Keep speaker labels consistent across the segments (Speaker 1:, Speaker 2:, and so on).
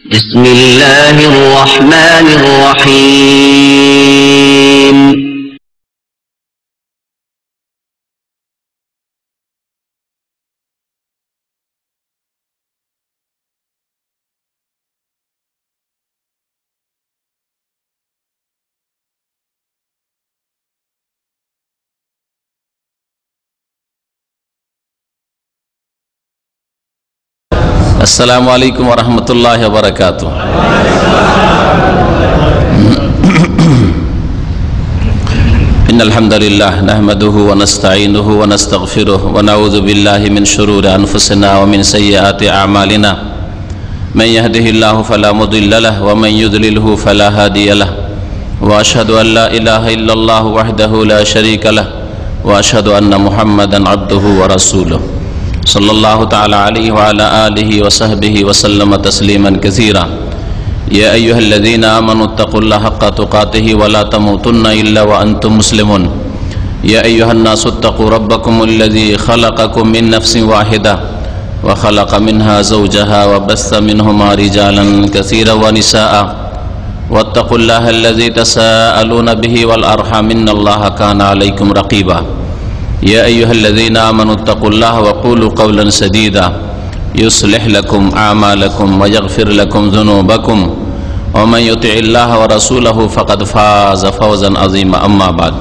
Speaker 1: بسم الله الرحمن الرحيم
Speaker 2: السلام عليكم ورحمة الله وبركاته. إن الحمد لله نحمده ونستعينه ونستغفره ونعوذ بالله من شرور أنفسنا ومن سيئات أعمالنا من يهده الله فلا مضل له ومن يضلله فلا هادي له وأشهد أن لا إله إلا الله وحده لا شريك له وأشهد أن محمدا عبده ورسوله صلى الله تعالى عليه وعلى آله وصحبه وسلم تسليما كثيرا. يا أيها الذين آمنوا اتقوا الله حق تقاته ولا تموتن إلا وأنتم مسلمون. يا أيها الناس اتقوا ربكم الذي خلقكم من نفس واحدة وخلق منها زوجها وبث منهما رجالا كثيرا ونساء واتقوا الله الذي تساءلون به والأرحام إن الله كان عليكم رقيبا. يا أيها الذين آمنوا اتقوا الله وقولوا قولا سديدا يصلح لكم أعمالكم ويغفر لكم ذنوبكم ومن يطع الله ورسوله فقد فاز فوزا عظيما. أما بعد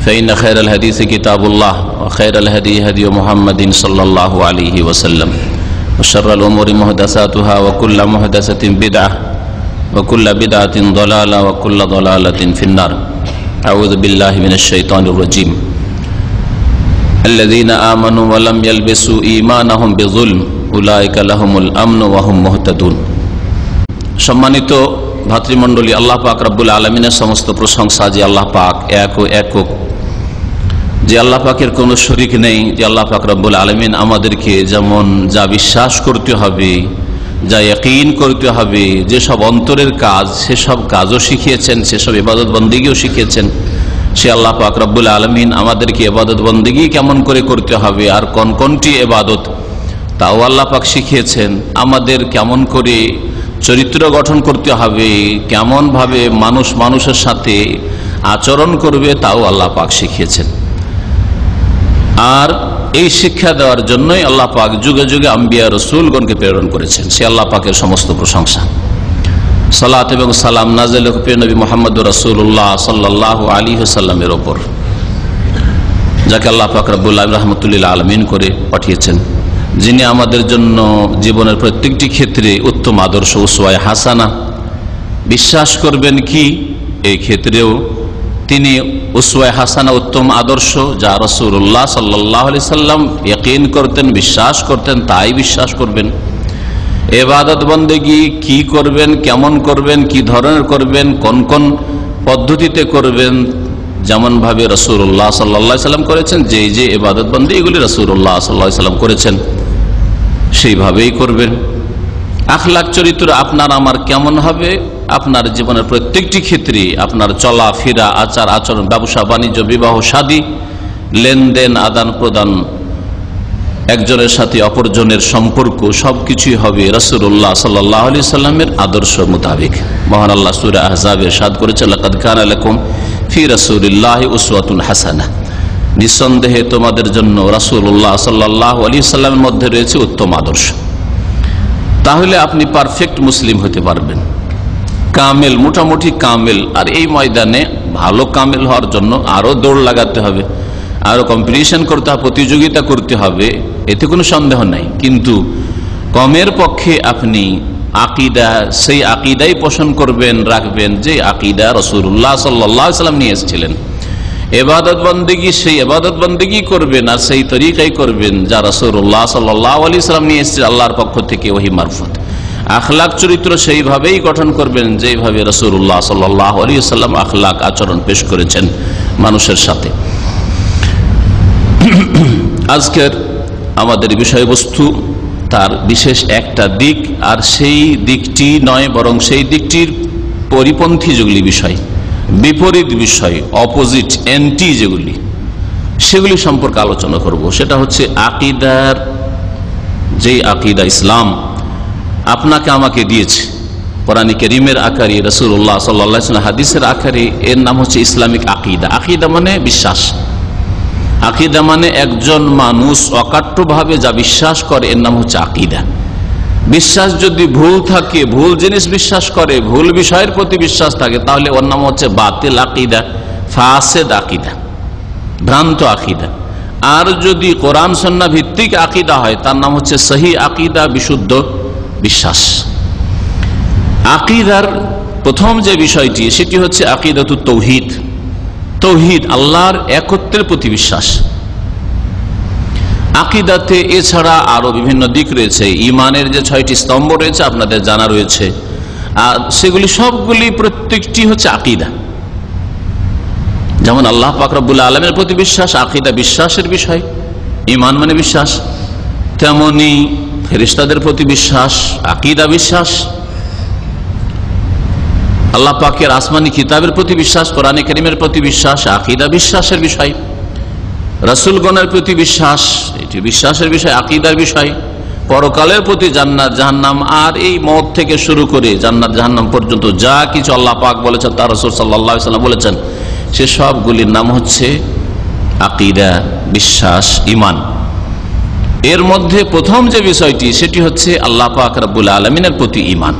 Speaker 2: فإن خير الحديث كتاب الله وخير الهدي هدي محمد صلى الله عليه وسلم وشر الأمور محدثاتها وكل محدثة بدعة وكل بدعة ضلالة وكل ضلالة في النار. أعوذ بالله من الشيطان الرجيم. الذين آمنوا ولم يلبسوا إيمانهم بظلم أولئك لهم الأمن وهم مهتدون. সম্মানিত ভাতৃমণ্ডলী, আল্লাহ পাক রব্বুল আলামিনের সমস্ত প্রশংসা যে আল্লাহ পাক একক, যে আল্লাহ পাকের কোনো শরীক নেই, যে আল্লাহ পাক রব্বুল আলামিন আমাদেরকে যেমন যা বিশ্বাস করতে হবে, যা ইয়াকিন করতে হবে, যেসব অন্তরের কাজ সেসব কাজও শিখিয়েছেন, সেসব ইবাদত বন্দেগীও শিখিয়েছেন। সে আল্লাহ পাক রব্বুল আলামিন আমাদেরকে ইবাদত বন্দেগী কেমন করে করতে হবে আর কোন কোনটি ইবাদত তাও আল্লাহ পাক শিখিয়েছেন। আমাদের কেমন করে চরিত্র গঠন করতে হবে, কেমন ভাবে মানুষ মানুষের সাথে আচরণ করবে তাও আল্লাহ পাক শিখিয়েছেন। আর এই শিক্ষা দেওয়ার জন্যই আল্লাহ পাক যুগে যুগে আম্বিয়া রাসূলগণকে প্রেরণ করেছেন। সে আল্লাহ পাকের সমস্ত প্রশংসা। সালাত এবং সালাম নাযিল হোক প্রিয় নবী মুহাম্মদুর রাসূলুল্লাহ সাল্লাল্লাহু আলাইহি ওয়াসাল্লামের উপর, যাকে আল্লাহ পাক রব্বুল আলামিন রাহমাতুল লিল আলামিন করে পাঠিয়েছেন, যিনি আমাদের জন্য জীবনের প্রত্যেকটি ক্ষেত্রে উত্তম আদর্শ, উসওয়ায়ে হাসানা। বিশ্বাস করবেন কি এই ক্ষেত্রেও তিনি উসওয়ায়ে হাসানা, উত্তম আদর্শ, যা রাসূলুল্লাহ সাল্লাল্লাহু আলাইহি সাল্লাম ইয়াকিন করতেন, বিশ্বাস করতেন, তাই বিশ্বাস করবেন। ইবাদত বন্দেগী কি করবেন, কেমন করবেন, কি ধরনের করবেন, কোন কোন পদ্ধতিতে করবেন, যেমন ভাবে রাসূলুল্লাহ সাল্লাল্লাহু আলাইহি সাল্লাম করেছেন, যে যে ইবাদত বন্দেগী এগুলি রাসূলুল্লাহ সাল্লাল্লাহু আলাইহি সাল্লাম করেছেন সেইভাবেই করবেন। আখলাক চরিত্র আপনার আমার কেমন হবে, আপনার জীবনের প্রত্যেকটি ক্ষেত্রে, আপনার চলা ফেরা, আচার আচরণ, ব্যবসা বাণিজ্য, বিবাহ শাদী, লেনদেন, আদান প্রদান, একজনের সাথে অপরজনের সম্পর্ক, সবকিছুই হবে রাসূলুল্লাহ সাল্লাল্লাহু আলাইহি সাল্লামের আদর্শ মোতাবেক। মহান আল্লাহ সূরা আহজাবে ইরশাদ করেছেন, লাকাদ কানা লাকুম ফি রাসূলিল্লাহি উসওয়াতুন হাসানাহ, নিঃসন্দেহে তোমাদের জন্য রাসূলুল্লাহ সাল্লাল্লাহু আলাইহি সাল্লামের মধ্যে রয়েছে উত্তম আদর্শ। তাহলে আপনি পারফেক্ট মুসলিম হতে পারবেন, কামেল, মোটামুটি কামেল। আর এই ময়দানে ভালো কামেল হওয়ার জন্য আরো দৌড় লাগাতে হবে, আরো কম্পিটিশন করতে হবে, প্রতিযোগিতা করতে হবে, এতে কোনো সন্দেহ নাই। কিন্তু কমের পক্ষে আপনি আকীদা, সেই আকীদাই পোষণ করবেন, রাখবেন যে আকীদা রাসূলুল্লাহ সাল্লাল্লাহু আলাইহি সাল্লাম নিয়ে এসেছিলেন। ইবাদত বন্দেগী সেই ইবাদত বন্দেগী করবেন আর সেই তরিকাই করবেন যা রাসূলুল্লাহ সাল্লাল্লাহু আলাইহি সাল্লাম নিয়ে এসেছেন আল্লাহর পক্ষ থেকে ওহী মারফত। আখলাক চরিত্র সেইভাবেই গঠন করবেন যেভাবে রাসূলুল্লাহ সাল্লাল্লাহু আলাইহি সাল্লাম আখলাক আচরণ পেশ করেছেন মানুষের সাথে। আজকের আমাদের বিষয়বস্তু তার বিশেষ একটা দিক, আর সেই দিকটি নয় বরং সেই দিকটির পরিপন্থী যেগুলি বিষয়, বিপরীত বিষয়, অপোজিট, অ্যান্টি যেগুলি, সেগুলি সম্পর্কে আলোচনা করব। সেটা হচ্ছে আকীদার, যে আকীদা ইসলাম আপনাকে আমাকে দিয়েছে, কোরআন কারীমের আকারে, রাসূলুল্লাহ সাল্লাল্লাহু আলাইহি ওয়াসাল্লাম হাদিসের আকারে, এর নাম হচ্ছে ইসলামিক আকীদা। আকীদা মানে বিশ্বাস, আকীদা মানে একজন মানুষ অকাট্যভাবে যা বিশ্বাস করে এর নাম হচ্ছে আকীদা। বিশ্বাস যদি ভুল থাকে, ভুল জিনিস বিশ্বাস করে, ভুল বিষয়ের প্রতি বিশ্বাস থাকে, তাহলে ওর নাম হচ্ছে বাতিল আকীদা, ফাসেদ আকীদা, ভ্রান্ত আকীদা। আর যদি কোরআন সুন্নাহ ভিত্তিক আকীদা হয় তার নাম হচ্ছে সহি আকীদা, বিশুদ্ধ বিশ্বাস। আকীদার প্রথম যে বিষয়টি সেটি হচ্ছে আকীদাতুত তাওহীদ। তাওহীদ আল্লাহর একত্বের প্রতি বিশ্বাস। আকীদাতে এছাড়া আরো বিভিন্ন দিক রয়েছে। ঈমানের যে 6টি স্তম্ভ রয়েছে আপনাদের জানা রয়েছে, আর সেগুলি সবগুলি প্রত্যেকটি হচ্ছে আকীদা। যেমন আল্লাহ পাক রব্বুল আলামিনের প্রতি বিশ্বাস, আকীদা বিশ্বাসের বিষয়, ঈমান মানে বিশ্বাস। তেমনি ফেরেশতাদের প্রতি বিশ্বাস, আকীদা বিশ্বাস। আল্লাহ পাকের আসমানি কিতাবের প্রতি বিশ্বাস, কোরআনে কারীমের প্রতি বিশ্বাস, আকীদা বিশ্বাসের বিষয়। রাসূলগণের প্রতি বিশ্বাস, এটি বিশ্বাসের বিষয়, আকীদার বিষয়। পরকালের প্রতি জান্নাত জাহান্নাম, আর এই মওত থেকে শুরু করে জান্নাত জাহান্নাম পর্যন্ত যা কিছু আল্লাহ পাক বলেছেন, তার রাসূল সাল্লাল্লাহু আলাইহি ওয়াসাল্লাম বলেছেন, সে সবগুলির নাম হচ্ছে আকীদা, বিশ্বাস, ঈমান। এর মধ্যে প্রথম যে বিষয়টি সেটি হচ্ছে আল্লাহ পাক রব্বুল আলামিনের প্রতি ঈমান।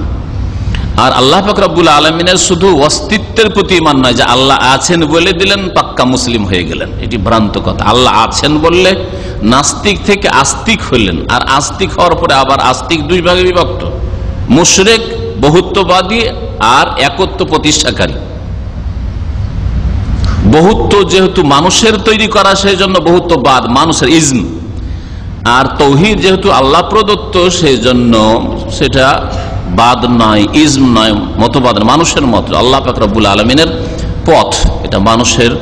Speaker 2: আর আল্লাহ পাক রব্বুল আলামিনের শুধু অস্তিত্বের প্রতি ঈমান নয়, যে আল্লাহ আছেন বলে দিলেন পাক্কা মুসলিম হয়ে গেলেন, এটি ভ্রান্ত কথা। আল্লাহ আছেন বললে নাস্তিক থেকে আস্তিক হইলেন, আর আস্তিক হওয়ার পরে আবার আস্তিক দুই ভাগে বিভক্ত, মুশরিক বহুত্ববাদী আর একত্ব প্রতিষ্ঠাকারী। বহুত্ব যেহেতু মানুষের তৈরি করা, সেই জন্য বহুত্ববাদ, মানুষের ইজম। আর তৌহিদ যেহেতু আল্লাহ প্রদত্ত, সেই জন্য সেটা বাদ নয়, ইজম নয়, মতবাদ, মানুষের মত। আল্লাহ পাক রব্বুল আলামিনের পথ, এটা মানুষের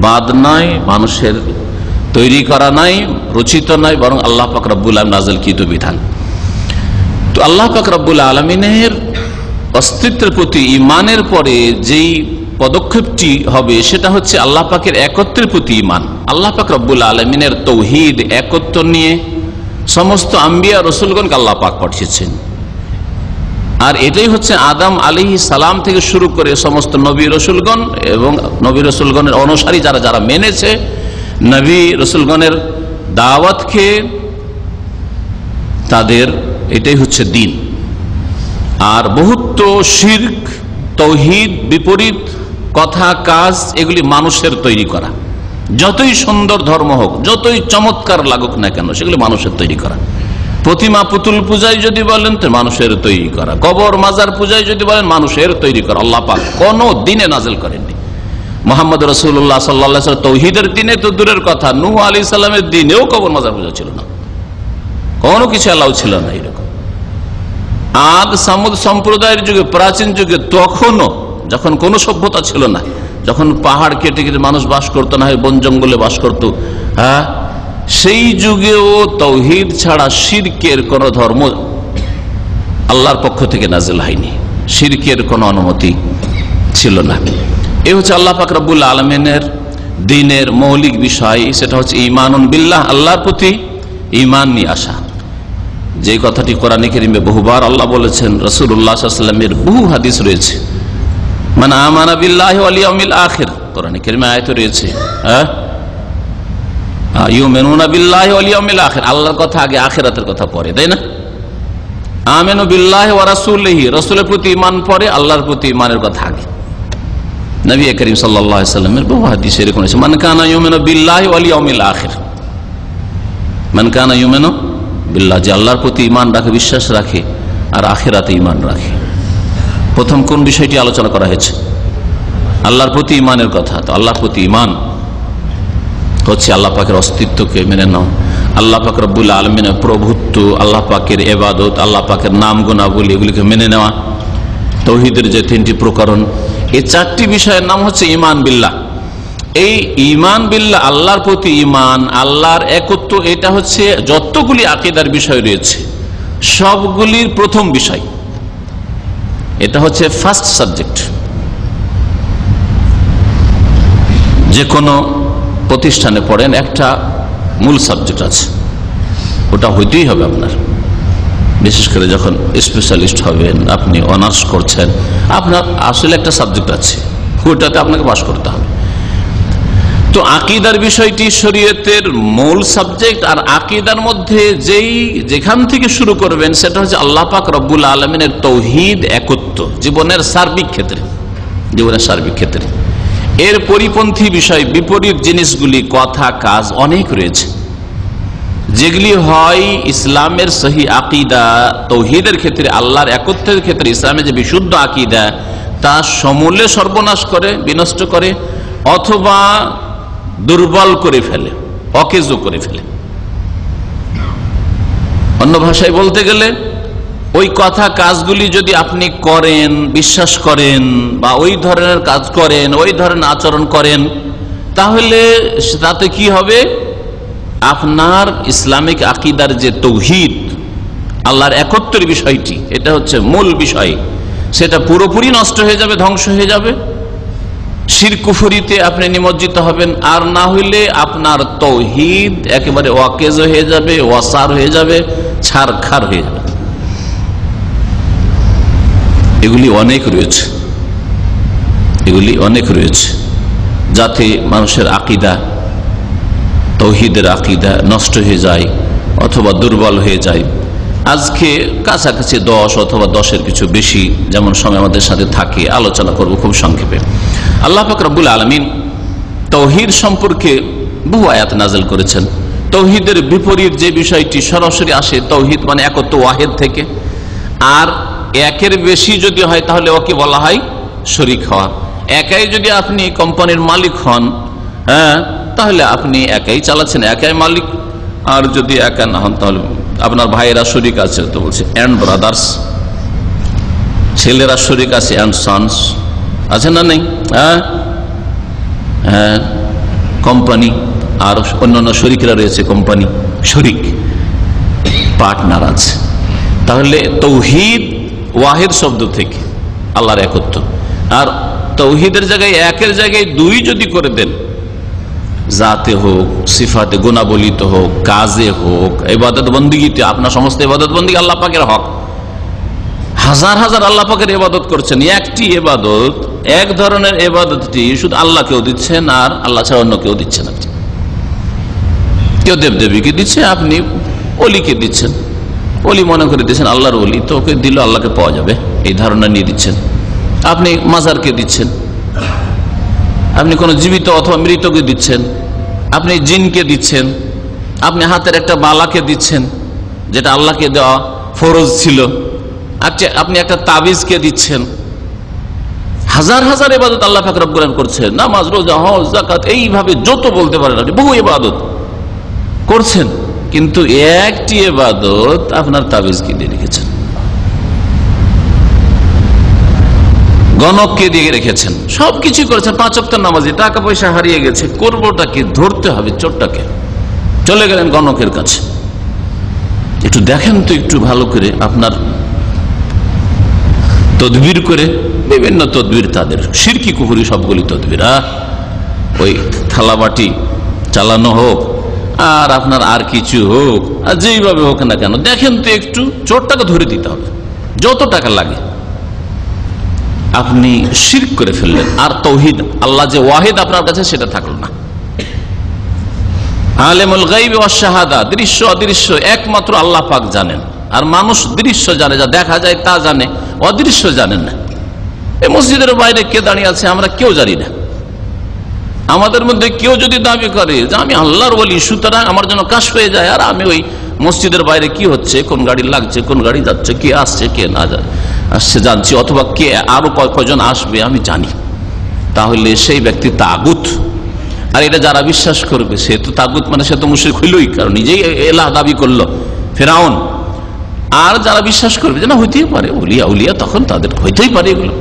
Speaker 2: বাদ নয়, মানুষের তৈরি করা নাই, রচিত নয়, বরং আল্লাহ পাক রব্বুল আলামিন নাযিলকৃত বিধান। তো আল্লাহ পাক রব্বুল আলামিনের অস্তিত্বের প্রতি ঈমানের পরে যেই পদক্ষেপটি হবে সেটা হচ্ছে আল্লাহ পাকের একত্বের প্রতি ঈমান। আল্লাহ পাক রব্বুল আলামিনের তৌহিদ, একত্ব নিয়ে সমস্ত আম্বিয়া রসুলগণকে আল্লাহ পাক পাঠিয়েছেন। আর এটাই হচ্ছে আদম আলাইহিস সালাম থেকে শুরু করে সমস্ত নবী রসুলগণ এবং নবী রসুলগণের অনুসারী যারা যারা মেনেছে নবী রসুলগণের দাওয়াতকে, তাদের এটাই হচ্ছে দিন। আর বহুত শিরক, তৌহিদ বিপরীত কথা, কাজ, এগুলি মানুষের তৈরি করা। যতই সুন্দর ধর্ম হোক, যতই চমৎকার লাগুক না কেন, সেগুলি মানুষের তৈরি করা। প্রতিমা পুতুল পূজায় যদি বলেন তো মানুষের তৈরি করা, কবর মাজার পূজায় যদি বলেন মানুষের তৈরি করা। আল্লাহ পাক কোনো দিনে নাজিল করেননি। মুহাম্মদ রাসূলুল্লাহ সাল্লাল্লাহু আলাইহি ওয়াসাল্লাম তৌহিদের দিনে তো দূরের কথা, নূহ আলাইহিস সালামের দিনেও কবর মাজার পূজা ছিল না, কোনো কিছু অ্যালাউ ছিল না এরকম। আদ সামুদ সম্প্রদায়ের যুগে, প্রাচীন যুগে, তখনও যখন কোনো সভ্যতা ছিল না, যখন পাহাড় কেটে কেটে মানুষ বাস করতো না, বন জঙ্গলে বাস করতো, হ্যাঁ, সেই যুগেও তাওহীদ ছাড়া শিরকের কোন ধর্ম আল্লাহর পক্ষ থেকে নাজিল হয়নি, শিরকের কোনো অনুমতি ছিল না। এই হচ্ছে আল্লাহ পাক রব্বুল আলামিনের দ্বীনের মৌলিক বিষয়, সেটা হচ্ছে ঈমানুন বিল্লাহ, আল্লাহর প্রতি ঈমান নিয়ে আসা। যে কথাটি কোরআনে কারীমে বহুবার আল্লাহ বলেছেন, রাসূলুল্লাহ সাল্লাল্লাহু আলাইহি ওয়াসাল্লামের বহু হাদিস রয়েছে, মান আমানা বিল্লাহি ওয়াল ইয়াউমিল আখির, কোরআনে কারীমে আয়াত রয়েছে, হ্যাঁ, ইউমিনুনা বিল্লাহি ওয়াল ইয়াউমিল আখির, আল্লাহর কথা আগে, আখিরাতের কথা পরে, তাই না? আমিনু বিল্লাহি ওয়া রাসূলিহি, রাসূলের প্রতি ঈমান পরে, আল্লাহর প্রতি ঈমানের কথা আগে। নবী করিম সাল্লাল্লাহু আলাইহি ওয়াসাল্লামের বহু হাদিসে এরকম আছে, মান কানা ইউমিনু বিল্লাহি ওয়াল ইয়াউমিল আখির, মান কানা ইউমিনু বিল্লাহ, যে আল্লাহর প্রতি ঈমান রাখে, বিশ্বাস রাখে, আর আখিরাতে ঈমান রাখে। প্রথম কোন বিষয়টি আলোচনা করা হয়েছে? আল্লাহর প্রতি ঈমানের কথা। তো আল্লাহর প্রতি ঈমান হচ্ছে আল্লাহ পাকের অস্তিত্বকে মেনে নাও, আল্লাহ পাক রব্বুল আলামিনের প্রভুত্ব, আল্লাহ পাকের ইবাদত, আল্লাহ পাকের নাম গুণাবলী, এগুলিকে মেনে নেওয়া। তাওহীদের যে 3টি প্রকরণ, এই 4টি বিষয়ের নাম হচ্ছে ঈমান বিল্লাহ। এই ঈমান বিল্লাহ, আল্লাহর প্রতি ঈমান, আল্লাহর একত্ব, এটা হচ্ছে যতগুলি আকীদার বিষয় রয়েছে সবগুলির প্রথম বিষয়। এটা হচ্ছে ফার্স্ট সাবজেক্ট। যে কোনো প্রতিষ্ঠানে পড়েন, একটা মূল সাবজেক্ট আছে, ওটা হইতেই হবে আপনার। বিশেষ করে যখন স্পেশালিস্ট হবেন, আপনি অনার্স করছেন, আপনার আসলে একটা সাবজেক্ট আছে, ওটাতে আপনাকে পাশ করতে হবে। তো আকীদার বিষয়টি শরীয়তের মূল সাবজেক্ট। আর আকীদার মধ্যে যেখান থেকে শুরু করবেন সেটা হচ্ছে আল্লাহ পাক রব্বুল আলামিনের তৌহিদ, একত্ব, জীবনের সার্বিক ক্ষেত্রে। এর পরিপন্থী বিষয়, বিপরীত জিনিসগুলি, কথা, কাজ অনেক রয়েছে, যেগুলি হয় ইসলামের সহি আকীদা, তৌহিদের ক্ষেত্রে, আল্লাহর একত্বের ক্ষেত্রে, ইসলামের যে বিশুদ্ধ আকীদা তা সমূলে সর্বনাশ করে, বিনষ্ট করে, অথবা দুর্বল করে ফেলে, অকেজো করে ফেলে। অন্য ভাষায় বলতে গেলে ওই কথা কাজগুলি যদি আপনি করেন, বিশ্বাস করেন, বা ওই ধরনের কাজ করেন, ওই ধরনের আচরণ করেন, তাহলে তাতে কি হবে? আপনার ইসলামিক আকীদার যে তৌহিদ, আল্লাহর একত্বের বিষয়টি, এটা হচ্ছে মূল বিষয়, সেটা পুরোপুরি নষ্ট হয়ে যাবে, ধ্বংস হয়ে যাবে। শিরক কুফরিতে আপনি নিমজ্জিত হবেন। আর না হইলে আপনার তৌহিদ একেবারে ওয়াকেজ হয়ে যাবে, ওয়াসার হয়ে যাবে, ছারখার হয়ে যাবে। এগুলি অনেক রয়েছে যাতে মানুষের আকীদা, তৌহিদের আকীদা নষ্ট হয়ে যায় অথবা দুর্বল হয়ে যায়। আজকে কাছাকাছি 10 অথবা 10-এর কিছু বেশি, যেমন সময় আমাদের সাথে থাকে, আলোচনা করব খুব সংক্ষেপে। আল্লাহ পাক রব্বুল আলামিন তৌহিদ সম্পর্কে বহু আয়াত নাযিল করেছেন। তৌহিদের বিপরীত যে বিষয়টি সরাসরি আসে, তৌহিদ মানে একত্ব, ওয়াহিদ থেকে। আর একের বেশি যদি হয় তাহলে ওকে বলা হয় শরীক হওয়া। একাই যদি আপনি কোম্পানির মালিক হন, তাহলে আপনি একাই চালাচ্ছেন, একাই মালিক। আর যদি একা না হন তাহলে আপনার ভাইয়েরা শরীক আছে, তো বলছে অ্যান্ড ব্রাদার্স, ছেলেরা শরীক আছে, অ্যান্ড সন্স আছে না নেই? হ্যাঁ, কোম্পানি আর অন্যান্য শরীকরা রয়েছে, কোম্পানি শরীক, পার্টনার আছে। তাহলে তৌহিদ ওয়াহিদ শব্দ থেকে আল্লাহর একত্ব। আর তৌহিদের জায়গায়, একের জায়গায় 2 যদি করে দেন, জাতে হোক, সিফাতে, গুণাবলিতে হোক, কাজে হোক, ইবাদত বন্দিগিতে, আপনার সমস্ত ইবাদত বন্দিগি আল্লাহ পাকের হক। হাজার হাজার আল্লাহ পাকের ইবাদত করছেন, একটি ইবাদত, এক ধরনের ইবাদতটি শুধু আল্লাহকেও দিচ্ছেন আর আল্লাহ ছাড়া অন্য কেউ দিচ্ছেন। আপনি কেউ দেবদেবীকে দিচ্ছে, আপনি অলিকে দিচ্ছেন, অলি মনে করে দিচ্ছেন আল্লাহর অলি, তো ওকে দিল আল্লাহকে পাওয়া যাবে, এই ধারণা নিয়ে দিচ্ছেন। আপনি মাজারকে দিচ্ছেন, আপনি কোন জীবিত অথবা মৃতকে দিচ্ছেন, আপনি জিনকে দিচ্ছেন, আপনি হাতের একটা বালাকে দিচ্ছেন যেটা আল্লাহকে দেওয়া ফরজ ছিল, আপনি একটা তাবিজকে দিচ্ছেন। হাজার হাজার ইবাদত আল্লাহ পাক রব্বুল আলামিন করছেন, নামাজ, রোজা, হজ, যাকাত, এইভাবে যত বলতে পারেন আপনি, বহু ইবাদত করছেন। কিন্তু একটি ইবাদত আপনার তাবিজকে দিয়ে রেখেছেন, গণককে দিয়ে রেখেছেন, সবকিছু করেছেন। 5 ওয়াক্ত নামাজি, টাকা পয়সা হারিয়ে গেছে, করবোটাকে, ধরতে হবে চোরটাকে, চলে গেলেন গণকের কাছে। একটু দেখেন তো একটু ভালো করে, আপনার তদবির করে, বিভিন্ন তদবির, তাদের শিরকি কুফরি সবগুলি তদবির, ওই থালাবাটি চালানো হোক আর আপনার আর কিছু হোক, আর যেইভাবে হোক না কেন, দেখেন তো একটু, চোরটাকে ধরে দিতে হবে, যত টাকা লাগে। আপনি শিরক করে ফেললেন। আর তৌহিদ, আল্লাহ যে ওয়াহিদ আপনার কাছে, সেটা থাকলো না। আলিমুল গায়বি ওয়াশ শাহাদা, দৃশ্য অদৃশ্য একমাত্র আল্লাহ পাক জানেন। আর মানুষ দৃশ্য জানে, যা দেখা যায় তা জানে, অদৃশ্য জানেন না। এই মসজিদের বাইরে কে দাঁড়িয়ে আছে আমরা কেউ জানি না। আমাদের মধ্যে কেউ যদি দাবি করে যে আমি আল্লাহর ওলি, সুতরাং আমার জন্য কাশ হয়ে যায়, আর আমি ওই মসজিদের বাইরে কি হচ্ছে, কোন গাড়ি লাগছে, কোন গাড়ি যাচ্ছে, কে আসছে, কে না আসছে জানছি, অথবা কে আরো কয়জন আসবে আমি জানি, তাহলে সেই ব্যক্তি তাগুত। আর এটা যারা বিশ্বাস করবে সে তো তাগুত, মানে সে তো মুশরিক হইলই, কারণ নিজেই এলাহ দাবি করলো, ফেরাউন। আর যারা বিশ্বাস করবে যে না হইতেই পারে উলিয়া উলিয়া, তখন তাদের হইতেই পারে এগুলো।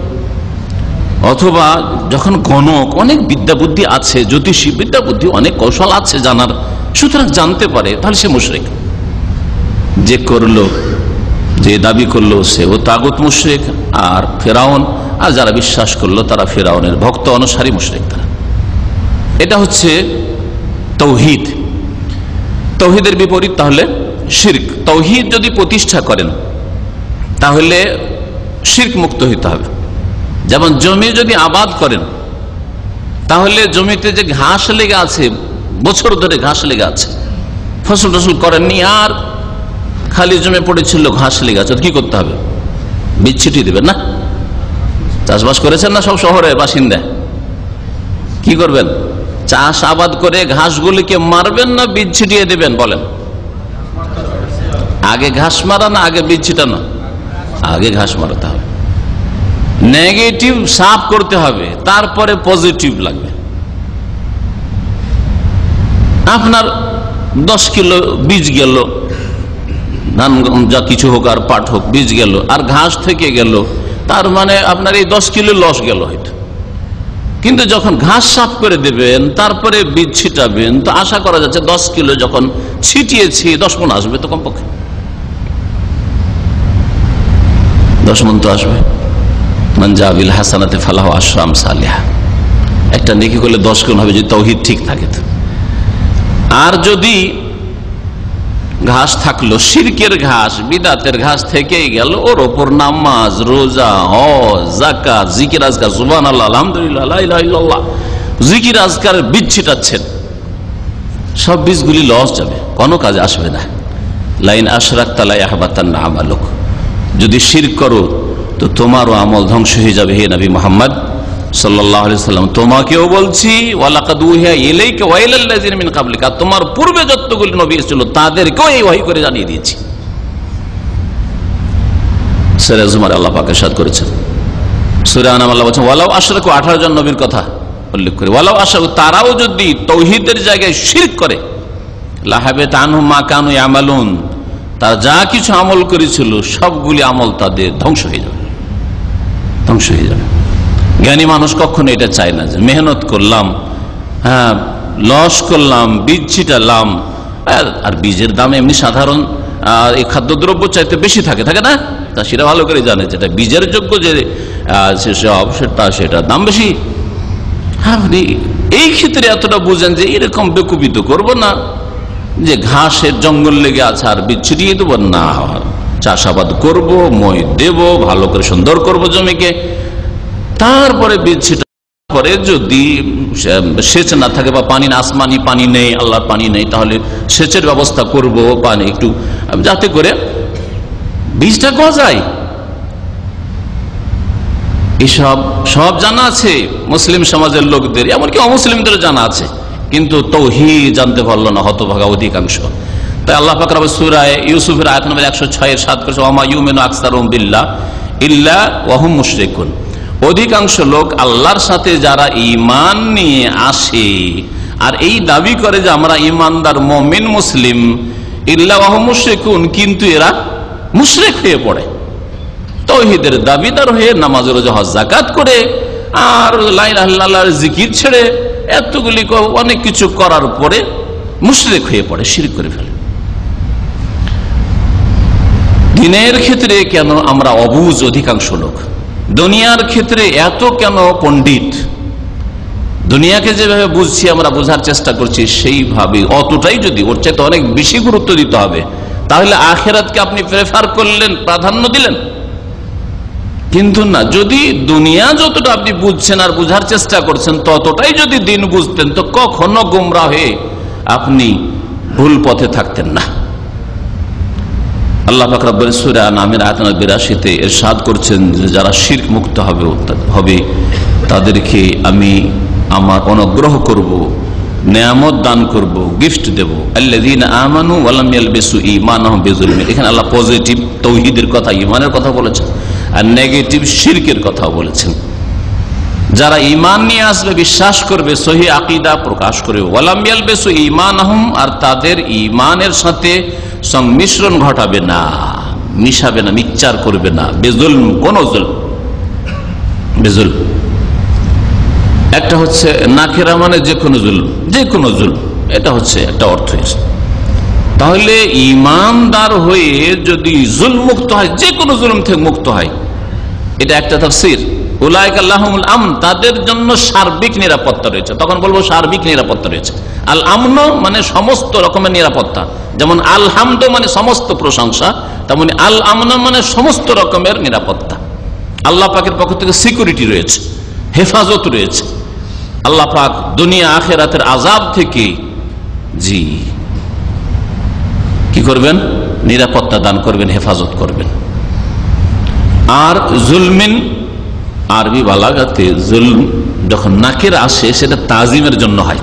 Speaker 2: অথবা যখন গণক, অনেক বিদ্যা বুদ্ধি আছে, জ্যোতিষী বিদ্যা বুদ্ধি, অনেক কৌশল আছে জানার, সুতরাং জানতে পারে, তাহলে সে মুশরিক। যে করলো, যে দাবি করলো, সেও তাগুত মুশরিক। আর ফেরাউন, আর যারা বিশ্বাস করলো তারা ফেরাউনের ভক্ত অনুসারী মুশরিক। তারা, এটা হচ্ছে তৌহিদ। তৌহিদের বিপরীত তাহলে শিরক। তৌহিদ যদি প্রতিষ্ঠা করেন তাহলে শিরক মুক্ত হইতে হবে। যেমন জমি যদি আবাদ করেন, তাহলে জমিতে যে ঘাস লেগে আছে, বছর ধরে ঘাস লেগে আছে, ফসল টসল করেননি, আর খালি জমি পড়েছিল, ঘাস লেগে আছে, কি করতে হবে? বীজ ছিটিয়ে দেবেন না? চাষবাস করেছেন না সব শহরের বাসিন্দা, কি করবেন? চাষ আবাদ করে ঘাসগুলিকে মারবেন না বীজ ছিটিয়ে দেবেন? বলেন, আগে ঘাস মারা না আগে বীজ ছিটানো? আগে ঘাস মারাতে হবে, নেগেটিভ সাফ করতে হবে, তারপরে পজিটিভ লাগবে। আপনার 10 কিলো বীজ গেল, ধান যা কিছু হোক আর পাট হোক, বীজ গেল আর ঘাস থেকে গেল, তার মানে আপনার এই 10 কিলো লস গেল হয়তো। কিন্তু যখন ঘাস সাফ করে দেবেন, তারপরে বীজ ছিটাবেন, তো আশা করা যাচ্ছে 10 কিলো যখন ছিটিয়েছি 10 মণ আসবে, তো কমপক্ষে 10 মণ তো আসবে। মান জা বিল হাসানাতে ফালাহু আশরু আমসালিহা, একটা নেকি করলে 10 গুণ হবে যদি তাওহীদ ঠিক থাকে। তো আর যদি ঘাস থাকলো, শিরকের ঘাস, বিদাতের ঘাস থেকেই গেল, ওর ওপর নামাজ, রোজা, হজ, যাকাত, জিকির আজকার, সুবহানাল্লাহ, আলহামদুলিল্লাহ, লা ইলাহা ইল্লাল্লাহ, জিকির আজকারের বীজ ছিটাচ্ছেন, সব বীজগুলি লস যাবে, কোনো কাজে আসবে না। লাইন আশরাকতা লা ইয়াহবাতান্না আমালুক, যদি শিরক করো তো তোমারও আমল ধ্বংস হয়ে যাবে। হে নবী মুহাম্মদ সাল্লাল্লাহু আলাইহি ওয়াসাল্লাম, তোমাকেও বলছি, ওয়ালাকাদ উহিয়া ইলাইকা ওয়া ইলাল্লাযিনা মিন ক্বাবলিকা, তোমার পূর্বে যতগুলো নবী ছিল তাদেরকেও এই ওহী করে জানিয়ে দিয়েছি। সূরা জুমার আল্লাহ পাক ইরশাদ করেছেন। সূরা আনাম আল্লাহ বলেছেন ওয়ালাউ আশরাকু, 18 জন নবীর কথা উল্লেখ করে, ওয়ালাউ আশরাকু, তারাও যদি তাওহীদের জায়গায় শিরক করে, লাহাবিতা আনহুম মা কানু ইয়ামালুন, তারা যা কিছু আমল করেছিল সবগুলি আমল তাদের ধ্বংস হয়ে যাবে, ধ্বংস হয়ে যাবে। জ্ঞানী মানুষ কখনো এটা চায় না যে মেহনত করলাম, হ্যাঁ লস করলাম, বীজ ছিটালাম, আর বীজের দাম এমনি সাধারণ এই খাদ্যদ্রব্য চাইতে বেশি থাকে, থাকে না? চাষিরা ভালো করে জানে যেটা বীজের যোগ্য যে সেটার দাম বেশি। আপনি এই ক্ষেত্রে এতটা বুঝেন যে এরকম বেকুবিত করবো না যে ঘাসের জঙ্গল লেগে আছে আর বীজ ছিটিয়ে দেবো না, চাষাবাদ করবো, মই দেব, ভালো করে সুন্দর করব জমিকে, তারপরে বীজ ছিটা পরে যদি সেচ না থাকে বা পানি, আসমানি পানি নেই, আল্লাহর পানি নেই, তাহলে সেচের ব্যবস্থা করব, পানি একটু, যাতে করে বীজটা গজায়। এসব সব জানা আছে মুসলিম সমাজের লোকদের, এমনকি অমুসলিমদের জানা আছে, কিন্তু তাওহীদ জানতে পারলো না হতভাগা অধিকাংশ। তাই আল্লাহ পাক রব্বুল সূরা ইউসুফের আয়াত নম্বর 106 এর 7 করেছে, ওয়া মা ইউমিনু আকসারুহুম বিল্লাহ ইল্লা ওয়া হুম মুশরিকুন, অধিকাংশ লোক আল্লাহর সাথে যারা ঈমান নিয়ে আসে আর এই দাবি করে যে আমরা ঈমানদার মুমিন মুসলিম, ইল্লা ওয়া হুম মুশরিকুন, কিন্তু এরা মুশরিক হয়ে পড়ে, তাওহীদের দাবিদার হয়ে নামাজ, রোজা, হজ, যাকাত করে আর লা ইলাহা ইল্লাল্লাহর জিকির ছেড়ে এতগুলি অনেক কিছু করার পরে মুশরিক হয়ে পড়ে, শিরক করে ফেলে। দিনের ক্ষেত্রে কেন আমরা অবুঝ অধিকাংশ লোক, দুনিয়ার ক্ষেত্রে এত কেন পণ্ডিত, দুনিয়াকে যেভাবে বুঝছি আমরা বোঝার চেষ্টা করছি সেইভাবে অতটাই যদি ওর চাইতে অনেক বেশি গুরুত্ব দিতে হবে, তাহলে আখিরাতকে আপনি প্রেফার করলেন, প্রাধান্য দিলেন। কিন্তু না, যদি দুনিয়া যতটা আপনি বুঝছেন আর বুঝার চেষ্টা করছেন ততটাই যদি দিন বুঝতেন, তো কখনো গোমরা হয়ে আপনি ভুল পথে থাকতেন না। আল্লাহ পাক রব্বুল সূরা আনামের আয়াত নম্বর 82-তে ইরশাদ করছেন যে যারা শিরক মুক্ত হবে তাদেরকে আমি আমার অনুগ্রহ করব, নেয়ামত দান করব, গিফট দেব। আল্লাযীনা আমানু ওয়া লাম ইয়ালবিসু ঈমানাহুম বিযুলমিন, এখানে আল্লাহ পজিটিভ তাওহীদের কথা, ঈমানের কথা বলেছেন, আর নেগেটিভ শিরকের কথা বলেছেন। যারা ঈমান নিয়ে আসবে, বিশ্বাস করবে, সহি আকীদা প্রকাশ করবে, ওয়া লাম ইয়ালবিসু ঈমানাহুম, আর তাদের ঈমানের সাথে সংমিশ্রণ ঘটাবে না, মিশাবে না, মিক্সচার করবে না, বেজুলম, কোন জুলম, বেজুলম একটা হচ্ছে নাকেরা মানে যে কোনো জুলম, যে কোনো জুলম, এটা হচ্ছে একটা অর্থ। তাহলে ঈমানদার হয়ে যদি জুলম মুক্ত হয়, যে কোনো জুলম থেকে মুক্ত হয়, এটা একটা তাফসীর। উলাইকা লাহুমুল আমন, তাদের জন্য সার্বিক নিরাপত্তা রয়েছে। তখন বলবো সার্বিক নিরাপত্তা রয়েছে, আল আমন মানে সমস্ত রকমের নিরাপত্তা, যেমন আল হামদ মানে সমস্ত প্রশংসা, তেমনি আল আমন মানে সমস্ত রকমের নিরাপত্তা। আল্লাহ পাকের পক্ষ থেকে সিকিউরিটি রয়েছে, হেফাজত রয়েছে। আল্লাহ পাক দুনিয়া আখিরাতের আযাব থেকে জি কি করবেন? নিরাপত্তা দান করবেন, হেফাজত করবেন। আর জুলমিন, আরবি বালাগাতে জুলম যখন নাকের আসে সেটা তাজিমের জন্য হয়,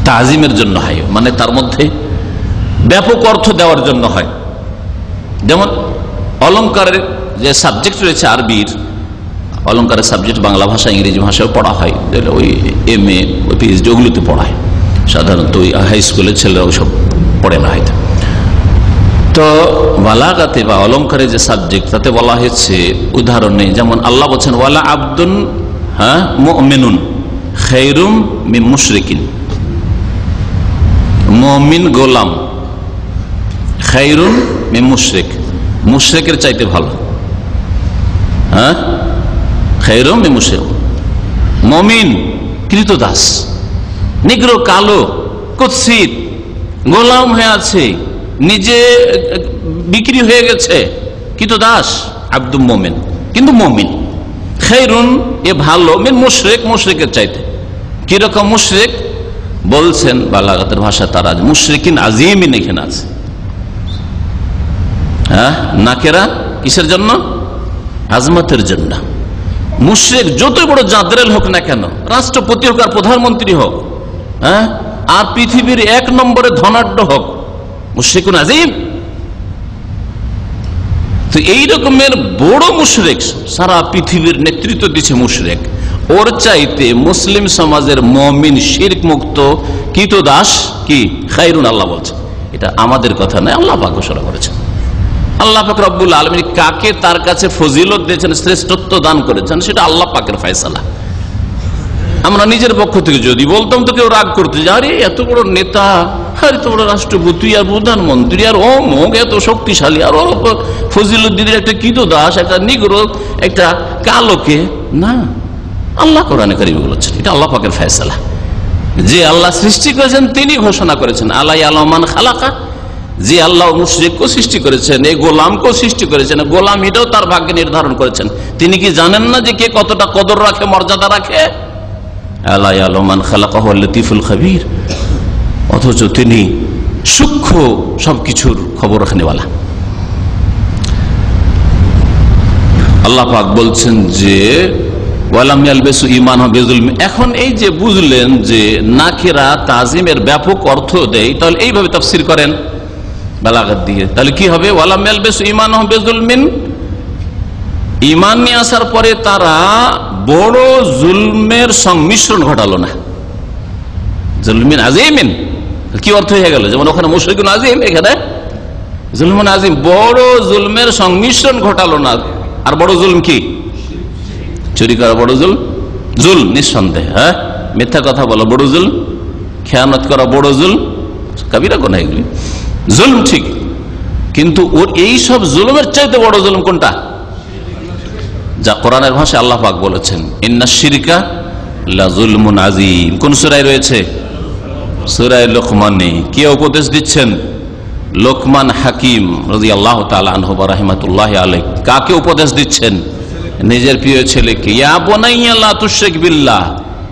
Speaker 2: তাজিমের জন্য হয়, মানে তার মধ্যে ব্যাপক অর্থ দেওয়ার জন্য হয়। যেমন অলংকারের যে সাবজেক্ট রয়েছে আরবির, অলংকারের সাবজেক্ট বাংলা ভাষা ইংরেজি ভাষায় পড়া হয়, ওই MA ওই PhD ওগুলোতে পড়ায় সাধারণত, ওই হাই স্কুলের ছেলেরা ওইসব পড়ে না হয়তো। তো বালাগাতে বা অলংকারে যে সাবজেক্ট তাতে বলা হয়েছে উদাহরণে, যেমন আল্লাহ বলছেন ওয়ালা আব্দুন মুমিনুন খায়রুম মিন মুশরিকিন, মুমিন গোলাম খায়রুম মিন মুশরিক, মুশরিকের চাইতে ভালো। খায়রুম মিন মুশরিক, মুমিন কৃতদাস, নিগ্রো কালো কুৎসিত গোলাম হয়ে আছে, নিজে বিক্রি হয়ে গেছে, কৃতদাস আব্দুল মোমেন, কিন্তু মমিন। খায়রুন এ ভালো, মিন মুশরিক মুশরিকের চাইতে। কিরকম মুশরিক বলছেন বালাগাতের ভাষা, তারা মুশরিকিন আজিমিন এখানে আছে। নাকেরা কিসের জন্য? আজমতের জন্য। মুশরিক যতই বড় জাদরেল হোক না কেন, রাষ্ট্রপতি হোক আর প্রধানমন্ত্রী হোক, আর পৃথিবীর 1 নম্বরে ধনাঢ্য হোক, মুশরিকুন আজিম। তো এই রকমের বড় মুশরিক, সারা পৃথিবীর নেতৃত্ব দিচ্ছে মুশরিক, ওর চাইতে মুসলিম সমাজের মুমিন শিরক মুক্ত কৃতদাস কি খায়রুন, আল্লাহ বলছে। এটা আমাদের কথা নয়, আল্লাহ পাক ঘোষণা করেছেন। আল্লাহ পাক রব্বুল আলামিন কাকে তার কাছে ফজিলত দিয়েছেন, শ্রেষ্ঠত্ব দান করেছেন, সেটা আল্লাহ পাকের ফয়সালা। আমরা নিজের পক্ষ থেকে যদি বলতাম তো কেউ রাগ করতে যে আরে এত বড় নেতা, আর এত বড় রাষ্ট্রপতি আর প্রধানমন্ত্রী আর অমুক এত শক্তিশালী, আর ফজিলুদ্দিনের একটা কৃতদাস, একটা নিগ্রো, একটা কালোকে না। আল্লাহ কোরআনে কারীমে বলেছেন, এটা আল্লাহ পাকের ফয়সালা। যে আল্লাহ সৃষ্টি করেছেন তিনি ঘোষণা করেছেন আলা ইয়ালামু মান খালাকা, যে আল্লাহ মুশরিককে সৃষ্টি করেছেন, এই গোলামকেও সৃষ্টি করেছেন, গোলাম এটাও তার ভাগ্যে নির্ধারণ করেছেন। তিনি কি জানেন না যে কে কতটা কদর রাখে, মর্যাদা রাখে? আলা ইয়ালামু মান খালাকা হুয়াল লাতীফুল খাবীর, অথচ তিনি সূক্ষ্ম সবকিছুর খবর রাখনেওয়ালা। আল্লাহ পাক বলছেন যে ওয়ালাম ইয়ালবিসু ঈমানহুম বিযুলম। এখন এই যে বুঝলেন যে নাকিরা তাজিমের ব্যাপক অর্থ দেয়, তাহলে এইভাবে তাফসীর করেন বালাগাত দিয়ে, তাহলে কি হবে? ওয়ালাম ইয়ালবিসু ঈমানহুম বিযুলমিন, ঈমান নিয়ে আসার পরে তারা বড় জুলমের সংমিশ্রণ ঘটালো না। জুলমিন আজিমিন কি অর্থ হয়ে গেল? যেমন ওখানে মুশরিকুন আজিম, এখানে জুলমুন আজিম, বড় জুলমের সংমিশ্রণ ঘটালো না। আর বড় জুলম কি? চুরি করা বড় জুল, জুল নিঃসন্দেহ, মিথ্যা কথা বলা বড় জুল, খেয়ানত করা বড় জুল, কাবিরা গুনাহ এগুলি জুলম ঠিক, কিন্তু ওর এই সব জুলমের চাইতে বড় জুলম কোনটা? যা কোরআনের ভাষায় আল্লাহ পাক বলেছেন ইন্নাশ শিরকা লা যুলমুন আযীম। কোন সূরায় রয়েছে? সূরা লোকমানে। কে উপদেশ দিচ্ছেন? লোকমান হাকিম রাদিয়াল্লাহু তাআলা আনহু ওয়া রাহমাতুল্লাহি আলাইহি। কাকে উপদেশ দিচ্ছেন? নিজের প্রিয় ছেলেকে। ইয়া বুনাইয়া লা তুশরিক বিল্লাহ,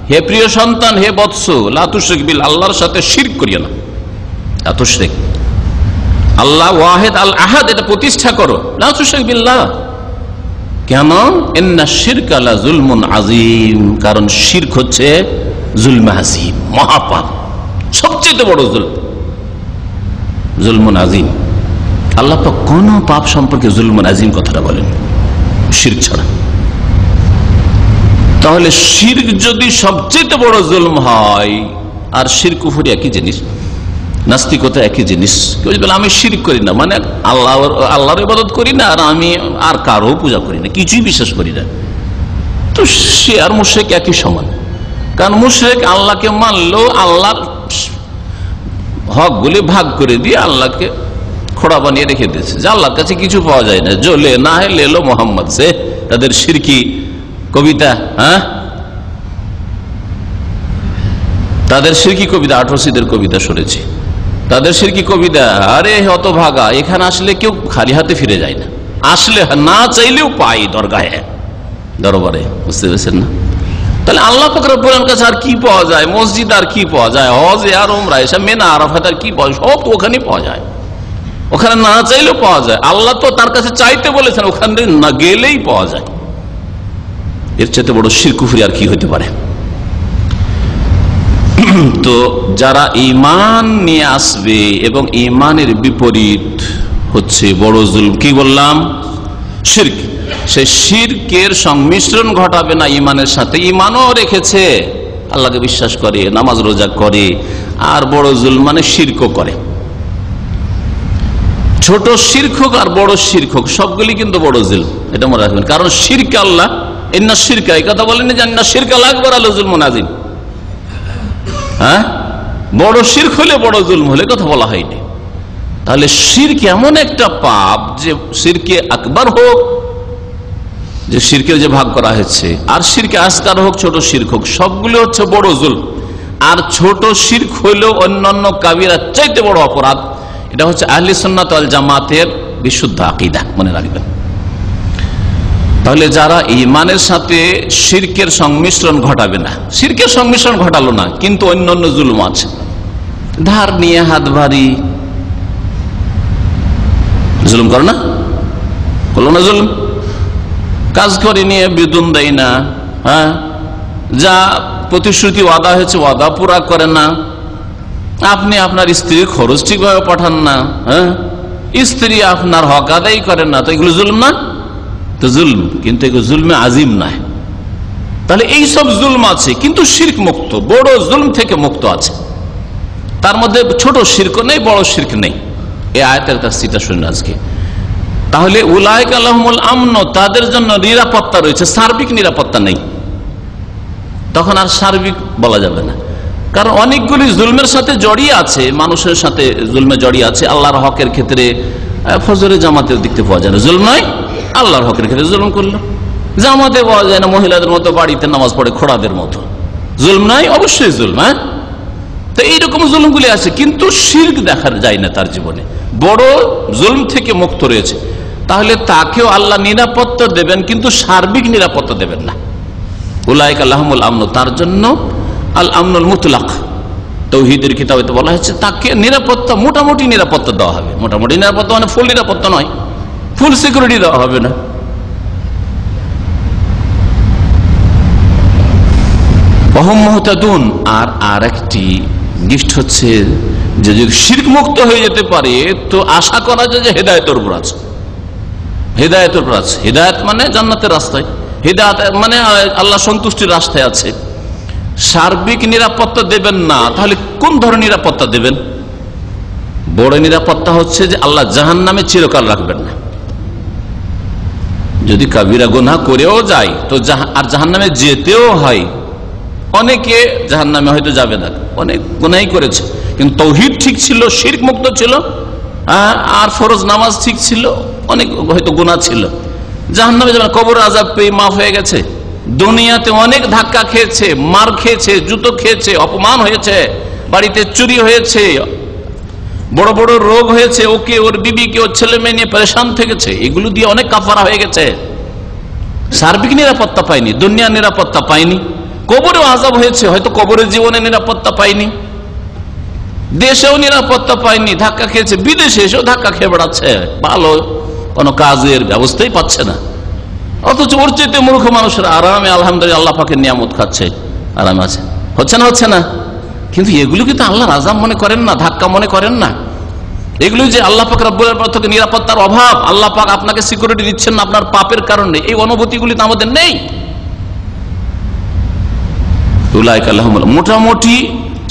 Speaker 2: হে প্রিয় সন্তান, হে বৎস, লা তুশরিক বিল্লাহ, আল্লাহর সাথে শিরক করিও না। লা তুশরিক, আল্লাহ ওয়াহিদ আল আহাদ, এটা প্রতিষ্ঠা করো। লা তুশরিক বিল্লাহ কেন? ইন্নাশ শিরকা লা যুলমুন আযীম, কারণ শিরক হচ্ছে জুলমে আযীম, মহাপাপ, সবচেয়ে বড় জুলম, জুলমুন আযীম। আল্লাহ পাক কোন পাপ সম্পর্কে জুলমুন আযীম কথাটা বলেন? শিরক ছাড়া। তাহলে শিরক যদি সবচেয়ে বড় জুলম হয়, আর শিরক কুফর একই জিনিস, নাস্তিকতা একই জিনিস। কেউ বলে আমি শিরক করি না, মানে আল্লাহর ইবাদত করি না, আর আমি আর কারো পূজা করি না, কিছুই বিশ্বাস করি না, তো সে আর মুশরিক একই সমান। কারণ মুশরিক আল্লাহকে মানলো, আল্লাহর হকগুলি ভাগ করে দিয়ে আল্লাহকে খোড়া বানিয়ে রেখে দিয়েছে, যে আল্লাহর কাছে কিছু পাওয়া যায় না, জলে না হে লেলো মোহাম্মদ সে, তাদের শিরকি কবিতা। তাদের শিরকি কবিতা, আঠারোশীদের কবিতা শুনেছি, তাদের শিরকি কবিতা, আরে হতভাগা, এখানে আসলে কেউ খালি হাতে ফিরে যায় না, আসলে না চাইলেও পাই দরগাহে দরবারে। বুঝতে পেরেছেন না? তাহলে আল্লাহ পাক রব্বুল আলামিনের কাছে আর কি পাওয়া যায়? মসজিদ আর কি পাওয়া যায়? হজ আর উমরা এসব মেনা আরাফাত আর কি পাওয়া যায়? সব তো ওখানেই পাওয়া যায়, ওখানে না চাইলেও পাওয়া যায়। আল্লাহ তো তার কাছে চাইতে বলেছেন, ওখানে না গেলেই পাওয়া যায়। এর চেয়ে বড় শিরক কুফরি আর কি হতে পারে? তো যারা ঈমান নিয়ে আসবে এবং ঈমানের বিপরীত হচ্ছে বড় জুলম, কি বললাম? শিরক। সেই শিরকের সংমিশ্রণ ঘটাবে না ঈমানের সাথে, ঈমানও রেখেছে, আল্লাহকে বিশ্বাস করে, নামাজ রোজা করে, আর বড় জুলম মানে শিরকও করে। ছোট শিরক হোক আর বড় শিরক হোক, সবগুলি কিন্তু বড় জুলম, এটা মনে রাখবেন। কারণ শিরক আল্লাহ ইন্না শিরকা, এই কথা বলেনি যে ইন্না শিরকাল আকবার আল যুলমুন আযীম। হ্যাঁ, বড় শিরক হলে বড় জুলম হলে কথা বলা হয়নি। তাহলে শিরক এমন একটা পাপ যে শিরকে আকবার হোক, যে শিরকের যে ভাগ করা হয়েছে, আর শিরকে আসগার হোক, ছোট শিরক হোক, সবগুলো হচ্ছে বড় জুলম। আর ছোট শিরক হইলেও অন্যান্য কাবিরার চাইতে বড় অপরাধ। এটা হচ্ছে আহলে সুন্নাত ওয়াল জামাতের বিশুদ্ধ আকীদা, মনে রাখবেন। তাহলে যারা ঈমানের সাথে শিরকের সংমিশ্রণ ঘটাবে না, শিরকের সংমিশ্রণ ঘটালো না, কিন্তু অন্যান্য জুলুম আছে, ধার নিয়ে হাত ভারী, জুলুম করে না? করলো না জুলুম? কাজ করে নিয়ে বেতন দেয় না, হ্যাঁ, যা প্রতিশ্রুতি ওয়াদা হয়েছে ওয়াদা পুরা করে না, আপনি আপনার স্ত্রীর খরচ ঠিকভাবে পাঠান না, হ্যাঁ, স্ত্রী আপনার হক আদায় করেন না, তো এগুলো জুলুম না? তো জুলম, কিন্তু এগুলো জুলমে আজিম নয়। তাহলে এই সব জুলম আছে, কিন্তু শিরক মুক্ত, বড় জুলম থেকে মুক্ত আছে। তার মধ্যে ছোট শিরক নেই, বড় শিরক নেই। এই আয়াতের তাফসীরটা শুনুন আজকে। তাহলে উলাইকা লাহুমুল আমন, তাদের জন্য নিরাপত্তা রয়েছে, সার্বিক নিরাপত্তা নেই। তখন আর সার্বিক বলা যাবে না, কারণ অনেকগুলি জুলমের সাথে জড়িয়ে আছে, মানুষের সাথে জুলমে জড়িয়ে আছে। আল্লাহর হকের ক্ষেত্রে ফজরের জামাতের দেখতে পাওয়া যায় না, জুলম নয়? আল্লাহর হকের ক্ষেত্রে জুলম করলো, জামাতে পাওয়া যায় না, মহিলাদের মতো বাড়িতে নামাজ পড়ে খোড়াদের মতো, জুলম নয়? অবশ্যই জুলম। হ্যাঁ, তো এইরকম জুলমগুলি আছে, কিন্তু শিরক দেখা যায় না তার জীবনে, বড় জুলম থেকে মুক্ত রয়েছে। তাহলে তাকেও আল্লাহ নিরাপত্তা দেবেন, কিন্তু সার্বিক নিরাপত্তা দেবেন না। উলাইকা লাহুমুল আমন, তার জন্য আল আমনুল মুতলাক, তাওহীদের কিতাবে তো বলা হয়েছে তাকে নিরাপত্তা, মোটামুটি নিরাপত্তা দেওয়া হবে। মোটামুটি নিরাপত্তা মানে ফুল নিরাপত্তা নয়, ফুল সিকিউরিটি দেওয়া হবে না। ওয়াহুম মুহতাদুন, আর আরেকটি গিফট হচ্ছে যে যদি শিরক মুক্ত হয়ে যেতে পারে, তো আশা করা যায় যে হেদায়েতের উপর আছে। হেদায়েতের উপর আছে, হেদায়েত মানে জান্নাতের রাস্তায়, হেদায়েত মানে আল্লাহ সন্তুষ্টির রাস্তায় আছে। সার্বিক নিরাপত্তা দেবেন না, তাহলে কোন ধরনের নিরাপত্তা দেবেন? বড় নিরাপত্তা হচ্ছে যে আল্লাহ জাহান্নামে চিরকাল রাখবেন না। যদি কাবিরা গুনাহ করেও যায় তো আর জাহান্নামে যেতেও হয়, অনেকে জাহান্নামে হয়তো যাবে না, অনেক গুনাহই করেছে, কিন্তু তাওহীদ ঠিক ছিল, শিরক মুক্ত ছিল, আর ফরজ নামাজ ঠিক ছিল, অনেক হয়তো গুনাহ ছিল, জাহান্নামে যাবে না। কবর আযাব পেয়ে মাফ হয়ে গেছে, দুনিয়াতে অনেক ধাক্কা খেয়েছে, মার খেয়েছে, জুতো খেয়েছে, অপমান হয়েছে, বাড়িতে চুরি হয়েছে, বড় বড় রোগ হয়েছে, ওকে ওর বিবিকে ওর ছেলে মেয়ে নিয়ে পরেশান থেকেছে, এগুলো দিয়ে অনেক কাফারা হয়ে গেছে। সার্বিক নিরাপত্তা পায়নি, দুনিয়ার নিরাপত্তা পায়নি। কবরেও আযাব হয়েছে, হয়তো কবরের জীবনে নিরাপত্তা পায়নি, দেশেও নিরাপত্তা পায়নি, ধাক্কা খেয়েছে, বিদেশে এসেও ধাক্কা খেয়ে বেড়াচ্ছে, ভালো কোনো কাজের ব্যবস্থাই পাচ্ছে না। অথচ ওর চেয়ে মূর্খ মানুষেরা আরামে আলহামদুলিল্লাহ আল্লাহ পাকের নিয়ামত খাচ্ছে, আরাম আছে। হচ্ছে না? হচ্ছে না? কিন্তু এগুলো কিন্তু আল্লাহর আযাব মনে করেন না, ধাক্কা মনে করেন না। এগুলো যে আল্লাহ পাক রব্বুল আলামিন থেকে নিরাপত্তার অভাব, আল্লাহ পাক আপনাকে সিকিউরিটি দিচ্ছেন না আপনার পাপের কারণে, এই অনুভূতিগুলি তো আমাদের নেই। উলাইকা লাহুমুল, মোটামুটি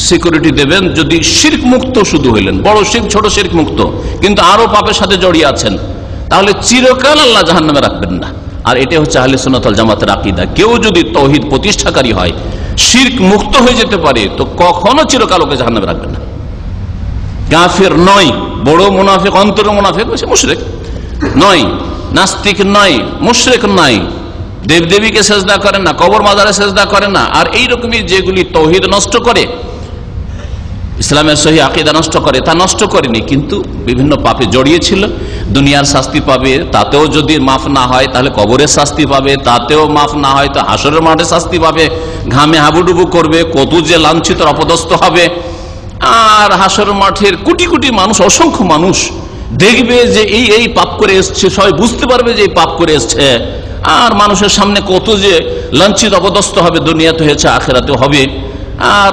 Speaker 2: সিকিউরিটি দেবেন যদি শিরক মুক্ত শুধু হইলেন, বড় শিরক ছোট শিরক মুক্ত, কিন্তু আরো পাপের সাথে জড়িয়ে আছেন, তাহলে চিরকাল আল্লাহ জাহান্নামে রাখবেন না। আর এটা হচ্ছে আহলে সুন্নাত ওয়াল জামাতের আকীদা। কেউ যদি তাওহীদ প্রতিষ্ঠাকারী হয়, শিরক মুক্ত হয়ে যেতে পারে, তো কখনো চিরকাল ওকে জাহান্নামে রাখবেন না। কাফের নয়, বড় মুনাফিক, অন্তর মুনাফিক, সে মুশরিক নয়, নাস্তিক নয়, মুশরিক নয়, দেবদেবীকে সেজদা করে না, কবর মাজারে সেজদা করে না, আর এইরকমই যেগুলি তাওহীদ নষ্ট করে, ইসলামের সহি আকীদা নষ্ট করে, তা নষ্ট করেনি, কিন্তু বিভিন্ন পাপে জড়িয়েছিল। দুনিয়ার শাস্তি পাবে, তাতেও যদি মাফ না হয় তাহলে কবরের শাস্তি পাবে, তাতেও মাফ না হয় তো হাসরের মাঠে শাস্তি পাবে। ঘামে হাবুডুবু করবে, কত যে লাঞ্ছিত অপদস্থ হবে। আর হাসরের মাঠের কোটি কোটি মানুষ, অসংখ্য মানুষ দেখবে যে এই পাপ করে এসছে, সবাই বুঝতে পারবে যে এই পাপ করে এসছে। আর মানুষের সামনে কত যে লাঞ্ছিত অপদস্থ হবে, দুনিয়াতে হয়েছে আখেরাতে হবে। আর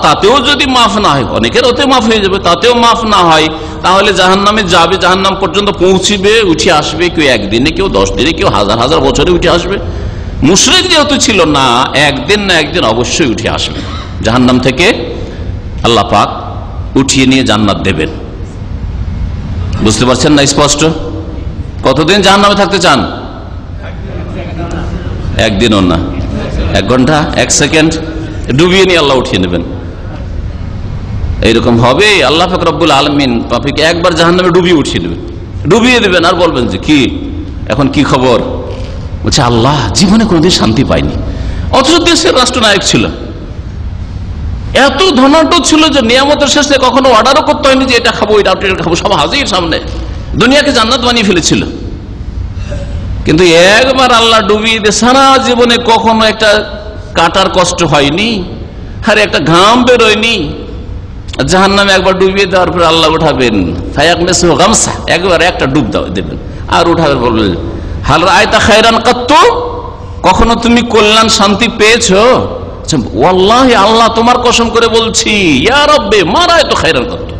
Speaker 2: তাতেও যদি মাফ না হয়, অনেকের ওতে মাফ হয়ে যাবে, তাতেও মাফ না হয়, তাহলে জাহান্নামে যাবে, জাহান্নাম পর্যন্ত পৌঁছিবে, উঠে আসবে। কেউ একদিনে, কেউ 10 দিনে, কেউ হাজার হাজার বছরে উঠে আসবে। মুশরিক যেহেতু ছিল না, একদিন না একদিন অবশ্যই উঠে আসবে জাহান্নাম থেকে। আল্লাহ পাক উঠিয়ে নিয়ে জান্নাত দেবেন। বুঝতে পারছেন না স্পষ্ট? কতদিন জাহান্নামে থাকতে চান? একদিনও না, 1 ঘন্টা, 1 সেকেন্ড ডুবিয়ে নিয়ে আল্লাহ উঠিয়ে নেবেন। এইরকম হবে। আল্লাহ পাক রব্বুল আলামিন পাপীকে একবার জাহান্নামে ডুবিয়ে উঠিয়ে নেবেন, ডুবিয়ে দেবেন। আর বলবেন যে কি এখন কি খবর? বলছে আল্লাহ জীবনে কোনোদিন শান্তি পাইনি। অথচ দেশের রাষ্ট্রনায়ক ছিল, এত ধনাঢ্য ছিল যে নিয়ামতের শেষে কখনো অর্ডারও করতে হয়নি যে এটা খাবো, এটা খাবো, সব হাজির সামনে, দুনিয়াকে জান্নাত বানিয়ে ফেলেছিল। কিন্তু একবার আল্লাহ ডুবিয়ে দিয়ে সারা জীবনে কখনো একটা কাটার কষ্ট হয়নি, আর একটা ঘাম বেরোয়নি। জাহান্নামে একবার ডুবিয়ে দেওয়ার পর আল্লাহ উঠাবেন, একবার একটা ডুব দেবেন আর উঠাবেন, বলবেন হাল রাআইতা খায়রান কাত্তু, কখনো তুমি কল্যাণ শান্তি পেয়েছো? ওয়াল্লাহি আল্লাহ তোমার কসম করে বলছি, ইয়া রব্বে মা রাআইতু খায়রান কাত্তু,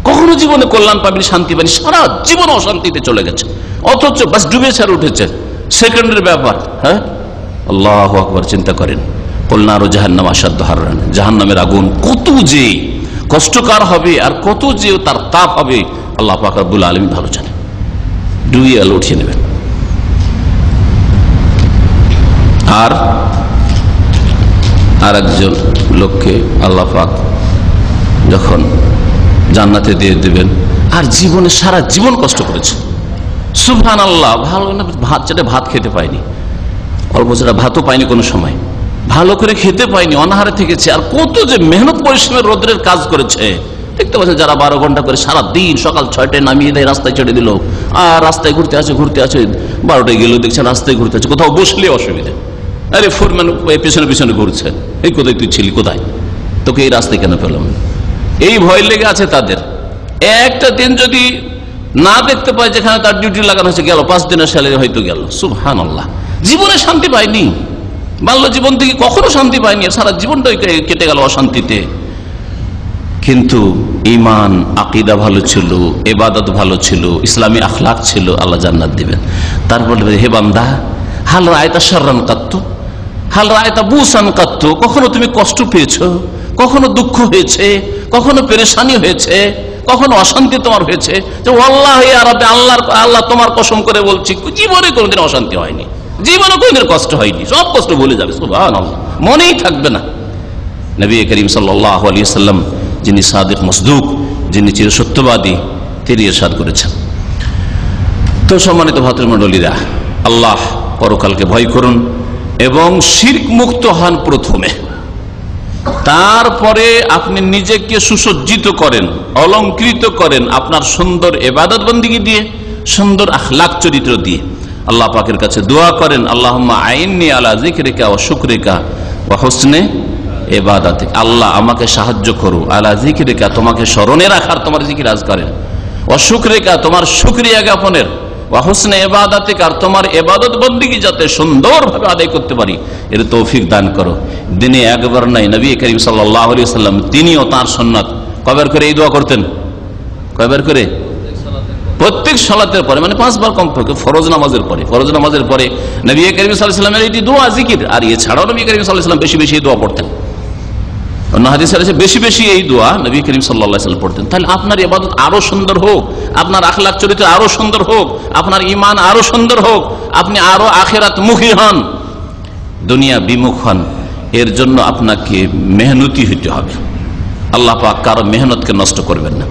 Speaker 2: কখনো জীবনে কল্যাণ পাবেনি, শান্তি পাবেনি, সারা জীবন অশান্তিতে চলে গেছে। অথচ বাস ডুবেছে আর উঠেছে, সেকেন্ডের ব্যাপার। হ্যাঁ, আল্লাহু আকবার। চিন্তা করেন, কলনারু জাহান্নাম আশাদ্দু হাররান, জাহান্নামের আগুন কত যে কষ্টকর হবে আর কত যে তার তাপ হবে, আল্লাহ পাক রব্বুল আলামিন ভালো জানেন। ডুবিয়ে আলো উঠিয়ে নেবেন। আর একজন লোককে আল্লাহ পাক যখন জান্নাতে দিয়ে দেবেন, আর জীবনে সারা জীবন কষ্ট করেছে, সুবহানাল্লাহ, ভালো না ভাত খেতে পায়নি, অল্প যেটা ভাতও পায়নি, কোনো সময় ভালো করে খেতে পায়নি, অনাহারে থেকেছে। আর কত যে মেহনত পরিশ্রমের রোদ্রের কাজ করেছে। দেখতে পাচ্ছেন যারা 12 ঘন্টা করে সারা দিন, সকাল 6টায় নামিয়ে দেয়, রাস্তায় ছেড়ে দিল, আর রাস্তায় ঘুরতে আছে 12টায় গেলেও দেখছেন রাস্তায় ঘুরতে আছে, কোথাও বসলে অসুবিধা। আরে ফোরম্যান পিছনে পিছনে ঘুরছে, এই কোথায় তুই ছিলি, কোথায় তোকে এই রাস্তায় কেন পেলাম, এই ভয় লেগে আছে তাদের। একটা দিন যদি না দেখতে পায় যেখানে তার ডিউটি লাগানো হয়েছে, গেল 5 দিনের স্যালারি হয়তো গেল। সুবহানাল্লাহ, জীবনে শান্তি পায়নি, বাল্য জীবন থেকে কখনো শান্তি পায়নি, সারা জীবনটাই কেটে গেল অশান্তিতে। কিন্তু ঈমান আকীদা ভালো ছিল, ইবাদত ভালো ছিল, ইসলামী আখলাক ছিল, আল্লাহ জান্নাত দিবেন। তারপর হে বান্দা, হাল রাআইতা শাররান কাত্তু, হাল রাআইতা বুসান কাত্তু, কখনো তুমি কষ্ট পেয়েছো, কখনো দুঃখ হয়েছে, কখনো পেরেশানি হয়েছে, কখনো অশান্তি তোমার হয়েছে? যে ওয়াল্লাহি ইয়া রাব্বি, আল্লাহ তোমার কসম করে বলছি, জীবনে কোনোদিন অশান্তি হয়নি, জীবনে কোনোদিন কষ্ট হয়নি, সব কষ্ট ভুলে যাবে। সুবহানাল্লাহ, মনেই থাকবে না। নবী করিম সাল্লাল্লাহু আলাইহি ওয়াসাল্লাম, যিনি সাদিক মসদুক, যিনি চিরসত্যবাদী, তিনি ইরশাদ করেছেন। তো সম্মানিত ভাতৃমণ্ডলীরা, আল্লাহ পরকালকে ভয় করুন এবং শিরক মুক্ত হন প্রথমে, তারপরে আপনি নিজেকে সুসজ্জিত করেন, অলংকৃত করেন আপনার সুন্দর ইবাদত বন্দেগী দিয়ে, সুন্দর আখলাক চরিত্র দিয়ে। আল্লাহ পাকের কাছে দোয়া করেন, আল্লাহুম্মা আইন্নি আলা যিকরিকা ওয়া শুকরিকা ওয়া হুসনে ইবাদাতিক, আল্লাহ আমাকে সাহায্য করো, আলা যিকরিকা তোমাকে স্মরণে রাখার, তোমার জিকির আজকারের, ওয়া শুকরিকা তোমার শুকরিয়া জ্ঞাপনের, ওয়া হুসনে ইবাদাতিক আর তোমার ইবাদত বন্দেগী যাতে সুন্দরভাবে আদায় করতে পারি, এর তৌফিক দান করো। দিনে একবার নাই, নবী করিম সাল্লাল্লাহু আলাইহি ওয়াসাল্লাম তিনিও তার সুন্নাত কয়বার করে এই দোয়া করতেন? কয়বার করে? প্রত্যেক সালাতের পরে, মানে 5 বার কমপক্ষে। ফরজ নামাজের পরে, ফরজ নামাজের পরে নবী করিম সাল্লাল্লাহু আলাইহি ওয়াসাল্লামের এটি দোয়া জিকির। আর এছাড়াও নবী করিম সাল্লাল্লাহু আলাইহি ওয়াসাল্লাম বেশি বেশি এই দোয়া পড়তেন। অন্য হাদিসে আছে বেশি বেশি এই দোয়া নবী করিম সাল্লাল্লাহু আলাইহি ওয়াসাল্লাম পড়তেন। তাহলে আপনার ইবাদত আরো সুন্দর হোক, আপনার আখলাক চরিত্র আরো সুন্দর হোক, আপনার ঈমান আরো সুন্দর হোক, আপনি আরো আখিরাত মুখী হন, দুনিয়া বিমুখ হন, এর জন্য আপনাকে মেহনতি হতে হবে। আল্লাহ পাক কারো মেহনতকে নষ্ট করবেন না।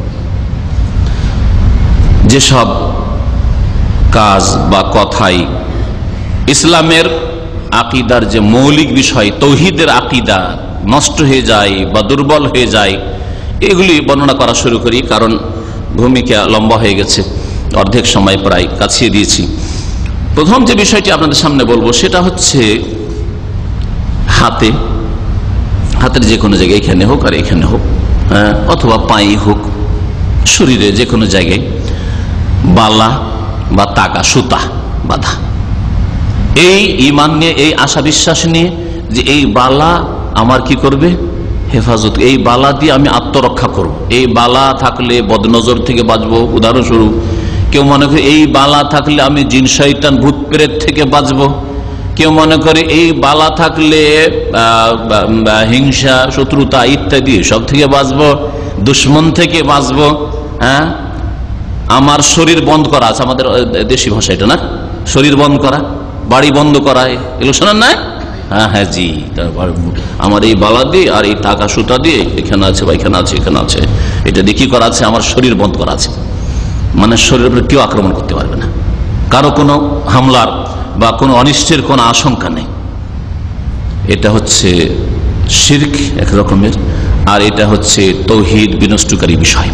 Speaker 2: যেসব কাজ বা কথাই ইসলামের আকীদার যে মৌলিক বিষয়, তৌহিদের আকীদা নষ্ট হয়ে যায় বা দুর্বল হয়ে যায়, এগুলি বর্ণনা করা শুরু করি, কারণ ভূমিকা লম্বা হয়ে গেছে, অর্ধেক সময় প্রায় কাছিয়ে দিয়েছি। প্রথম যে বিষয়টি আপনাদের সামনে বলবো সেটা হচ্ছে হাতের যে কোনো জায়গায়, এখানে হোক আর এখানে হোক, অথবা পায়ে হোক, শরীরে যে কোনো জায়গায় বালা বা তাকা, সুতা বাঁধা। এই ঈমান নিয়ে, এই আশা বিশ্বাস নিয়ে যে এই বালা আমার কি করবে, হেফাজত, এই বালা দিয়ে আমি আত্মরক্ষা করব। এই বালা থাকলে বদনজর থেকে বাঁচবো। উদাহরণস্বরূপ কেউ মনে করে এই বালা থাকলে আমি জিন শয়তান ভূত প্রেত থেকে বাঁচবো। কেউ মনে করে এই বালা থাকলে হিংসা শত্রুতা ইত্যাদি সব থেকে বাঁচবো, দুশ্মন থেকে বাঁচবো। আমার শরীর বন্ধ করা আছে, আমাদের দেশি ভাষা এটা না, শরীর বন্ধ করা, বাড়ি বন্ধ করা, এগুলো শোনার নাই? হ্যাঁ জি, আমার এই বালা দিয়ে আর এই টাকা সুতা দিয়ে এখানে আছে বা এখানে আছে, এখানে আছে, এটা দিয়ে কি করা আছে, আমার শরীর বন্ধ করা আছে। মানে শরীরের উপরে কেউ আক্রমণ করতে পারবে না, কারো কোনো হামলার বা কোনো অনিষ্টের কোনো আশঙ্কা নেই। এটা হচ্ছে শিরক এক রকমের, আর এটা হচ্ছে তৌহিদ বিনষ্টকারী বিষয়,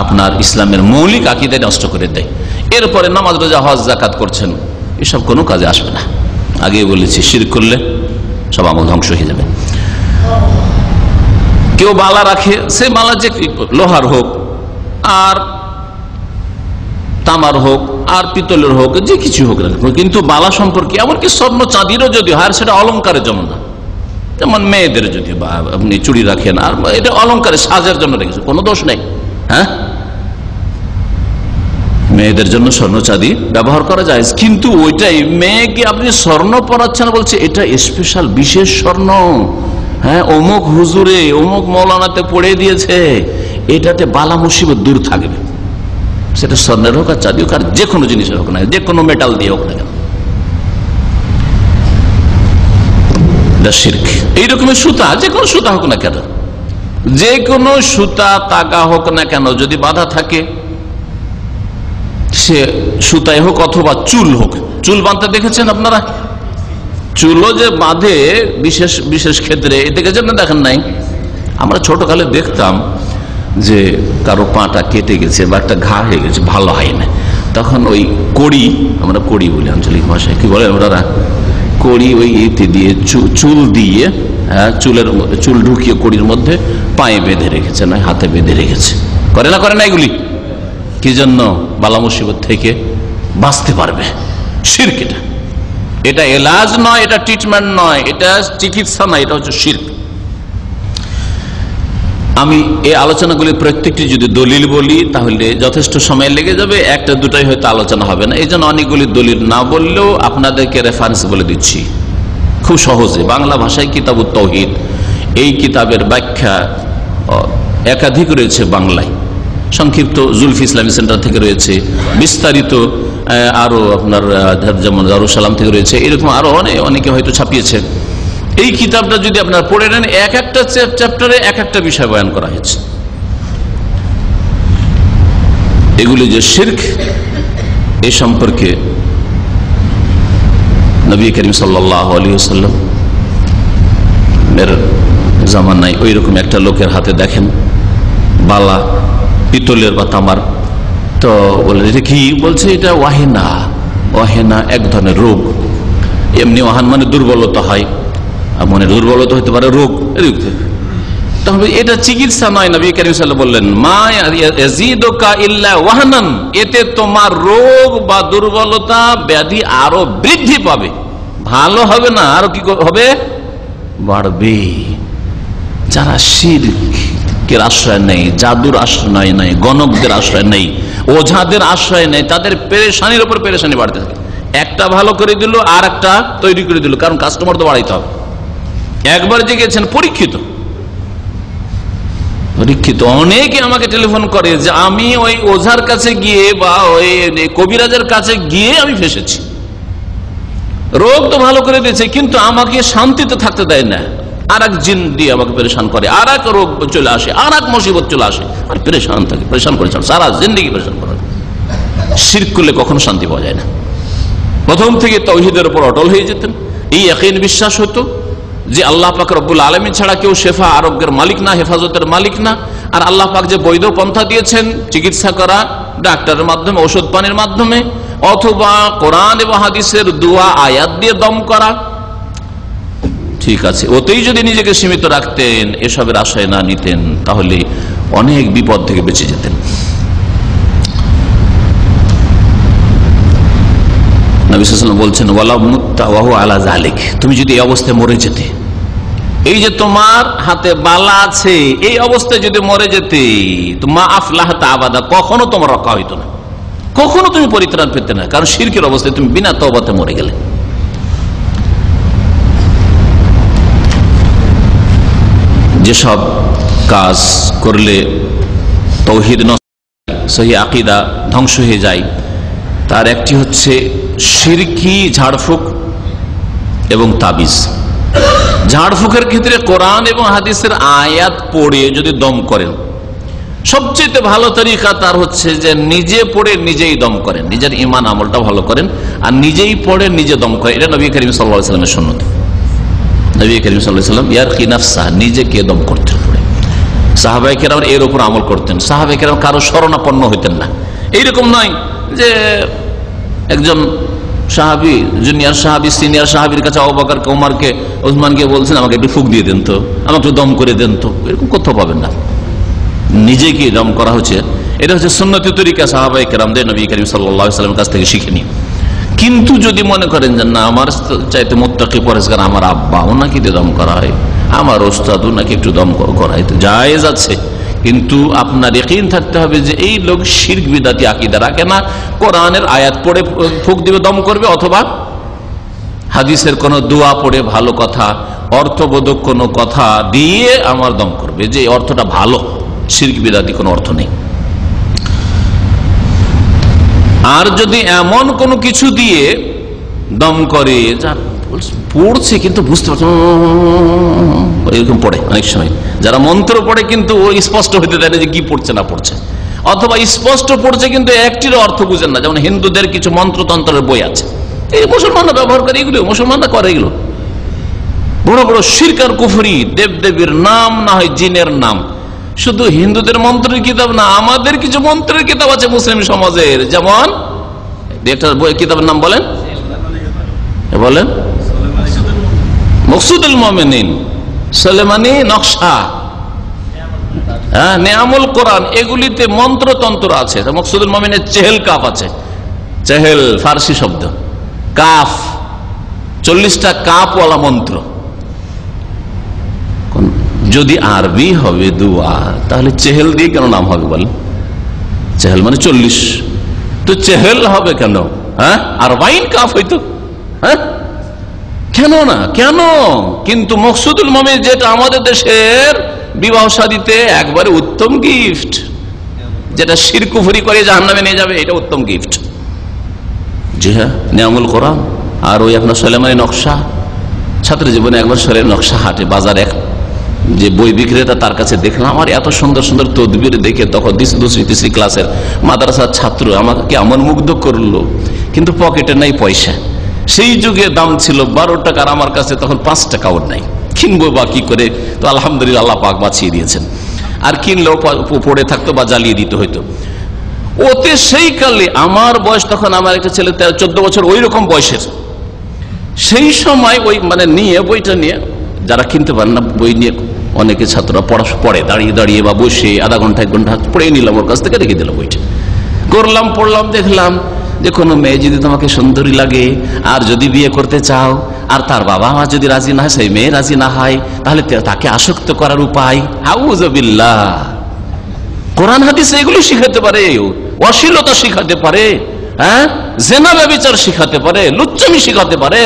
Speaker 2: আপনার ইসলামের মৌলিক আকীদা নষ্ট করে দেয়। এরপরে নামাজ রোজা হজ যাকাত করছেন, এসব কোনো কাজে আসবে না। আগে বলেছি শিরক করলে সব আমল ধ্বংস হয়ে যাবে। কেউ বালা রাখে, সে বালা যে লোহার হোক আর তামার হোক আর পিতলের হোক, যে কিছু হোক না, কিন্তু বালা সম্পর্কে এমনকি স্বর্ণ চাঁদিরও যদি হয়, সেটা অলঙ্কারের জন্য না। যেমন মেয়েদের যদি বা আপনি চুড়ি রাখেন, আর এটা অলঙ্কারের সাজের জন্য রেখেছে, কোনো দোষ নেই। হ্যাঁ, মেয়েদের জন্য স্বর্ণ চাঁদি ব্যবহার করা যায়, কিন্তু ওইটাই মেয়েকে আপনি স্বর্ণ পরাচ্ছেন, বলছে এটা স্পেশাল বিশেষ স্বর্ণ, হ্যাঁ অমুক হুজুরে অমুক মৌলানাতে পড়ে দিয়েছে, এটাতে বালা মুসিবত দূর থাকবে। সেটা স্বর্ণের হোক আর চাঁদি হোক আর যে কোনো জিনিসের হোক না, যে কোনো মেটাল দিয়ে হোক না কেন, শিরক। এইরকমের সুতা, যে কোনো সুতা হোক না কেন, যে কোনো সুতা তাগা হোক না কেন, যদি বাধা থাকে, সে সুতায় হোক অথবা চুল হোক, চুল বাঁধতে দেখেছেন আপনারা? চুলও যে বাঁধে বিশেষ বিশেষ ক্ষেত্রে, দেখেছেন না? দেখেন নাই? আমরা ছোটকালে দেখতাম যে কারো পাটা কেটে গেছে বা একটা ঘা হয়ে গেছে, ভালো হয় না, তখন ওই কড়ি, আমরা কড়ি বলি আঞ্চলিক ভাষায়, কি বলে ওনারা, কড়ি ওই ইতে দিয়ে চুল দিয়ে, চুল ঢুকিয়ে কড়ির মধ্যে পায়ে বেঁধে রেখেছে, না হাতে বেঁধে রেখেছে, করে না এগুলি? কি জন্য? বালা মুসিবত থেকে বাঁচতে পারবে। শিরক এটা এলাজ নয়, এটা ট্রিটমেন্ট নয়, এটা চিকিৎসা নয়, এটা হচ্ছে শিরক। আমি এই আলোচনাগুলি প্রত্যেকটি যদি দলিল বলি তাহলে যথেষ্ট সময় লেগে যাবে, একটা দুটাই হয়তো আলোচনা হবে না। এই জন্য অনেকগুলি দলিল না বললেও আপনাদেরকে রেফারেন্স বলে দিচ্ছি খুব সহজে। বাংলা ভাষায় কিতাবুত তাওহীদ, এই কিতাবের ব্যাখ্যা একাধিক রয়েছে বাংলায়, সংক্ষিপ্ত জুলফি ইসলামী সেন্টার থেকে রয়েছে, বিস্তারিত আরো আপনার যেমন দারুসালাম থেকে রয়েছে, এরকম আরো অনেকে হয়তো ছাপিয়েছে। এই কিতাবটা যদি আপনারা পড়ে নেন, এক একটা চ্যাপ্টারে এক একটা বিষয় বয়ান করা হয়েছে। এগুলি যে শিরক, এই সম্পর্কে নবী করিম সাল্লাল্লাহু আলাইহি ওয়াসাল্লাম এর জামানায় ওই রকম একটা লোকের হাতে দেখেন বালা, পিতলের বা তামার, তো বলে এটা কি? বলছে এটা ওয়াহেনা এক ধরনের রোগ। এমনি ওয়াহান মানে দুর্বলতা হয়, মনে দুর্বলতা হতে পারে, রোগ। তবে এটা চিকিৎসা নয়। নবী কারীম সাল্লাল্লাহু আলাইহি ওয়াসাল্লাম বললেন, মা ইয়াজিদুকা ইল্লা ওয়াহানান, এতে তোমার রোগ বা দুর্বলতা ব্যাধি আরো বৃদ্ধি পাবে, ভালো হবে না, আরো কি হবে? বাড়বে। যারা শিরকের আশ্রয় নেই, জাদুর আশ্রয় নেই, গণকদের আশ্রয় নেই, ওঝাদের আশ্রয় নেই, তাদের পেরেশানির উপর পেরেশানি বাড়তে থাকে। একটা ভালো করে দিল আর একটা তৈরি করে দিল, কারণ কাস্টমার তো বাড়াইতে হবে। একবার যে গেছেন পরীক্ষিত, অনেকে আমাকে টেলিফোন করে যে আমি ওই ওঝার কাছে গিয়ে বা ওই কবিরাজের কাছে গিয়ে আমি ফেসেছি, রোগ তো ভালো করে দিয়েছে কিন্তু আমাকে শান্তিতে থাকতে দেয় না, আর এক জিন দিয়ে আমাকে পরেশান করে, আর এক রোগ চলে আসে, আর এক মুসিবত চলে আসে, আর পরেশান থাকে, পরেশান করে সারা জিন্দেগি পরেশান করে। শিরক করলে কখনো শান্তি পাওয়া যায় না। প্রথম থেকে তাওহীদের উপর অটল হয়ে যেতেন, এই ইয়াকিন বিশ্বাস হতো যে আল্লাহ পাক রব্বুল আলামিন ছাড়া কেউ শেফা আরোগ্যের মালিক না, হেফাজতের মালিক না, আর আল্লাহ পাক যে বৈধ পন্থা দিয়েছেন চিকিৎসা করা ডাক্তারের মাধ্যমে, ওষুধ পানির মাধ্যমে, অথবা কোরআন এবং হাদিসের দোয়া আয়াত দিয়ে দম করা, ঠিক আছে, ওতেই যদি নিজেকে সীমিত রাখতেন, এসবের আশায় না নিতেন, তাহলে অনেক বিপদ থেকে বেঁচে যেতেন। নবী সাল্লাল্লাহু আলাইহি ওয়াসাল্লাম বলছেন ওয়ালা মুত্তা ওয়া হুয়া আলা যালিক, তুমি যদি এই অবস্থায় মরে যেতে, এই যে তোমার হাতে বালা আছে, এই অবস্থায় যদি মরে যেতে, তো মা আফলাহতা আবাদা, কখনো তোমার রক্ষা হইতো না, কখনো তুমি পরিত্রাণ পেতে না, কারণ শিরকের অবস্থায় তুমি বিনা তওবাতে মরে গেলে। যেসব কাজ করলে তাওহীদ নষ্ট, সহিহ আকীদা ধ্বংস হয়ে যায়, তার একটি হচ্ছে শিরকি ঝাড়ফুঁক এবং তাবিজ। ঝাড়ফুঁকের ক্ষেত্রে কোরআন এবং হাদিসের আয়াত পড়ে যদি দম করেন, সবচেয়ে ভালো তরিকা তার হচ্ছে যে নিজে পড়ে নিজেই দম করেন, নিজের ঈমান আমলটা ভালো করেন আর নিজেই পড়ে নিজে দম করেন। এটা নবী করিম সাল্লাল্লাহু আলাইহি ওয়াসাল্লামের সুন্নাত। নবী করিম সাল্লাল্লাহু আলাইহি ওয়াসাল্লাম ইয়ারকি নাফসা, নিজেকে দম করতেন পড়ে। সাহাবায়ে কেরাম এর উপর আমল করতেন। সাহাবায়ে কেরাম কারো শরণাপন্ন হইতেন না। এইরকম নয় যে একজন সাহাবী জুনিয়র সাহাবী সিনিয়র সাহাবীর কাছে আবু বকর ওমরকে ওসমানকে বলছেন আমাকে একটু ফুঁক দিয়ে দেন তো, আমাকে একটু দম করে দেন তো, এরকম কোথাও পাবেন না। নিজেকে দম করা হচ্ছে, এটা হচ্ছে সুন্নতি তরিকা সাহাবায়ে কেরামদের নবী করিম সাল্লাল্লাহু আলাইহি ওয়াসাল্লামের কাছ থেকে শিখে নিন। কিন্তু যদি মনে করেন যে না আমার চাইতে মুত্তাকি পরেজগার আমার আব্বা, ওনাকে দিয়ে দম করা হয়, আমার ওস্তাদ ওনাকে একটু দম করা হয়, তো জায়েজ আছে, কিন্তু আপনার ইয়াকিন থাকতে হবে যে এই লোক শিরক বিদআতি আকীদা রাখে না, কোরআনের আয়াত পড়ে ফুঁক দিবে দম করবে, অথবা হাদিসের কোন দোয়া পড়ে ভালো কথা অর্থবোধক কোনো কথা দিয়ে আমার দম করবে, যে অর্থটা ভালো, শিরক বিদআতি কোনো অর্থ নেই। আর যদি এমন কোনো কিছু দিয়ে দম করে যা পড়ছে কিন্তু বুঝতে পারছে, এরকম পড়ে অনেক সময় যারা মন্ত্র পড়ে কিন্তু ও স্পষ্ট হইতে দেয় না যে কি পড়ছে না পড়ছে, অথবা স্পষ্ট পড়ছে কিন্তু একটির অর্থ বুঝেন না। যেমন হিন্দুদের কিছু মন্ত্রতন্ত্রের বই আছে, এই মুসলমানরা ব্যবহার করে, এগুলো মুসলমানরা করে, এগুলো বড় বড় শিরক আর কুফরি, দেবদেবীর নাম না হয় জিনের নাম। শুধু হিন্দুদের মন্ত্রের কিতাব না, আমাদের কিছু মন্ত্রের কিতাব আছে মুসলিম সমাজের, যেমন এটার বই কিতাবের নাম বলেন বলেন মকসুদুল মুমিনিন, সুলেমানি নকশা, নেয়ামুল কোরআন, এগুলিতে মন্ত্রতন্ত্র আছে। মকসুদুল মুমিনের চেহেল কাফ আছে, চেহেল ফার্সি শব্দ, কাফ 40টা কাফওয়ালা মন্ত্র। যদি আরবি হবে দুয়া, তাহলে চেহেল দিয়ে কেন নাম হবে বলেন? চেহেল মানে 40, তো চেহেল হবে কেন? হ্যাঁ, আর 22 কাফ হইতো, হ্যাঁ কেন না, কেন? কিন্তু মকসুদুল মুমিন যেটা আমাদের দেশের বিবাহ শাদীতে একবারে উত্তম গিফট, যেটা শিরক কুফরি করে জাহান্নামে নিয়ে যাবে, এটা উত্তম গিফট। জি হ্যাঁ, নিয়ামুল কোরআন। আর ওই আপনার সুলেমানি নকশা, ছাত্র জীবনে একবার সুলেমানি নকশা হাটে বাজারে এক যে বই বিক্রেতা, তার কাছে দেখলাম আর এত সুন্দর সুন্দর তদবির দেখে, তখন 2য়-3য় ক্লাসের মাদ্রাসার ছাত্র, আমাকে এমন মুগ্ধ করলো, কিন্তু পকেটে নাই পয়সা। সেই যুগে দাম ছিল 12 টাকা, আর আমার কাছে তখন 5 টাকাও নাই, কিনবো বা কি করে? তো আলহামদুলিল্লাহ আল্লাহ পাক বাঁচিয়ে দিয়েছেন। আর কিনলেও পড়ে থাকতো বা জ্বালিয়ে দিতে হইতো। ওতে সেই কালে আমার বয়স, তখন আমার একটা ছেলে 14 বছর ওই রকম বয়সের, সেই সময় ওই মানে নিয়ে বইটা নিয়ে, যারা কিনতে পারেন না বই নিয়ে অনেকে ছাত্ররা পড়ে দাঁড়িয়ে দাঁড়িয়ে বা বসে আধা ঘন্টা 1 ঘন্টা পড়ে নিলাম, ওর কাছ থেকে রেখে দিলাম বইটা, করলাম পড়লাম, দেখলাম যে কোনো মেয়ে যদি তোমাকে সুন্দরী লাগে আর যদি বিয়ে করতে চাও, আর তার বাবা মা যদি রাজি না হয়, সেই মেয়ে রাজি না হয়, তাহলে তাকে আসক্ত করার উপায়, আউযুবিল্লাহ, কোরআন হাদিস এগুলো শিখাতে পারে, অশ্লীলতা শিখাতে পারে, হ্যাঁ জিনা ব্যভিচার শিখাতে পারে, লুচ্চামি শিখাতে পারে।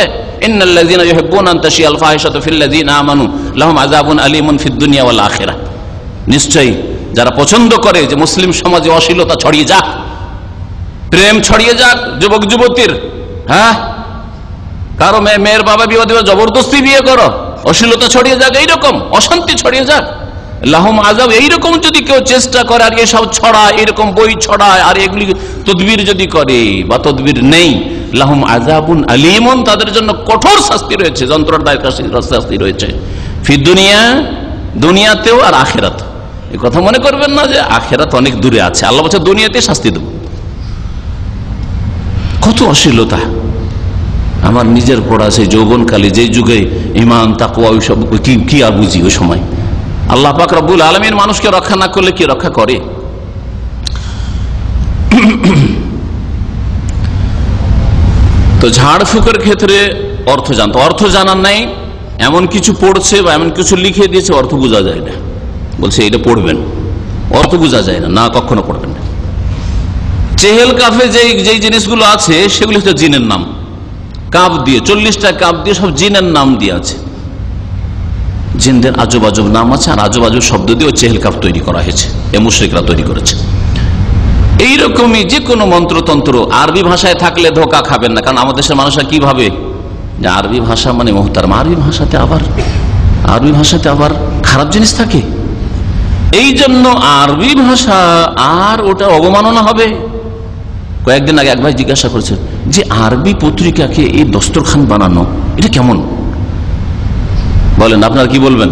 Speaker 2: ইন্নাল্লাযীনা ইউহিব্বুনা আন তাশিয়াল ফাহিশাতু ফিল্লাযীনা আমানু লাহুম আযাবুন আলীমুন ফিদ দুনিয়া ওয়াল আখিরাহ। নিশ্চয়ই যারা পছন্দ করে যে মুসলিম সমাজে অশ্লীলতা ছড়িয়ে যাক, প্রেম ছড়িয়ে যাক যুবক যুবতীর, হ্যাঁ কারো মেয়ের বাবা বিবাহ দিবে, জবরদস্তি বিয়ে করো, অশ্লীলতা ছড়িয়ে যাক, এইরকম অশান্তি ছড়িয়ে যাক, লাহুম আযাব, এইরকম যদি কেউ চেষ্টা করে আর এসব ছড়ায়, এরকম বই ছড়ায় আর এগুলি তদবির যদি করে বা তদবির নেই, লাহুম আযাবুন আলীমুন, তাদের জন্য কঠোর শাস্তি রয়েছে, যন্ত্রণাদায়ক শাস্তি রয়েছে, ফি দুনিয়া, দুনিয়াতেও আর আখিরাত। এই কথা মনে করবেন না যে আখিরাত অনেক দূরে আছে, আল্লাহ বলছে দুনিয়াতে শাস্তি দেব। কত অশ্লীলতা! আমার নিজের পড়া সেই যৌবনকালে, যে যুগে ঈমান তাকওয়া ওইসব কি আর বুঝি ওই সময়। আল্লাহ পাক রব্বুল আলামিন মানুষকে রক্ষা না করলে কি রক্ষা করে? তো ঝাড়ফুঁকের ক্ষেত্রে অর্থ জানতো, অর্থ জানার নাই, এমন কিছু পড়ছে বা এমন কিছু লিখে দিয়েছে অর্থ বোঝা যায় না, বলছে এটা পড়বেন, অর্থ বোঝা যায় না, না কখনো পড়বেন না। চেহেল কাফে যেই জিনিসগুলো আছে সেগুলো হচ্ছে জিনের নাম, কাপ দিয়ে 40টা কাপ দিয়ে সব জিনের নাম দিয়ে আছে। জিনদের আজব আজব নাম আছে, আর আজব আজব শব্দ দিয়ে ওই চেহেল কাপ তৈরি করা হয়েছে, এ মুশরিকরা তৈরি করেছে। এইরকমই যে কোনো মন্ত্রতন্ত্র আরবি ভাষায় থাকলে ধোকা খাবেন না, কারণ আমাদের দেশের মানুষরা কি ভাবে যে আরবি ভাষা মানে মোহতারাম, আরবি ভাষাতে আবার খারাপ জিনিস থাকে, এই জন্য আরবি ভাষা আর ওটা অবমাননা হবে। কয়েকদিন আগে এক ভাই জিজ্ঞাসা করেছেন যে আরবি পত্রিকাকে এই দস্তরখান বানানো এটা কেমন? বলেন আপনারা কি বলবেন?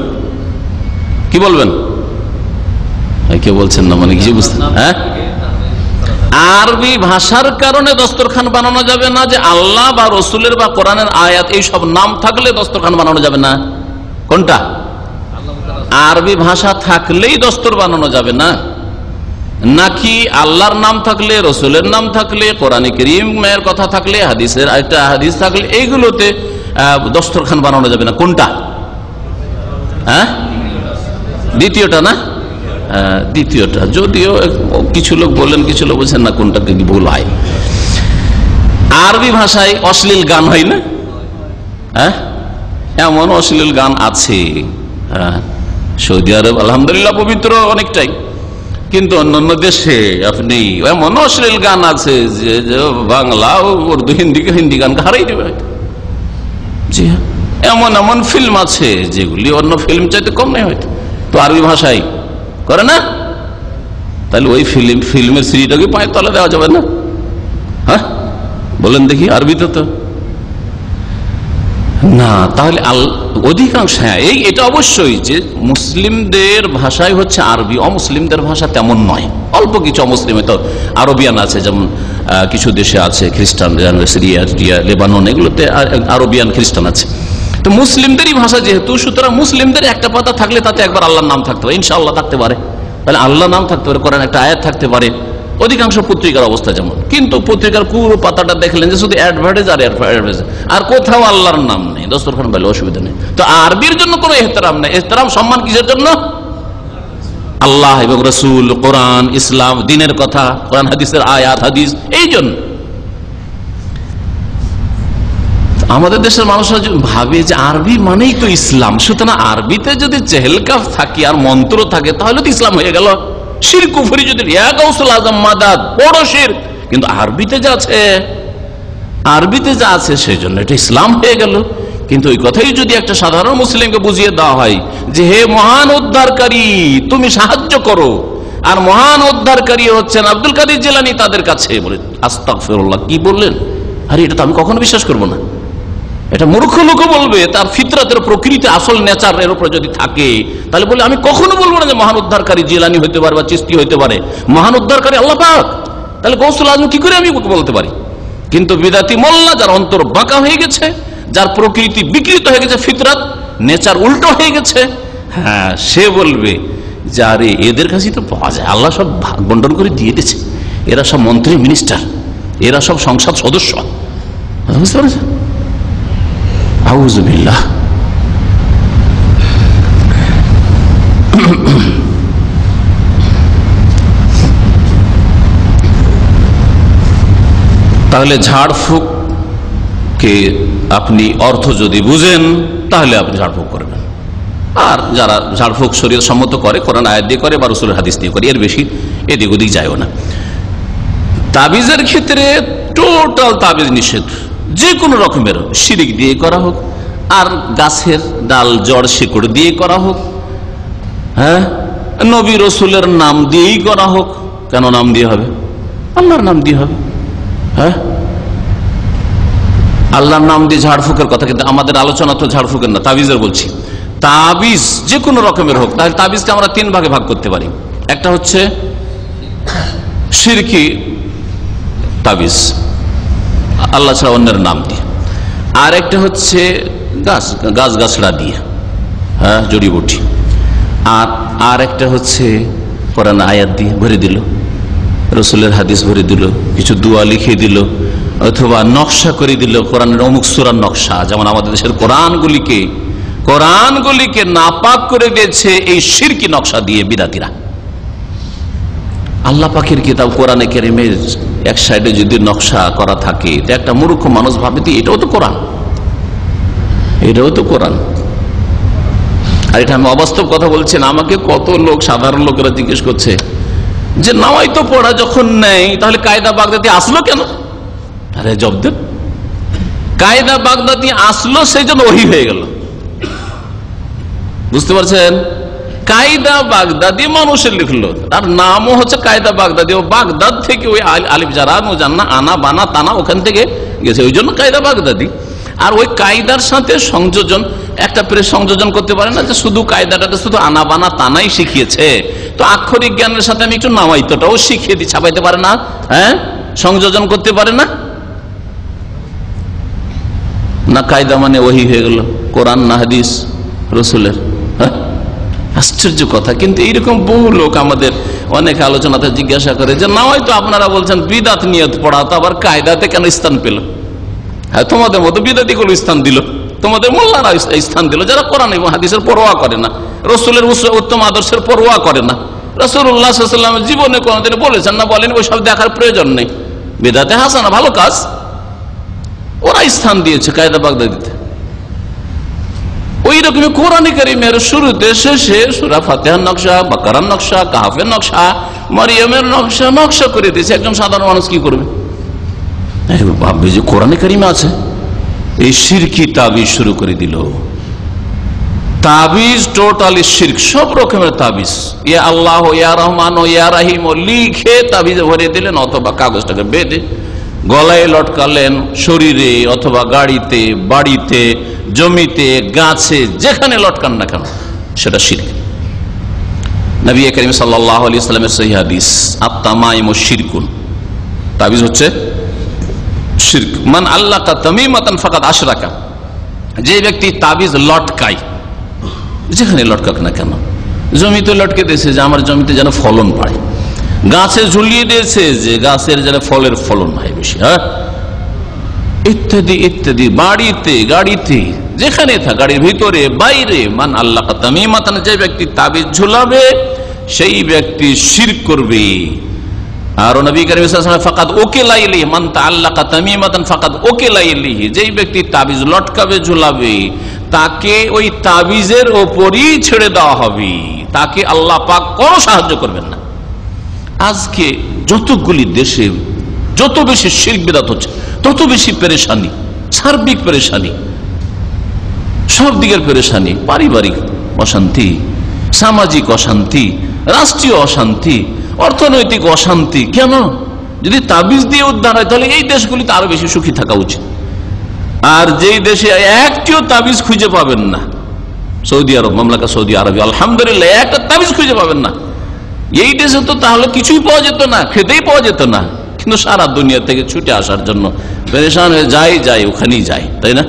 Speaker 2: কি বলবেন? কেউ বলছেন না, মানে কিছু বুঝতে, হ্যাঁ? আরবি ভাষার কারণে দস্তরখান বানানো যাবে না, যে আল্লাহ বা রসুলের বা কোরআনের আয়াত এই সব নাম থাকলে দস্তরখান বানানো যাবে না। কোনটা? আরবি ভাষা থাকলেই দস্তর বানানো যাবে না, নাকি আল্লাহর নাম থাকলে, রসুলের নাম থাকলে, কোরআনে কারীমের কথা থাকলে, হাদিসের একটা হাদিস থাকলে এইগুলোতে দস্তরখান বানানো যাবে না? কোনটা? হ্যাঁ, দ্বিতীয়টা না? দ্বিতীয়টা। যদিও কিছু লোক বলেন, কিছু লোক বলছেন না, কোনটা কি ভুল হয়। আরবি ভাষায় অশ্লীল গান হয় না? হ্যাঁ, এমন অশ্লীল গান আছে। সৌদি আরব আলহামদুলিল্লাহ পবিত্র অনেকটাই, কিন্তু অন্যান্য দেশে আপনি এমন অশ্লীল গান আছে যে বাংলা, উর্দু, হিন্দি গান হারাই দেবে হয়তো। জি হ্যাঁ, এমন ফিল্ম আছে যেগুলি অন্য ফিল্ম চাইতে কম নেই হয়তো, তো আরবি ভাষায় করে না। তাহলে ওই ফিল্মের সিডিটাকে পায়ের তলা দেওয়া যাবে না? হ্যাঁ বলেন দেখি, আরবিতে তো না। তাহলে অধিকাংশ, হ্যাঁ এটা অবশ্যই যে মুসলিমদের ভাষায় হচ্ছে আরবি, অমুসলিমদের ভাষা তেমন নয়। অল্প কিছু অমুসলিম তো আরবিয়ান আছে, যেমন কিছু দেশে আছে খ্রিস্টান, সিরিয়া, লেবানন, এগুলোতে আরবিয়ান খ্রিস্টান আছে। তো মুসলিমদেরই ভাষা যেহেতু, সুতরাং মুসলিমদের একটা পাতা থাকলে তাতে একবার আল্লাহর নাম থাকতে পারে, ইনশাআল্লাহ থাকতে পারে, তাহলে আল্লাহ নাম থাকতে পারে, কোরআন একটা আয়াত থাকতে পারে। অধিকাংশ পত্রিকার অবস্থা যেমন, কিন্তু পত্রিকার পুরো পাতাটা দেখলেন যে শুধু অ্যাডভার্টাইজ আর অ্যাডভার্টাইজ, আর কোথাও আল্লাহর নাম নেই, দস্তরখান বলে অসুবিধা নেই। তো আরবির জন্য কোনো এহতেরাম নেই। এহতেরাম, সম্মান কিসের জন্য? আল্লাহ এবং রসুল, কোরআন, ইসলাম, দিনের কথা, কোরআন হাদিসের আয়াত হাদিস, এই জন্য। আমাদের দেশের মানুষরা ভাবে যে আরবি মানেই তো ইসলাম, সুতরাং আরবিতে যদি চেহেলকাফ থাকে আর মন্ত্র থাকে তাহলে তো ইসলাম হয়ে গেল। শিরক কুফরি যদি গাউসুল আজম মাদাদ, বড় শিরক, কিন্তু আরবিতে যা আছে সেই জন্য এটা ইসলাম হয়ে গেল। কিন্তু ওই কথাই যদি একটা সাধারণ মুসলিমকে বুঝিয়ে দেওয়া হয় যে হে মহান উদ্ধারকারী, তুমি সাহায্য করো, আর মহান উদ্ধারকারী হচ্ছেন আব্দুল কাদের জিলানী, তাদের কাছে বলে আস্তাগফিরুল্লাহ, কি বললেন? আরে এটা তো আমি কখনো বিশ্বাস করবো না। এটা মূর্খ লোকও বলবে, তার ফিতরাতের প্রকৃতি, আসল নেচার এর উপর যদি থাকে, তাহলে বলে আমি কখনো বলবো না যে মহান উদ্ধারকারী জিলানী হইতে পারে বা চিশতি হইতে পারে, মহান উদ্ধারকারী আল্লাহ পাক। তাহলে গৌসুল আজম কি করে আমি বলতে পারি? কিন্তু বিদাতি মোল্লা, যার অন্তর বাঁকা হয়ে গেছে, যার প্রকৃতি বিকৃত হয়ে গেছে, ফিতরাত নেচার উল্টো হয়ে গেছে, হ্যাঁ, সে বলবে যে আরে এদের কাছেই তো পাওয়া যায়, আল্লাহ সব ভাগ বন্টন করে দিয়ে দিয়েছে, এরা সব মন্ত্রী মিনিস্টার, এরা সব সংসদ সদস্য। বুঝতে পারছেন? আউযুবিল্লাহ। তাহলে ঝাড়ফুঁককে আপনি অর্থ যদি বুঝেন তাহলে আপনি ঝাড়ফুঁক করবেন। আর যারা ঝাড়ফুঁক শরীয়ত সম্মত করে, কোরআন আয়াত দিয়ে করে বা রাসূলের হাদিস দিয়ে করে, এর বেশি এদিক ওদিক যায়ও না। তাবিজের ক্ষেত্রে টোটাল তাবিজ নিষেধ, যে কোনো রকমের, শিরিক দিয়ে করা হোক, আর গাছের ডাল জড় শিকড় দিয়ে করা হোক, হ্যাঁ, নবী রসুলের নাম দিয়েই করা হোক। কেন নাম দিয়ে হবে? আল্লাহর নাম দিয়ে হবে। হ্যাঁ, আল্লাহর নাম দিয়ে ঝাড়ফুঁকের কথা, কিন্তু আমাদের আলোচনা তো ঝাড়ফুঁকের না, তাবিজের বলছি। তাবিজ যে কোনো রকমের হোক, তাহলে তাবিজকে আমরা তিন ভাগে ভাগ করতে পারি। একটা হচ্ছে শিরকি তাবিজ, আল্লাহ ছাড়া অন্যের নাম দিয়ে। আর একটা হচ্ছে গাছড়া দিয়ে, হ্যাঁ, জড়িবুটি। আর একটা হচ্ছে কোরআন আয়াত দিয়ে ভরে দিল, রসুলের হাদিস ভরে দিল, কিছু দুয়া লিখে দিল, অথবা নকশা করে দিল কোরআনের অমুক সূরার নকশা। যেমন আমাদের দেশের কোরআনগুলিকে নাপাক করে দিয়েছে এই শিরকি নকশা দিয়ে বিদাতিরা। আল্লাহ পাকের কিতাব কোরআনে কারীমের এক সাইডে যদি নকশা করা থাকে, তো একটা মূর্খ মানুষ ভাবে এটাও তো কোরআন, এটাও তো কোরআন। আর এটা আমি অবাস্তব কথা বলছি না, আমাকে কত লোক, সাধারণ লোকেরা জিজ্ঞেস করছে যে নামাই তো পড়া যখন নেই, তাহলে কায়দা বাগদাদি আসলো কেন? আরে জবাব দেন, কায়দা বাগদাদি আসলো সেই জন্য ওহী হয়ে গেল। বুঝতে পারছেন? কায়দা বাগদাদি মানুষের লিখলো, তার নামও হচ্ছে কায়দা বাগদাদি। ও বাগদাদ থেকে ওই আলিফ জারা মুজান্না আনা বানা তানা ওখান থেকে গেছে, ওই জন্য কায়দা বাগদাদি। আর ওই কায়দার সাথে সংযোজন, একটা প্রেস সংযোজন করতে পারে না যে শুধু কায়দাটাতে শুধু আনা বানা তানাই শিখিয়েছে, তো আক্ষরিক জ্ঞানের সাথে আমি একটু নামাইতটাও শিখিয়ে দিই, ছাপাইতে পারে না? হ্যাঁ, সংযোজন করতে পারে না? না কায়দা মানে ওহী হয়ে গেল, কোরআন না হাদিস রসুলের? হ্যাঁ, আশ্চর্য কথা। কিন্তু এইরকম বহু লোক আমাদের অনেক আলোচনাতে জিজ্ঞাসা করে যে না হয়তো আপনারা বলছেন বিদাত নিয়ত পড়া, তো আবার কায়দাতে কেন স্থান পেল? হ্যাঁ, তোমাদের মতো বিদাতি গুলো স্থান দিল, তোমাদের মোল্লারা স্থান দিল, যারা কোরআন এবং হাদিসের পরোয়া করে না, রসুলের উত্তম আদর্শের পরোয়া করে না। রাসূলুল্লাহ সাল্লাল্লাহু আলাইহি ওয়াসাল্লাম জীবনে কোনদিন বলেছেন না, বলেন, ওই সব দেখার প্রয়োজন নেই। বিদাতে হাসানা ভালো কাজ, ওরা স্থান দিয়েছে কায়দা বাগদাদিতে। ওই রকমই কোরআনে কারীমের শুরুতে শেষে সূরা ফাতিহার নকশা, বাকারার নকশা, কাহফের নকশা, মারিয়ামের নকশা করে দিয়েছে। একজন সাধারণ মানুষ কি করবে? ভাববে যে কোরআনে কারীমে আছে। এই শিরকি তাবিজ শুরু করে দিল। তাবিজ টোটালি শিরক, সব রকমের তাবিজ, ইয়া আল্লাহ, ইয়া রহমান, ইয়া রাহিম লিখে তাবিজে ভরে দিলেন, অথবা কাগজটাকে বেঁধে গলায় লটকালেন, শরীরে অথবা গাড়িতে, বাড়িতে, জমিতে, গাছে, যেখানে লটকান না কেন সেটা শিরক। নবী করিম সাল্লাল্লাহু আলাইহি ওয়াসাল্লামের সহিহ হাদিস, আত-তামাইমু শিরকুন, তাবিজ হচ্ছে শিরক। মান আল্লাকা তামিমাতান ফাকাদ আশরাকা, যে ব্যক্তি তাবিজ লটকায়, যেখানে লটকাক না কেন, জমিতে লটকে দিয়েছে যে আমার জমিতে যেন ফলন পায়, গাছে ঝুলিয়ে দিয়েছে যে গাছের যেন ফলের ফলন হয় বেশি, হ্যাঁ, ইত্যাদি ইত্যাদি, বাড়িতে, গাড়িতে, যেখানে থাক, গাড়ির ভিতরে, বাইরে। মান আল্লাকা তামিমাতান, যে ব্যক্তি তাবিজ ঝুলাবে সেই ব্যক্তি শিরক করবে। আর নবী কারীম সাল্লাল্লাহু আলাইহি ওয়াসাল্লাম ফাকাদ উকিলা ইলাইহি মান তাআল্লাকা তামিমাতান ফাকাদ উকিলা ইলাইহি, যেই ব্যক্তি তাবিজ লটকাবে, ঝুলাবে, তাকে ওই তাবিজের ওপরই ছেড়ে দেওয়া হবে, তাকে আল্লাহ পাক কোনো সাহায্য করবেন না। আজকে যতগুলি দেশে যত বেশি শিরক বিদআত হচ্ছে, তত বেশি পেরেশানি, সার্বিক পেরেশানি, সব দিকের পেরেশানি, পারিবারিক অশান্তি, সামাজিক অশান্তি, রাষ্ট্রীয় অশান্তি, অর্থনৈতিক অশান্তি। কেন? যদি তাবিজ দিয়ে উদ্ধার হয় তাহলে এই দেশগুলিতে আরো বেশি সুখী থাকা উচিত। আর যেই দেশে একটিও তাবিজ খুঁজে পাবেন না, সৌদি আরব, মামলাকা সৌদি আরব, আলহামদুলিল্লাহ, একটা তাবিজ খুঁজে পাবেন না। এই দেশে তো তাহলে কিছুই পাওয়া যেত না, খেতেই পাওয়া যেত না, কিন্তু সারা দুনিয়া থেকে ছুটে আসার জন্য পেরেশান হয়ে যায়, ওখানেই যায়, তাই না?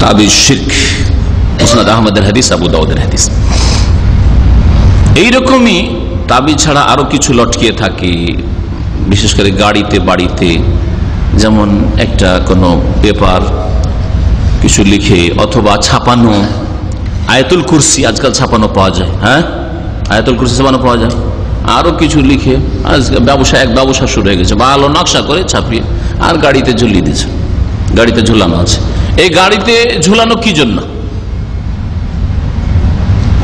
Speaker 2: তাবিজ শিরক, মুসনাদ আহমদের হাদিস, আবু দাউদের হাদিস। এইরকমই তাবিজ ছাড়া আরো কিছু লটকিয়ে থাকে, বিশেষ করে গাড়িতে, বাড়িতে, যেমন একটা কোনো পেপার কিছু লিখে অথবা ছাপানো, আয়াতুল কুরসি আজকাল ছাপানো পাওয়া যায়, হ্যাঁ, আয়াতুল কুরসি ছাপানো পাওয়া যায়, আরো কিছু লিখে আজকাল ব্যবসা শুরু হয়ে গেছে, ভালো নকশা করে ছাপিয়ে আর গাড়িতে ঝুলিয়ে দিয়েছে, গাড়িতে ঝুলানো আছে। এই গাড়িতে ঝুলানো কি জন্য?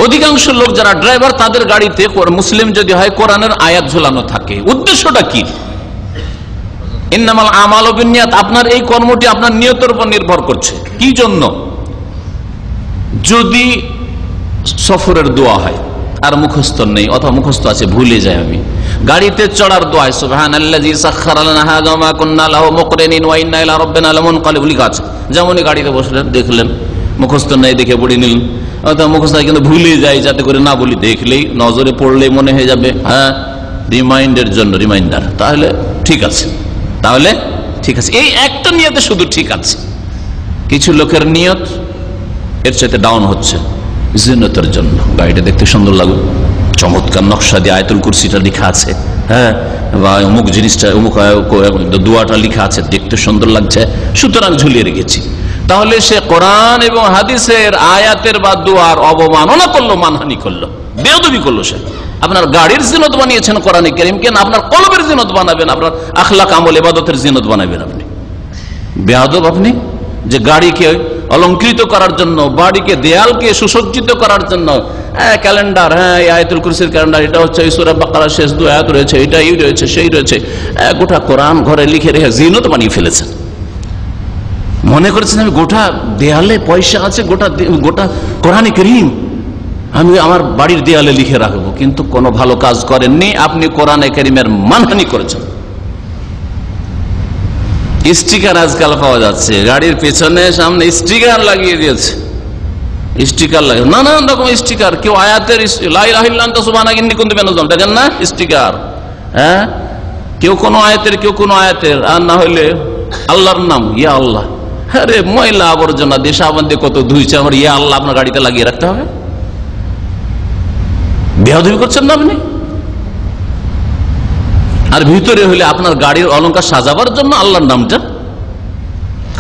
Speaker 2: অধিকাংশ লোক যারা ড্রাইভার, তাদের গাড়িতে মুসলিম যদি হয় কোরআনের আয়াত ঝুলানো থাকে। উদ্দেশ্যটা কি? ইন্নামাল আমালু বিন্নিয়াত, আপনার এই কর্মটি আপনার নিয়তের উপর নির্ভর করছে। কি জন্য? যদি সফরের দোয়া হয়, আর মুখস্থ নেই, অথবা মুখস্থ আছে ভুলে যাই আমি। গাড়িতে চড়ার দোয়া সুবহানাল্লাযী সাখখারা লানা হাযা ওয়া মা কুন্না লাহু মুকরিনিন ওয়া ইন্না ইলা রাব্বিনা লামুনকালিবুন লেখা আছে। যেমনই গাড়িতে বসলেন, দেখলেন মুখস্থ নেই, দেখে পড়ে নিলেন, অথবা মুখস্থ কিন্তু ভুলে যাই, যাতে করে না বলি, দেখলেই নজরে পড়লেই মনে হয়ে যাবে, হ্যাঁ রিমাইন্ডের জন্য, রিমাইন্ডার, তাহলে ঠিক আছে, তাহলে ঠিক আছে। এই একটা নিয়তে শুধু ঠিক আছে। কিছু লোকের নিয়ত এর চাইতে ডাউন হচ্ছে, জিন্নতের জন্য। গাড়িটা দেখতে সুন্দর লাগবে, চমৎকার নকশা দিয়ে আয়াতুল কুরসিটা লেখা আছে, হ্যাঁ, বা অমুক জিনিসটা, অমুক দোয়াটা লেখা আছে, দেখতে সুন্দর লাগছে, সুতরাং ঝুলিয়ে রেখেছি। তাহলে সে কোরআন এবং হাদিসের আয়াতের বা দোয়ার অবমাননা করলো, মানহানি করলো, বেয়াদবি করলো। সে আপনার গাড়ির জিনত বানিয়েছেন কোরআন কারীমকে, না আপনার কলবের জিনত বানাবেন, আপনার আখলাক আমল ইবাদতের জিনত বানাবেন। আপনি বেয়াদব, আপনি যে গাড়িকে অলঙ্কৃত করার জন্য, বাড়িকে দেয়ালকে সুসজ্জিত করার জন্য ক্যালেন্ডার, হ্যাঁ আয়াতুল কুরসির ক্যালেন্ডার, এটা হচ্ছে সূরা বাকারার শেষ 2 আয়াত রয়েছে, এটা এই রয়েছে, সেই রয়েছে, গোটা কোরআন ঘরে লিখে রেখে জিনত বানিয়ে ফেলেছেন। মনে করেছেন আমি গোটা দেয়ালে পয়সা আছে, গোটা কোরআন কারীম আমি আমার বাড়ির দেয়ালে লিখে রাখবো, কিন্তু কোনো ভালো কাজ করেননি, আপনি কোরআন কারীমের মানহানি করেছেন। স্টিকার আজকাল পাওয়া যাচ্ছে, গাড়ির পেছনে সামনে স্টিকার লাগিয়ে দিয়েছে, স্টিকার লাগে, নানান রকম স্টিকার। কেউ আয়াতের লা ইলাহা ইল্লা আনতা সুবহানাকা ইন্নী কুনতু মিনাজ জালিমিন, দেখেন না স্টিকার, হ্যাঁ, কেউ কোনো আয়াতের, কেউ কোনো আয়াতের, আর না হইলে আল্লাহর নাম, ইয়া আল্লাহ। আরে ময়লা আবর্জনা দিয়ে সাবান দিয়ে কত ধুইছে, আমার ইয়া আল্লাহ আপনার গাড়িতে লাগিয়ে রাখতে হবে? বেয়াদবি করছেন না আপনি? আর ভিতরে হইলে আপনার গাড়ির অলংকার সাজাবার জন্য আল্লাহর নামটা,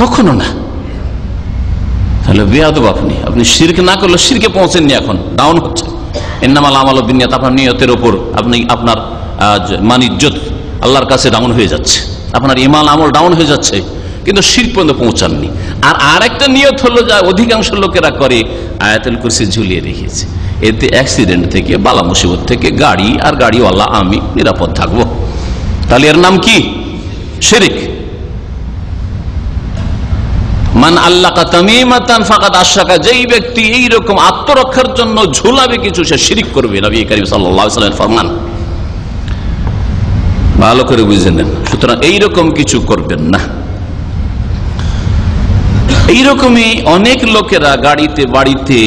Speaker 2: কখনো না। তাহলে বেয়াদব আপনি শিরক না করলে, শিরকে পৌঁছেননি, এখন ডাউন হচ্ছে। ইন্নামাল আমালু বিন্নিয়াত, আপনার নিয়তের উপর আপনি আপনার ইজ্জত আল্লাহর কাছে ডাউন হয়ে যাচ্ছে, আপনার ঈমান আমল ডাউন হয়ে যাচ্ছে, কিন্তু শিরক পর্যন্ত পৌঁছাননি। আর আরেকটা নিয়ত হলো, যা অধিকাংশ লোকেরা করে, আয়াতুল কুরসি ঝুলিয়ে রেখেছে, এতে অ্যাক্সিডেন্ট থেকে, বালা মুসিবত থেকে গাড়ি আর গাড়িওয়ালা আমি নিরাপদ থাকবো। তাহলে এর নাম কি? শিরক। মান আল্লাকা তামিমাতান ফাকাদ আশরাকা, যেই ব্যক্তি এইরকম আত্মরক্ষার জন্য ঝুলাবে কিছু, সে শিরক করবে। নবী করিম সাল্লাল্লাহু আলাইহি ওয়াসাল্লামের ফরমান, ভালো করে বুঝে নেন। সুতরাং এইরকম কিছু করবেন না। এইরকমই অনেক লোকেরা গাড়িতে, বাড়িতে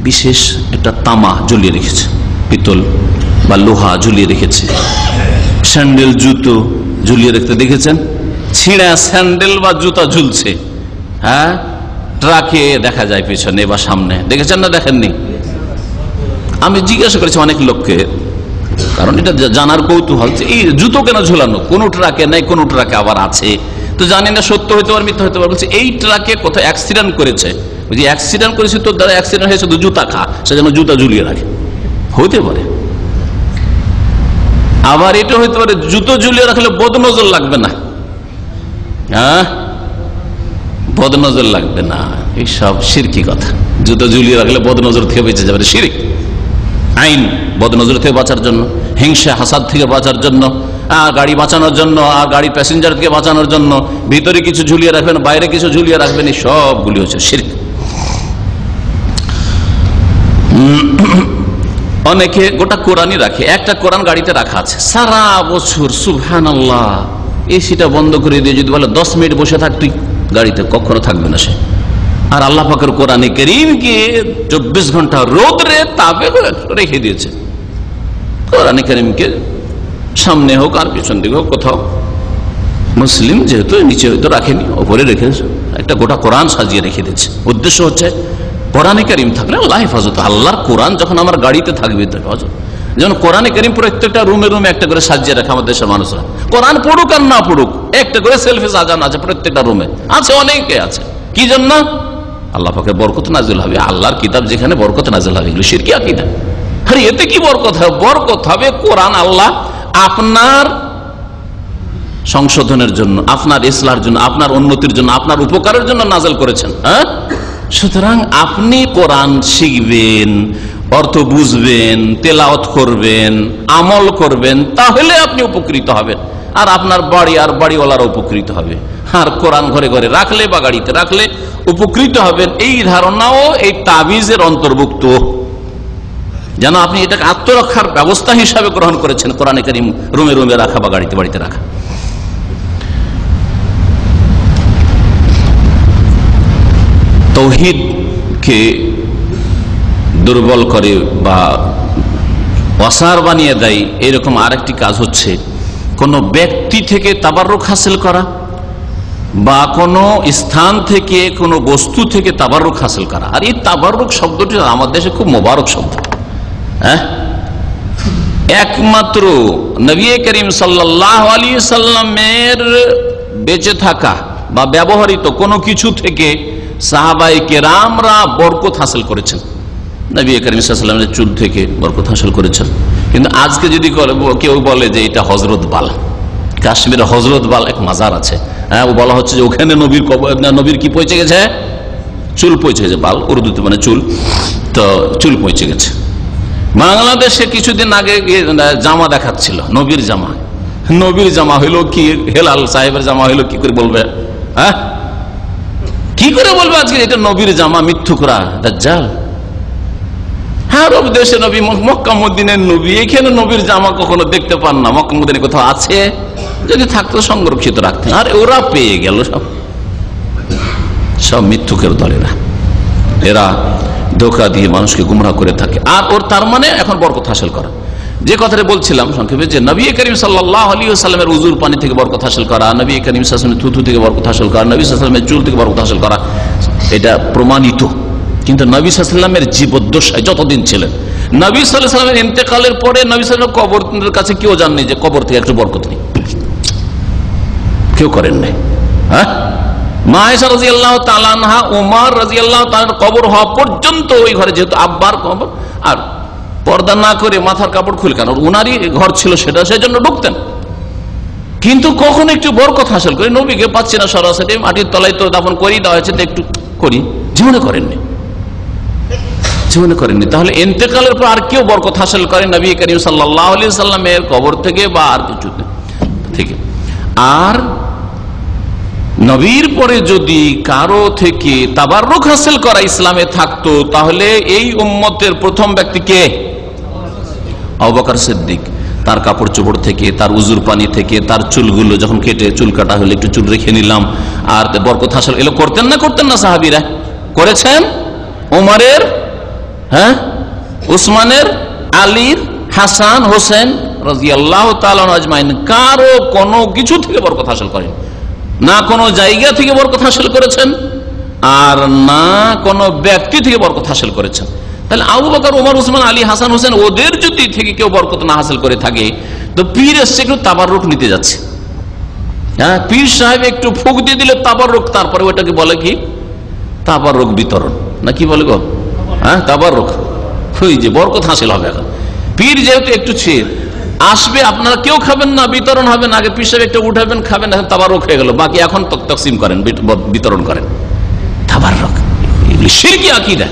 Speaker 2: বিশেষ একটা তামা ঝুলিয়ে রেখেছে, পিতল বা লোহা ঝুলিয়ে রেখেছে, স্যান্ডেল, জুতো ঝুলিয়ে রাখতে দেখেছেন, ছিঁড়া স্যান্ডেল বা জুতা ঝুলছে, হ্যাঁ, ট্রাকে দেখা যায় পেছনে বা সামনে, দেখেছেন না দেখেননি? আমি জিজ্ঞাসা করেছি অনেক লোককে, কারণ এটা জানার কৌতূহল, এই জুতো কেন ঝুলানো, কোন ট্রাকে নেই, কোন ট্রাকে আবার আছে, তো জানি না সত্য হইতে পারে মিথ্যা হইতে পারে। বলছে এই ট্রাকে কোথাও অ্যাক্সিডেন্ট করেছে, যে অ্যাক্সিডেন্ট করেছে, তোর দ্বারা অ্যাক্সিডেন্ট হয়েছে, তো জুতা খা, সেজন্য জুতা ঝুলিয়ে রাখে, হতে পারে। আবার এটা হইতে পারে জুতো ঝুলিয়ে রাখলে বদনজর লাগবে না, হ্যাঁ, বদনজর লাগবে না, এইসব শিরকি কথা। জুতো ঝুলিয়ে রাখলে বদনজর থেকে বেঁচে যাবে, শিরক। আইন বদনজর থেকে বাঁচার জন্য, হিংসা হাসাদ থেকে বাঁচার জন্য, গাড়ি বাঁচানোর জন্য, আর গাড়ির প্যাসেঞ্জার থেকে বাঁচানোর জন্য ভিতরে কিছু ঝুলিয়ে রাখবেন, বাইরে কিছু ঝুলিয়ে রাখবেন, এই সবগুলি হচ্ছে শিরক। অনেকে গোটা কোরআনই রাখে, একটা কোরআন গাড়িতে রাখা আছে সারা বছর, সুবহানাল্লাহ, এসিটা বন্ধ করে দিয়ে যদি বলে 10 মিনিট বসে থাক তুই গাড়িতে, কখনো থাকবে না সে। আর আল্লাহ পাকের কোরআনে কারীমকে 24 ঘন্টা রোদরে তাপে রেখে দিয়েছে। কোরআনে কারীমকে সামনে হোক আর পিছন দিকে হোক, কোথাও মুসলিম যেহেতু নিচে হয়তো রাখেনি, ওপরে রেখেছে, একটা গোটা কোরআন সাজিয়ে রেখে দিয়েছে। উদ্দেশ্য হচ্ছে কোরআনে কারীম থাকলে আল্লাহ হেফাজত, আল্লাহর কোরআন যখন আমার গাড়িতে থাকবে তো হেফাজত। যেমন কোরআনে কারীম প্রত্যেকটা রুমে রুমে একটা করে সাজিয়ে রাখে আমাদের দেশের মানুষরা, কোরআন পড়ুক আর না পড়ুক একটা করে সেলফি সাজানো আছে প্রত্যেকটা রুমে, আছে, অনেকে আছে। কি জন্য? আল্লাহ পাকের বরকত নাজিল হবে, আল্লাহর কিতাব যেখানে বরকত নাজিল হবে, এগুলো শিরকি আকীদা। আরে এতে কি বরকত হবে? বরকত হবে কোরআন আল্লাহ আপনার সংশোধনের জন্য, আপনার ইসলাহের জন্য, আপনার উন্নতির জন্য, আপনার উপকারের জন্য নাজিল করেছেন। হ্যাঁ, সুতরাং আপনি কোরআন শিখবেন, অর্থ বুঝবেন, তেলাওয়াত করবেন, আমল করবেন, তাহলে আপনি উপকৃত হবেন, আর আপনার বাড়ি আর বাড়িওয়ালারা উপকৃত হবে। আর কোরআন ঘরে ঘরে রাখলে বা গাড়িতে রাখলে উপকৃত হবেন, এই ধারণাও এই তাবিজের অন্তর্ভুক্ত। যেন আপনি এটাকে আত্মরক্ষার ব্যবস্থা হিসাবে গ্রহণ করেছেন, কোরআনে কারীম রুমে রুমে রাখা বা গাড়িতে বাড়িতে রাখা। তাওহীদকে দুর্বল করে বা অসার বানিয়ে দেয় এরকম আরেকটি কাজ হচ্ছে কোন ব্যক্তি থেকে তাবাররুক হাসিল করা বা কোন স্থান থেকে কোন বস্তু থেকে তাবাররুক হাসিল করা। আর এই তাবাররুক শব্দটি আমাদের দেশে খুব মোবারক শব্দ। হ্যাঁ, একমাত্র নবী করিম সাল্লাল্লাহু আলাইহি সাল্লামের বেঁচে থাকা বা ব্যবহৃত কোনো কিছু থেকে সাহাবায়ে কেরামরা বরকত হাসিল করেছেন। নবী করিম সাল্লাল্লাহু আলাইহি সাল্লামের চুল থেকে বরকত হাসিল করেছেন। কিন্তু আজকে যদি কেউ বলে যে এটা হযরত বাল, কাশ্মীরে হযরত বাল এক মাজার আছে, হ্যাঁ, ও বলা হচ্ছে যে ওখানে নবীর কি পৌঁছে গেছে, চুল পৌঁছে গেছে। বাল উর্দুতে মানে চুল, তো চুল পৌঁছে গেছে। বাংলাদেশে কিছুদিন আগে জামা দেখাচ্ছিল, নবীর জামা। নবীর জামা হইলো কি, হেলাল সাহেবের জামা হইলো কি করে বলবে? হ্যাঁ, কি করে বলবে আজকে এটা নবীর জামা? মিথ্যুকরা, দাজ্জাল। হ্যাঁ, আরব দেশে নবী, মক্কা মদিনের নবী, এখানে নবীর জামা কখনো দেখতে পান না। মক্কা মদিনে কোথাও আছে? যদি থাকতো সংরক্ষিত রাখতেন। আর ওরা পেয়ে গেল সব মিথ্যুকের দলেরা। এরা ধোঁকা দিয়ে মানুষকে গুমরাহ করে থাকে। আর ওর তার মানে এখন বরকত হাসিল করা। যে কথাটা বলছিলাম সংক্ষেপে, যে নবী করিম সাল্লাল্লাহু আলাইহি ওয়াসাল্লামের উজুর পানি থেকে বরকত হাসিল করা, নবী করিম সাল্লাল্লাহু আলাইহি ওয়াসাল্লামের থুথু থেকে বরকত হাসিল করা, নবী সাল্লাল্লাহু আলাইহি ওয়াসাল্লামের চুল থেকে বরকত হাসিল করা, এটা প্রমাণিত। কিন্তু নবী সাল্লাল্লাহু আলাইহি ওয়াসাল্লামের জীবদ্দশায় যতদিন ছিলেন, নবী সাল্লাল্লাহু আলাইহি ওয়াসাল্লামের ইন্তেকালের পরে নবী সাল্লাল্লাহু আলাইহি ওয়াসাল্লাম কবরের কাছে কেউ জাননি যে কবর থেকে একটু বরকত নেই, কেউ করেন নাই। হ্যাঁ, মা আয়েশা রাদিয়াল্লাহু তাআলা আনহা, ওমর রাদিয়াল্লাহু তাআলার কবর হওয়া পর্যন্ত ওই ঘরে, যেহেতু আব্বার কবর, আর পর্দা না করে মাথার কাপড় খুলে, কেন উনারই ঘর ছিল সেটা, সেই জন্য ঢুকতেন। কিন্তু কখন একটু বরকত হাসিল করি, নবীকে পাচ্ছি না সরাসরি, মাটির তলায় তো দাফন করেই দেওয়া হয়েছে, তো একটু করি, জীবনে করেননি, জীবনে করেননি। তাহলে ইন্তেকালের পর আর কেউ বরকত হাসিল করে নবী করিম সাল্লাল্লাহু আলাইহি সাল্লামের কবর থেকে বা আর কিছু থেকে। আর নবীর পরে যদি কারো থেকে তাবাররুক হাসিল করা ইসলামে থাকতো, তাহলে এই উম্মতের প্রথম ব্যক্তি কে? আবু বকর সিদ্দিক। তার কাপড় চোপড় থেকে, তার উজুর পানি থেকে, তার চুলগুলো যখন কেটে, চুল কাটা হলে একটু চুল রেখে নিলাম, আর বরকত হাসিল, এগুলো করতেন না? করতেন না সাহাবীরা? করেছেন। ওমরের, হ্যাঁ, উসমানের, আলীর, হাসান, হোসেন রাদিয়াল্লাহু তাআলা আজমাইন কারো কোনো কিছু থেকে বরকত হাসিল করেন না, কোনো জায়গা থেকে বরকত হাসিল করেছেন, আর না কোনো ব্যক্তি থেকে বরকত হাসিল করেছেন। তাহলে আবু বকর, ওমর, উসমান, আলী, হাসান, হোসেন ওদের যদি থেকে কেউ বরকত না হাসিল করে থাকে, তো পীর এসছে একটু তাবাররুক নিতে যাচ্ছে। হ্যাঁ, পীর সাহেব একটু ফুঁক দিয়ে দিলে তাবাররুক, তারপরে ওটাকে বলে কি? তাবাররুক বিতরণ, না কি বলে গো? হ্যাঁ, তাবাররুক, ওই যে বরকত হাসিল হবে। এখন পীর যেহেতু একটু ছিড় আসবে, আপনারা কেউ খাবেন না, বিতরণ হবে না, আগে পীর সাহেব একটু উঠাবেন, খাবেন, এখন তাবাররুক হয়ে গেল, বাকি এখন তকসিম করেন, বিতরণ করেন। তাবাররুক এগুলি শিরকি আকীদা,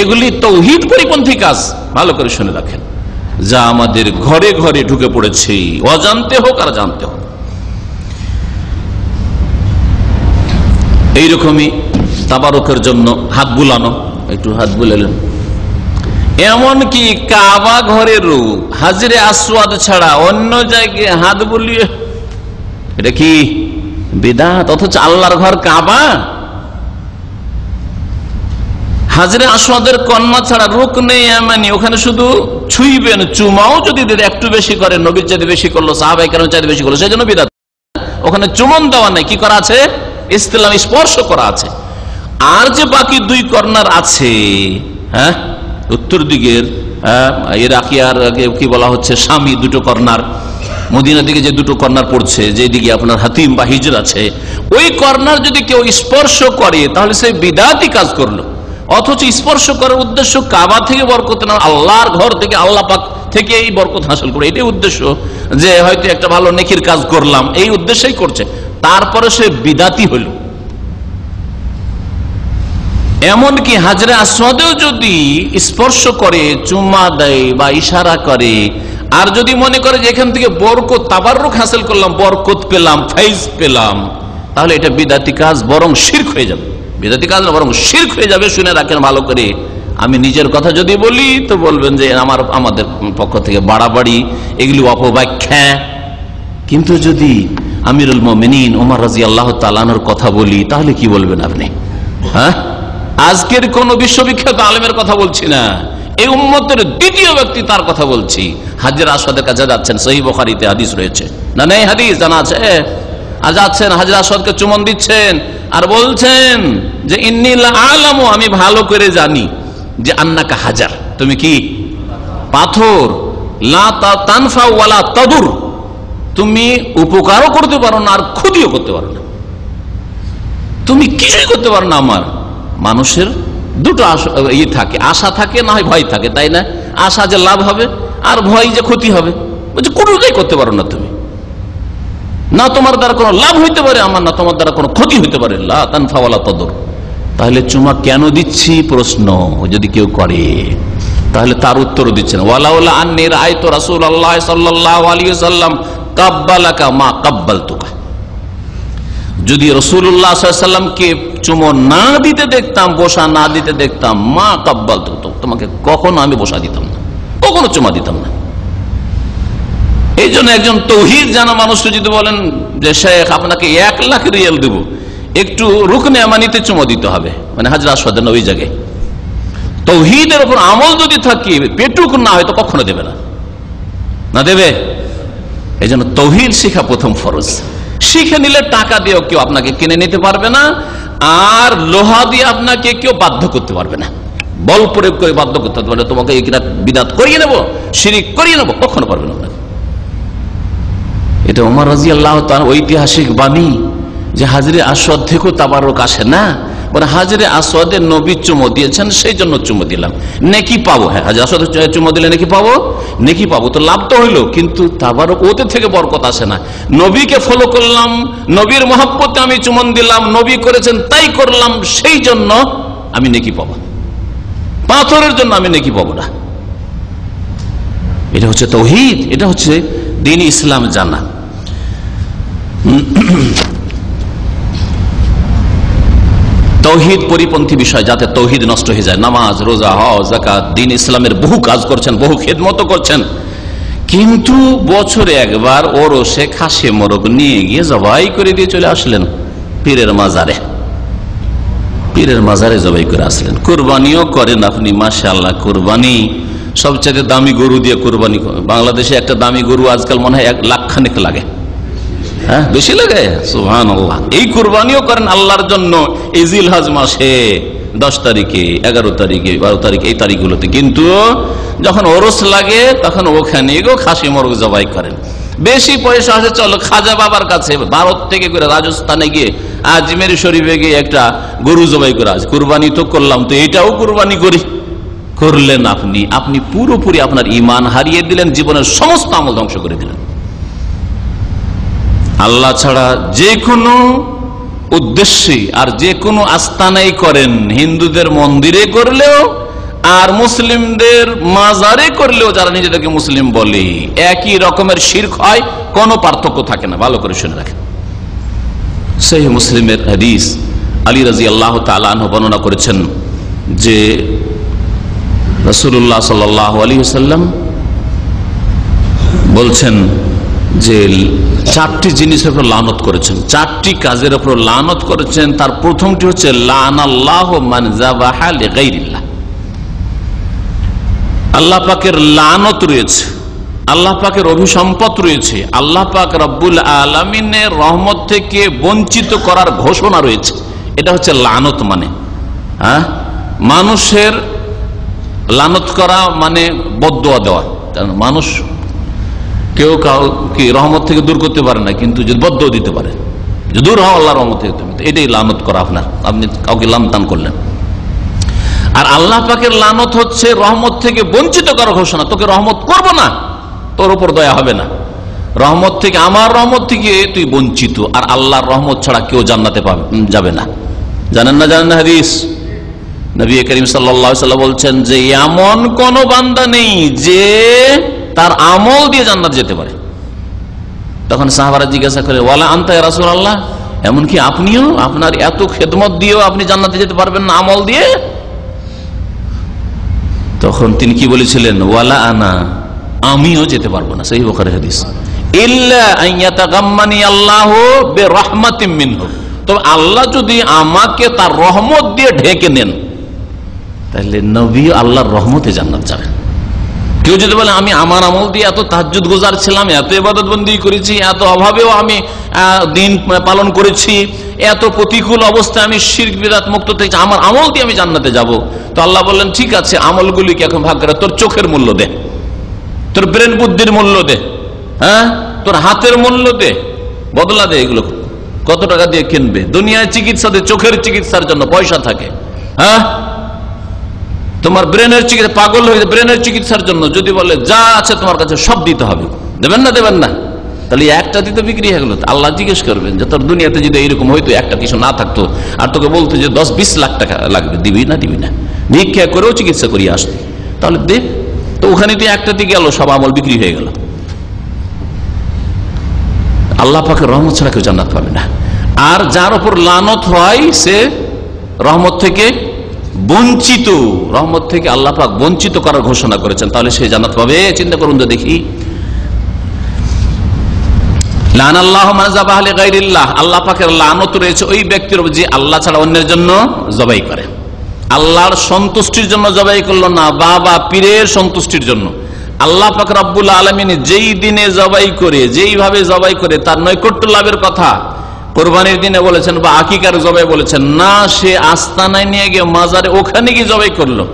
Speaker 2: এগুলি তাওহীদ পরিপন্থী কাজ। ভালো করে শুনে রাখেন, যা আমাদের ঘরে ঘরে ঢুকে পড়েছে, অজান্তে হোক আর জানতে হোক। এইরকমই তাবারুকের জন্য হাত বুলানো, একটু হাত বুলালেন। এমনকি কাবা ঘরেরও হাজরে আসওয়াদ ছাড়া অন্য জায়গায় হাত বুলিয়ে, এটা কি বিদআত? অথচ আল্লাহর ঘর কাবা, হাজরে আসওয়াদের কন্যা ছাড়া রুকনে ইয়ামানি, ওখানে শুধু ছুঁইবেন, চুমাও যদি একটু বেশি করে, নবীর চাইতে বেশি করলো, সাহাবায়ে কেরামের চাইতে বেশি করলো, সেই জন্য বিদআত। ওখানে চুমন দেওয়া নাই, কি করা আছে? ইসলাম স্পর্শ করা আছে। আর যে বাকি দুই কর্নার আছে, হ্যাঁ, উত্তর দিকের ইরাকি আর কি বলা হচ্ছে শামী দুটো কর্নার, মদিনার দিকে যে দুটো কর্নার পড়ছে, যেদিকে আপনার হাতিম বা হিজর আছে, ওই কর্নার যদি কেউ স্পর্শ করে তাহলে সে বিদআতি কাজ করলো। অথচ স্পর্শ করার উদ্দেশ্য কাবা থেকে বরকত না, আল্লাহর ঘর থেকে, আল্লাহ পাক থেকে এই বরকত হাসিল করে, এটাই উদ্দেশ্য। যে হয়তো একটা ভালো নেকির কাজ করলাম, এই উদ্দেশ্যেই করছে, তারপরে সে বিদআতি হইল। এমনকি হাজরে আসওয়াদেও যদি স্পর্শ করে, চুম্মা দেয় বা ইশারা করে, আর যদি মনে করে যে এখান থেকে বরকত, তাবাররুক হাসিল করলাম, বরকত পেলাম, ফাইজ পেলাম, তাহলে এটা বিদআতি কাজ, বরং শিরক হয়ে যাবে। বিদআতি কাজ না, বরং শিরক হয়ে যাবে। শুনে রাখেন ভালো করে, আমি নিজের কথা যদি বলি তো বলবেন যে আমাদের পক্ষ থেকে বাড়াবাড়ি, এগুলি অপব্যাখ্যা। কিন্তু যদি আমিরুল মুমিনিন ওমর রাদিয়াল্লাহু তাআলা আনহুর কথা বলি তাহলে কি বলবেন আপনি? হ্যাঁ, আজকের কোন বিশ্ববিখ্যাত আলেমের কথা বলছি না, এই উম্মতের দ্বিতীয় ব্যক্তি তার কথা বলছি। হাজরে আসওয়াদের কাছে যাচ্ছেন, সহিহ বুখারীতে হাদিস রয়েছে না? নেই হাদিস জানা আছে? আজ যাচ্ছেন হাজরে আসওয়াদকে চুম্বন দিচ্ছেন আর বলছেন যে ইন্নী লা আ'লামু, আমি ভালো করে জানি যে আন্নাকা হাজার, তুমি কি পাথর, লা তানফা ওয়ালা তাদুর, তুমি উপকারও করতে পারো না আর ক্ষতিও করতে পারো না, তুমি কিছুই করতে পারো না। আমার মানুষের দুটো থাকে, আশা থাকে না হয় ভয় থাকে, তাই না? আশা যে লাভ হবে আর ভয় যে ক্ষতি হবে, বলছে কোনোটাই করতে পারো না তুমি, না তোমার দ্বারা কোনো লাভ হইতে পারে আমার, না তোমার দ্বারা কোনো ক্ষতি হইতে পারে। লা তানফা ওয়ালা তাদুর। তাহলে চুমা কেন দিচ্ছি প্রশ্ন যদি কেউ করে, তাহলে তার উত্তরও দিচ্ছেন ওয়ালাউলা আন্নী রাআইতু রাসূলুল্লাহ সাল্লাল্লাহু আলাইহি ওয়াসাল্লাম কাব্বালাকা মা কাব্বালতুকা, যদি রাসূলুল্লাহ সাল্লাল্লাহু আলাইহি ওয়াসাল্লামকে চুমো না দিতে দেখতাম, বসা না দিতে দেখতাম, মা কাব্বালতুকা, তোমাকে কখনো আমি বসা দিতাম না, কখনো চুমা দিতাম না। এই জন্য একজন তৌহিদ জানা মানুষকে যদি বলেন যে শেখ আপনাকে 1 লাখ রিয়াল দেব, একটু রুকনে আমানিতে চুমো দিতে হবে, মানে হাজরে আসওয়াদের ওই জায়গায় তৌহিদের উপর আমল যদি থাকে, পেটুক না হয় তো কখনো দেবে না, না দেবে। এই জন্য তৌহিদ শিখা প্রথম ফরজ। শিখে নিলে টাকা দিয়েও কেউ আপনাকে কিনে নিতে পারবে না, আর লোহা দিয়ে আপনাকে কেউ বাধ্য করতে পারবে না, বল প্রয়োগ করে বাধ্য করতে পারবে না, তোমাকে বিদআত করিয়ে নেবো, শিরিক করিয়ে নেবো, কখনো পারবে না। এটা ওমর রাদিয়াল্লাহু তাআলা ঐতিহাসিক বাণী যে হাজরে আসওয়াদ থেকেও তাবারক আসে না, বলে হাজরে আসওয়াদের নবী চুমো দিয়েছেন সেই জন্য চুমো দিলাম, নেকি পাবো। হ্যাঁ, হাজরে আসওয়াদ চুমো দিলে নেকি পাবো, নেকি পাবো, তো লাভ তো হইলো, কিন্তু তাবারক ওতে থেকে বরকত আসে না। নবীকে ফলো করলাম, নবীর মহব্বতে আমি চুমন দিলাম, নবী করেছেন তাই করলাম, সেই জন্য আমি নেকি পাবো, পাথরের জন্য আমি নেকি পাবো না। এটা হচ্ছে তাওহীদ, এটা হচ্ছে দ্বীন ইসলাম জানা। তাওহীদ পরিপন্থী বিষয়, যাতে তাওহীদ নষ্ট হয়ে যায়। নামাজ, রোজা, হজ, যাকাত, দ্বীন ইসলামের বহু কাজ করছেন, বহু খেদমত করছেন, কিন্তু বছরে একবার ওরসে খাসি মোরগ নিয়ে গিয়ে জবাই করে দিয়ে চলে আসলেন পীরের মাজারে, পীরের মাজারে জবাই করে আসলেন। কুরবানিও করেন আপনি, মাশাআল্লাহ, কুরবানি সবচেয়ে দামি গরু দিয়ে কুরবানি। বাংলাদেশে একটা দামি গরু আজকাল মনে হয় 1 লাখ খানেক লাগে, হ্যাঁ বেশি লাগে, সুবহানাল্লাহ। এই কুরবানিও করেন আল্লাহর জন্য এই জিলহজ মাসে 10 তারিখে, 11 তারিখে, 12 তারিখে, এই তারিখগুলোতে। কিন্তু যখন ওরস লাগে তখন ওখানে গো খাসি মোরগ জবাই করেন। বেশি পয়সা আছে, চলো খাজা বাবার কাছে ভারত থেকে করে রাজস্থানে গিয়ে আজমের শরীফে গিয়ে একটা গরু জবাই করে আজ কুরবানি তো করলাম, তো এটাও কুরবানি করি। করলেন আপনি পুরোপুরি আপনার ঈমান হারিয়ে দিলেন, জীবনের সমস্ত আমল ধ্বংস করে দিলেন। আল্লাহ ছাড়া যে কোনো উদ্দেশ্যে আর যে কোনো আস্তানাই করেন, হিন্দুদের মন্দিরে করলেও আর মুসলিমদের মাজারে করলেও, যারা নিজেদেরকে মুসলিম বলে, একই রকমের শিরক হয়, কোনো পার্থক্য থাকে না। ভালো করে শুনে রাখেন, সহিহ মুসলিমের হাদিস, আলী রাদিয়াল্লাহু তাআলা আনহু বর্ণনা করেছেন যে রাসূলুল্লাহ সাল্লাল্লাহু আলাইহি ওয়াসাল্লাম বলছেন যে 4টি জিনিসের উপর লানত করেছেন, 4টি কাজের উপর লানত করেছেন। তার প্রথমটি হচ্ছে লানাল্লাহু মান যাবাহা লিগাইরিল্লাহ। আল্লাহ পাকের লানত রয়েছে, আল্লাহ পাকের অভিসম্পদ রয়েছে, আল্লাহ পাক রব্বুল আলামিনের রহমত থেকে বঞ্চিত করার ঘোষণা রয়েছে। এটা হচ্ছে লানত মানে, হ্যাঁ, মানুষের লানত করা মানে বদদুয়া দেওয়া। কারণ মানুষ কেউ কাউকে রহমত থেকে দূর করতে পারে না, কিন্তু যদি বদদুয়া দিতে পারে যে দূর হও আল্লাহর রহমত থেকে, তুমি এটাই লানত করা। আপনি কাউকে লানতান করলেন। আর আল্লাহ পাকের লানত হচ্ছে রহমত থেকে বঞ্চিত করার ঘোষণা, তোকে রহমত করব না, তোর উপর দয়া হবে না, রহমত থেকে, আমার রহমত থেকে তুই বঞ্চিত। আর আল্লাহর রহমত ছাড়া কেউ জান্নাতে যাবে না। জানেন না হাদিস, নবী করিম সাল্লাল্লাহু আলাইহি ওয়াসাল্লাম বলছেন যে এমন কোন বান্দা নেই যে তার আমল দিয়ে জান্নাত যেতে পারে। তখন সাহাবারা জিজ্ঞাসা করে, ওয়ালা আনতা ইয়া রাসূলুল্লাহ, এমনকি আপনিও, আপনার এত খেদমত দিয়েও আপনি জান্নাতে যেতে পারবেন না আমল দিয়ে? তখন তিনি কি বলেছিলেন, ওয়ালা আনা, আমিও যেতে পারবো না। সহিহ বুখারী হাদিস। ইল্লা আন ইয়াতাগাম্মানি আল্লাহু বিরাহমাতিন মিনহু, তবে আল্লাহ যদি আমাকে তার রহমত দিয়ে ঢেকে নেন, তাহলে নবী আল্লাহর রহমতে জান্নাত যাবেন। কেউ যদি বলে আমি আমার আমল দিয়ে এত তাহাজ্জুদ গুজার ছিলাম, এত ইবাদত বন্দি করেছি, এত অভাবেও আমি দিন পালন করেছি, এত প্রতিকূল অবস্থায় আমি শিরক বিদআত মুক্ত থেকে আমার আমল দিয়ে আমি জান্নাতে যাব, তো আল্লাহ বললেন ঠিক আছে, আমলগুলিকে এখন ভাগ করে তোর চোখের মূল্য দে, তোর ব্রেন বুদ্ধির মূল্য দে, হ্যাঁ, তোর হাতের মূল্য দে, বদলা দে। এগুলো কত টাকা দিয়ে কিনবে? দুনিয়ায় চিকিৎসা দে, চোখের চিকিৎসার জন্য পয়সা থাকে, হ্যাঁ, তোমার ব্রেনের চিকিৎসা, পাগল হয়ে ব্রেনের চিকিৎসার জন্য যদি বলে যা আছে তোমার কাছে সব দিতে হবে, দেবেন না? দেবেন না? তাহলে একটা দিতে বিক্রি হয়ে গেল। আল্লাহ জিজ্ঞেস করবেন যে তোর দুনিয়াতে যদি এইরকম হইতো, একটা কিছু না থাকতো, আর তোকে বলতো যে 10-20 লাখ টাকা লাগবে, দিবি না? দিবি না? ভিক্ষা করেও চিকিৎসা করিয়ে আসতে, তাহলে দে। তো ওখানে তুই একটাতে গেল, সব আমল বিক্রি হয়ে গেল। আল্লাহ পাকের রহমত ছাড়া কেউ জান্নাত পাবে না। আর যার উপর লানত হয় সে রহমত থেকে বঞ্চিত, রহমত থেকে আল্লাহ পাক বঞ্চিত করার ঘোষণা করেছেন, তাহলে সে জান্নাত পাবে? চিন্তা করুন তো দেখি। আল্লাহ পাকের লানত রয়েছে ওই ব্যক্তির উপর যে আল্লাহ ছাড়া অন্যের জন্য জবাই করে। আল্লাহর সন্তুষ্টির জন্য জবাই করলো না, বাবা পীরের সন্তুষ্টির জন্য। আল্লাহ পাক রব্বুল আলামিন যেই দিনে জবাই করে, যেইভাবে জবাই করে তার নৈকট্য লাভের কথা কোরবানির দিনে বলেছেন বা আকিকার জবাই বলেছেন না, সে আস্তানায় নিয়ে গিয়ে মাজারে ওখানে গিয়ে জবাই করলো।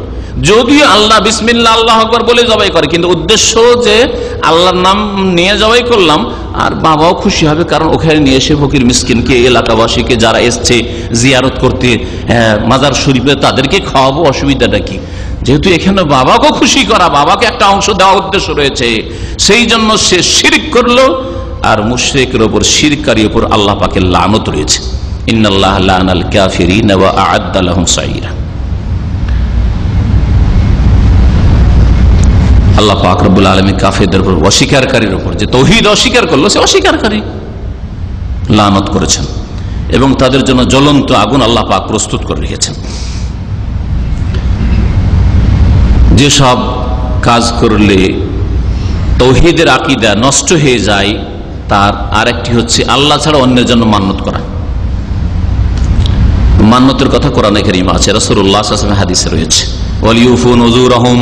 Speaker 2: যদিও আল্লাহ বিসমিল্লাহ আল্লাহু আকবার বলে জবাই করে, কিন্তু উদ্দেশ্য যে আল্লাহর নাম নিয়ে জবাই করলাম, আর বাবাও খুশি হবে, কারণ ওখানে নিয়ে এসে ফকির মিসকিনকে, এলাকাবাসীকে যারা এসছে জিয়ারত করতে মাজার শরীফে, তাদেরকে খাওয়াবো, অসুবিধাটা কি? যেহেতু এখানে বাবাকে খুশি করা, বাবাকে একটা অংশ দেওয়া উদ্দেশ্য রয়েছে, সেই জন্য সে শিরক করলো। আর মুশরিকের উপর, শিরকারীর উপর আল্লাহ পাকের লানত রয়েছে। ইন্নাল্লাহা লা'নাল কাফিরিনা ওয়া আ'আদ্দা লাহুম সাইরা। আল্লাহ পাক রব্বুল আলামিন কাফেরদের উপর, অস্বীকারীর উপর, যে তাওহীদ অস্বীকার করলো সে অস্বীকারী, লানত করেছেন এবং তাদের জন্য জ্বলন্ত আগুন আল্লাহ পাক প্রস্তুত করে রেখেছেন। যেসব কাজ করলে তাওহীদের আকীদা নষ্ট হয়ে যায়, তার আরেকটি হচ্ছে আল্লাহ ছাড়া অন্যের জন্য মান্যত করা। মান্যতের কথা কোরআনে কারীমে আছে, রাসূলুল্লাহ সাল্লাল্লাহু আলাইহি ওয়াসাল্লাম হাদিসে রয়েছে, ওয়ালিউফু নুযুরহুম,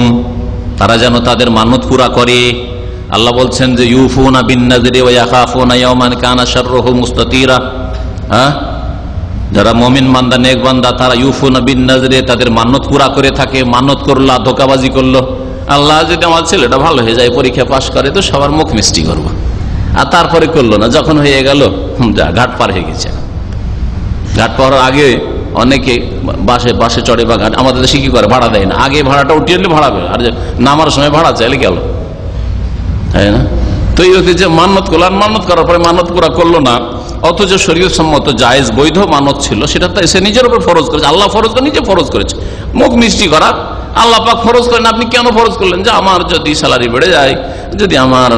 Speaker 2: তারা যেন তাদের মান্যত পুরা করে। আল্লাহ বলছেন যে ইউফুনা বিন নাযরি ওয়া ইয়াখাফুনা ইয়াওমান কানা শাররুহু মুস্তাতিরা। হ্যাঁ, যারা মুমিন বান্দা, নেক বান্দা, তারা ইউফুনা বিন নাযরি, তাদের মান্যত পুরা করে থাকে। মান্যত করলো, ধোঁকাবাজি করলো, আল্লাহ যদি আমার ছেলেটা ভালো হয়ে যায়, পরীক্ষা পাশ করে, তো সবার মুখ মিষ্টি করবো, আর তারপরে করলো না, যখন হয়ে গেল যা ঘাট পার হয়ে গেছে। ঘাট পাওয়ার আগে অনেকে বাসে চড়ে বা ঘাট, আমাদের দেশে কি করে, ভাড়া দেয় না, আগে ভাড়াটা উঠিয়ে নিলে ভাড়াবে, আর নামার সময় ভাড়া চাইলে গেল, তাই না? তো এই হচ্ছে যে মান্যত করলো, আর মান্যত করার পরে মান্যত পুরা করলো না, অথচ শরীয়ত সম্মত জায়েজ বৈধ মানত ছিল, সেটা সে নিজের উপর ফরজ করেছে। আল্লাহ ফরজ করে, নিজে ফরজ করেছে মুখ মিষ্টি করা। আল্লাহ পাক ফরজ করেন, আপনি কেন ফরজ করলেন? যে আমার যদি স্যালারি বেড়ে যায়, যদি আমার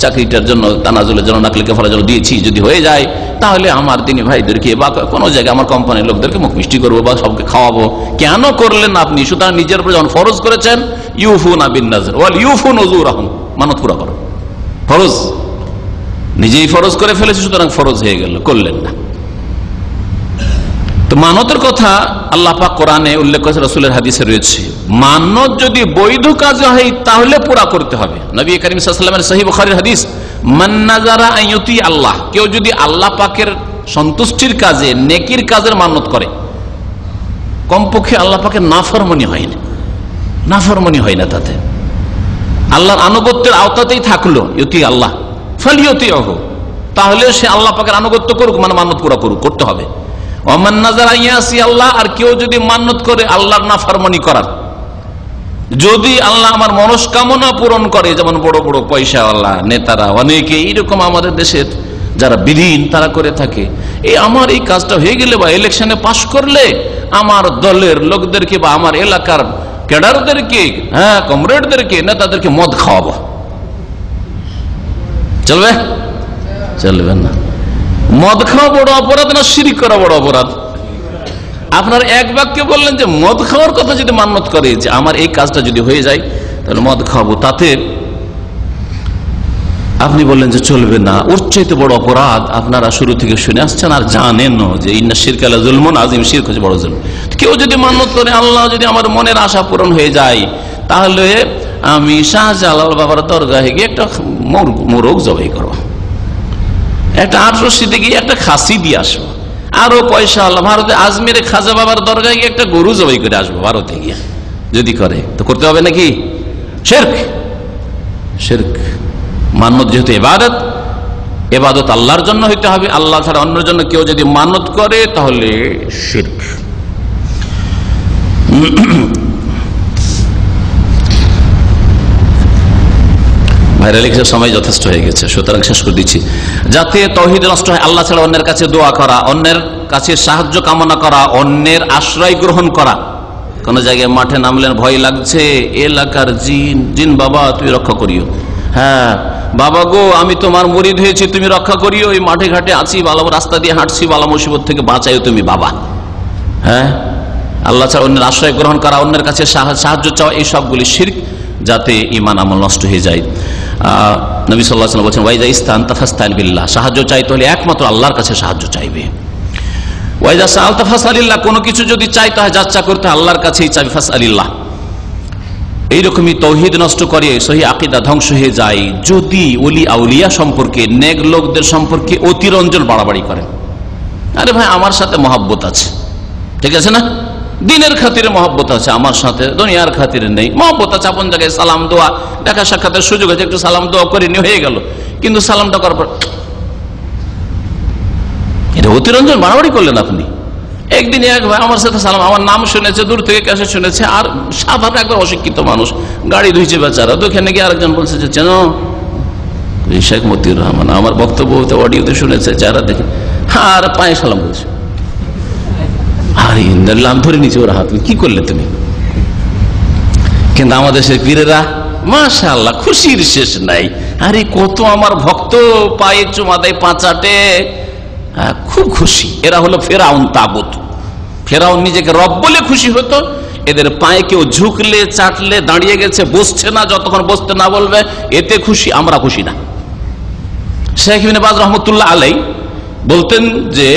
Speaker 2: চাকরিটার জন্য, তানাজুলের জন্য, নাকলি কাফারার জন্য দিয়েছি, যদি হয়ে যায়, তাহলে আমার দিনী ভাইদেরকে বা কোনো জায়গায় আমার কোম্পানির লোকদেরকে মুখ মিষ্টি করবো বা সবকে খাওয়াবো। কেন করলেন আপনি? সুতরাং নিজের উপর যখন ফরজ করেছেন, ইউফুনা বিন নাযর ওয়াল ইউফু নুযুরহুম, মানত পুরা করো, ফরজ নিজেই ফরজ করে ফেলেছে, সুতরাং ফরজ হয়ে গেল, করলেন না। তো মানতের কথা আল্লাহ পাক কোরআনে উল্লেখ করেছে, রাসূলের হাদিসে রয়েছে, মানত যদি বৈধ কাজ হয় তাহলে পুরা করতে হবে। নবী করিম সাল্লাল্লাহু আলাইহি ওয়াসাল্লামের সহিহ বুখারীর হাদিস, মান নাযারা আইয়ুতি আল্লাহ, কেউ যদি আল্লাহ পাকের সন্তুষ্টির কাজে, নেকির কাজের মানত করে, কমপক্ষে আল্লাহ পাকের নাফরমানি হয় না, নাফরমানি হয় না, তাতে আল্লাহর আনুগত্যের আওতাতেই থাকলো, ইউতি আল্লাহ ফালিয়ুতিহু, তাহলে সে আল্লাহ পাকের আনুগত্য করুক, মানে মানত পুরা করুক, করতে হবে। ওমান নাযারা ইয়াসি আল্লাহ, আর কেউ যদি মান্যত করে আল্লাহর নাফরমানি করার, যদি আল্লাহ আমার মনস্কামনা পূরণ করে, যেমন বড় বড় পয়সাওয়ালা নেতারা, অনেকে এইরকম আমাদের দেশের যারা বিলীন, তারা করে থাকে, এই আমার এই কাজটা হয়ে গেলে বা ইলেকশনে পাশ করলে আমার দলের লোকদেরকে বা আমার এলাকার ক্যাডারদেরকে, হ্যাঁ কমরেডদেরকে, নেতাদেরকে মদ খাওয়াবো, চলবে? চলবে না। মদ খাওয়া বড় অপরাধ না শিরক করা বড় অপরাধ? আপনার এক বাক্যে বললেন যে মদ খাওয়ার কথা যদি মান্যত করে যে আমার এই কাজটা যদি হয়ে যায় তাহলে মদ খাবো, তাতে আপনি বললেন যে চলবে না। ওর চাইতে বড় অপরাধ আপনারা শুরু থেকে শুনে আসছেন আর জানেন যে ইন্না শিরকা লাযুলমুন আযীম, শিরক হচ্ছে বড় জুলম। কেউ যদি মান্যত করে আল্লাহ যদি আমার মনের আশা পূরণ হয়ে যায় তাহলে আমি শাহজালাল বাবার দরগাহে গিয়ে একটা মোরগ জবাই করবো, একটা 8 গিয়ে একটা খাসি দিয়ে আসবো, আরো পয়সা আল্লাহ ভারতে আজমিরে খাজা বাবার দরগাহে গিয়ে একটা গরু জবাই করে আসবো ভারতে গিয়ে। যদি করে তো করতে হবে নাকি? শিরক। শিরক মান্যত যেহেতু ইবাদত, ইবাদত আল্লাহর জন্য হইতে হবে, আল্লাহ ছাড়া অন্যের জন্য কেউ যদি মান্যত করে তাহলে শিরক। ভাইরাল সময় যথেষ্ট হয়ে গেছে, সুতরাং শেষ করে দিচ্ছি। যাতে তাওহীদ নষ্ট হয়, আল্লাহ ছাড়া অন্যের কাছে দোয়া করা, অন্যের কাছে সাহায্য কামনা করা, অন্যের আশ্রয় গ্রহণ করা। কোন জায়গায় মাঠে নামলেন, ভয় লাগছে, এলাকার জিন বাবা তুমি রক্ষা করিও। হ্যাঁ বাবা গো, আমি তোমার মুরিদ হয়েছি, তুমি রক্ষা করিও। ওই মাঠে ঘাটে আছি, বালা রাস্তা দিয়ে হাঁটছি, বালা মুসিবত থেকে বাঁচাইও তুমি বাবা। হ্যাঁ, আল্লাহ ছাড়া অন্যের আশ্রয় গ্রহণ করা, অন্যের কাছে সাহায্য চাওয়া, এই সবগুলি শিরক, যাতে ঈমান আমল নষ্ট হয়ে যায়। নবী সাল্লাল্লাহু আলাইহি ওয়াসাল্লাম বলেছেন ওয়াইজা ইসতানতা ফাসতাইন বিল্লাহ, সাহায্য চাইতে হলে একমাত্র আল্লাহর কাছে সাহায্য চাইবে। ওয়াইজা সাআলতা ফাসআলিল্লাহ, কোনো কিছু যদি চাইতে হয়, যাচ্চা করতে আল্লাহর কাছেই চাইবে, ফাসআলিল্লাহ। এইরকমই তাওহীদ নষ্ট করে, সহিহ আকীদা ধ্বংস হয়ে যায় যদি ওলি আউলিয়া সম্পর্কে, নেক লোকদের সম্পর্কে অতিরঞ্জন বাড়াবাড়ি করেন। আরে ভাই আমার সাথে মহব্বত আছে, ঠিক আছে না, দিনের খাতিরে মহব্বত আছে আমার সাথে, দুনিয়ার খাতিরে নেই, মহব্বত আছে, আপন জায়গায় সালাম দোয়া, দেখা সাক্ষাতের সুযোগ আছে, একটু সালাম দোয়া করে নিয়ে হয়ে গেল, কিন্তু সালামটা করার পর এটা অতিরঞ্জন বাড়াবাড়ি করলেন আপনি। একদিন এক ভাই আমার সাথে সালাম, আমার নাম শুনেছে, দূর থেকে কাছে শুনেছে, আর সাধারণ একবার অশিক্ষিত মানুষ, গাড়ি ধুইছে বেচারা, তো এখানে গিয়ে আরেকজন বলছে যে চেনো শেখ মতিউর রহমান, আমার বক্তব্য অডিওতে শুনেছে, যারা দেখে, আর পায়ে সালাম বলছে। আরে নাম ধরে নিচে ওরা হাত, কি করলে তুমি? কিন্তু আমাদের সেই পীরেরা মাশাআল্লাহ খুশির শেষ নাই। আরে কত আমার ভক্ত পায়ে চুমা দেয়, পাঁচাটে, খুব খুশি। এরা হলো ফেরাউন তাগুত। ফেরাউন নিজেকে রব বলে খুশি হতো, এদের পায়ে কেউ ঝুঁকলে চাটলে দাঁড়িয়ে গেছে, বসছে না, যতক্ষণ বসতে না বলবে এতে খুশি, আমরা খুশি না। শেখ ইবনে বাজ রহমতুল্লাহ আলাই বলতেন যে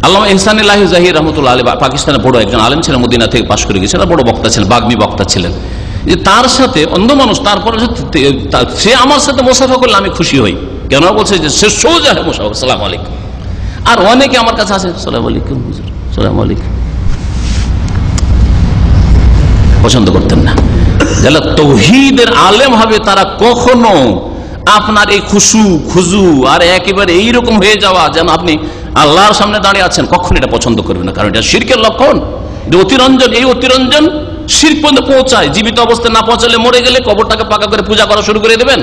Speaker 2: আল্লামা ইহসানুল্লাহ জাহির রহমতুল্লাহ আলাইহি পাকিস্তানের বড় একজন আলেম ছিলেন, মদিনা থেকে পাশ করে গেছেন, বড় বক্তা ছিলেন, বাগ্মী বক্তা ছিলেন, যে তার সাথে অন্ধ মানুষ, তারপরে সে আমার সাথে মুসাফা করলে আমি খুশি হই। কেন বলছে যে সে সোজা মুসাফা, সালাম আলাইকুম। আর অনেকে আমার কাছে আছে, সালাম আলাইকুম হুজুর, সালাম আলাইকুম, পছন্দ করতেন না। যারা তাওহীদের আলেম হবে তারা কখনো আপনার এই খুজু আর একেবারে এইরকম হয়ে যাওয়া যেন আপনি আল্লাহর সামনে দাঁড়িয়ে আছেন, কখন এটা পছন্দ করবে না, কারণ এটা শিরকের লক্ষণ। অতিরঞ্জন, এই অতিরঞ্জন শিরক পর্যন্ত পৌঁছায়। জীবিত অবস্থায় না পৌঁছালে মরে গেলে কবরটাকে পাকা করে পূজা করা শুরু করে দেবেন।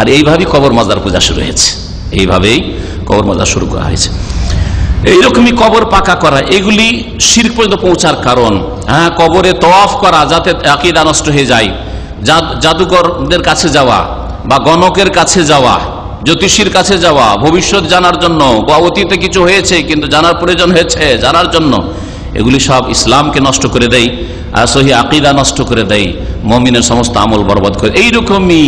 Speaker 2: আর এইভাবেই কবর মাজার পূজা শুরু হয়েছে, এইভাবেই কবর মাজার শুরু করা হয়েছে। এইরকমই কবর পাকা করা, এগুলি শিরক পর্যন্ত পৌঁছার কারণ। হ্যাঁ, কবরে তওয়াফ করা যাতে আকীদা নষ্ট হয়ে যায়, জাদুকরদের কাছে যাওয়া বা গণকের কাছে যাওয়া, জ্যোতিষীর কাছে যাওয়া ভবিষ্যৎ জানার জন্য, বা অতীতে কিছু হয়েছে কিন্তু জানার প্রয়োজন হয়েছে জানার জন্য, এগুলি সব ইসলামকে নষ্ট করে দেয়, আর সহিহ আকীদা নষ্ট করে দেয়, মুমিনের সমস্ত আমল বরবাদ করে। এইরকমই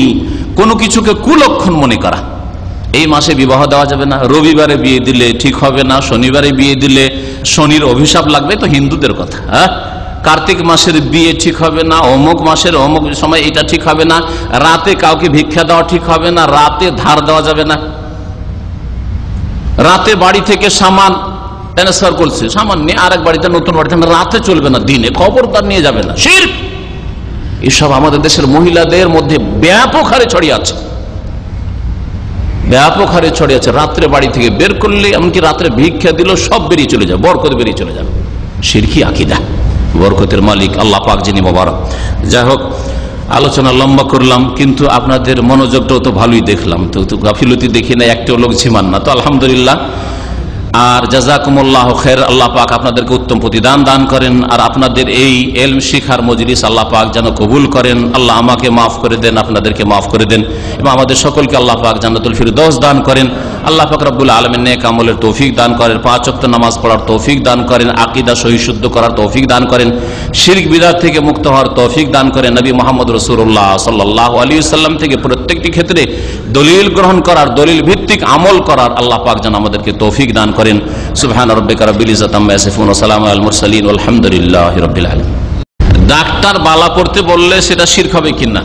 Speaker 2: কোনো কিছুকে কুলক্ষণ মনে করা। এই মাসে বিবাহ দেওয়া যাবে না, রবিবারে বিয়ে দিলে ঠিক হবে না, শনিবারে বিয়ে দিলে শনির অভিশাপ লাগবে, তো হিন্দুদের কথা। হ্যাঁ, কার্তিক মাসের বিয়ে ঠিক হবে না, অমুক মাসের অমুক সময় এটা ঠিক হবে না, রাতে কাউকে ভিক্ষা দেওয়া ঠিক হবে না, রাতে ধার দেওয়া যাবে না, রাতে বাড়ি থেকে সামান ট্রান্সফার করছে, সামান নিয়ে আরেক বাড়িতে, নতুন বাড়িতে রাতে চলবে না, দিনে খবরদার নিয়ে যাবে না, শিরক। এসব আমাদের দেশের মহিলাদের মধ্যে ব্যাপক হারে ছড়িয়ে আছে, ব্যাপক হারে ছড়িয়ে আছে। রাত্রে বাড়ি থেকে বের করলে, এমনকি রাত্রে ভিক্ষা দিল, সব বেরিয়ে চলে যাবে, বরকত বেরিয়ে চলে যাবে। শিরকি আকীদা, বরকতের মালিক আল্লাহ পাক যিনি মোবারক। যাই হোক, আলোচনা লম্বা করলাম, কিন্তু আপনাদের মনোযোগটাও তো ভালোই দেখলাম, তো গাফিলতি দেখি না, একটাও লোক ঝিমান না, তো আলহামদুলিল্লাহ। আর জাযাকুমুল্লাহু খায়র, আল্লাহ পাক আপনাদেরকে উত্তম প্রতিদান দান করেন, আর আপনাদের এই ইলম শিখার মজলিস আল্লাহ পাক যেন কবুল করেন। আল্লাহ আমাকে মাফ করে দেন, আপনাদেরকে মাফ করে দেন, এবং আমাদের সকলকে আল্লাহ পাক জান্নাতুল ফিরদৌস দান করেন। আল্লাহ পাক রব্বুল আলামিন নেক আমলের তৌফিক দান করেন, 5 ওয়াক্ত নামাজ পড়ার তৌফিক দান করেন, আকীদা সহিহ শুদ্ধ করার তৌফিক দান করেন, শিরক বিদআত থেকে মুক্ত হওয়ার তৌফিক দান করেন, নবী মুহাম্মদ রাসূলুল্লাহ সাল্লাল্লাহু আলাইহি ওয়াসাল্লাম থেকে প্রত্যেকটি ক্ষেত্রে দলিল গ্রহণ করার, দলিল ভিত্তিক আমল করার আল্লাহ পাক যেন আমাদেরকে তৌফিক দান করেন। সুবহান রাব্বিকা রাব্বিল ইজ্জাতি আম্মা ইয়াসিফুন ওয়া সালামুন আলাল মুরসালিন ওয়ালহামদুলিল্লাহি রাব্বিল আলামিন। ডাক্তার বালা পড়তে বললে সেটা শিরক হবে কিনা?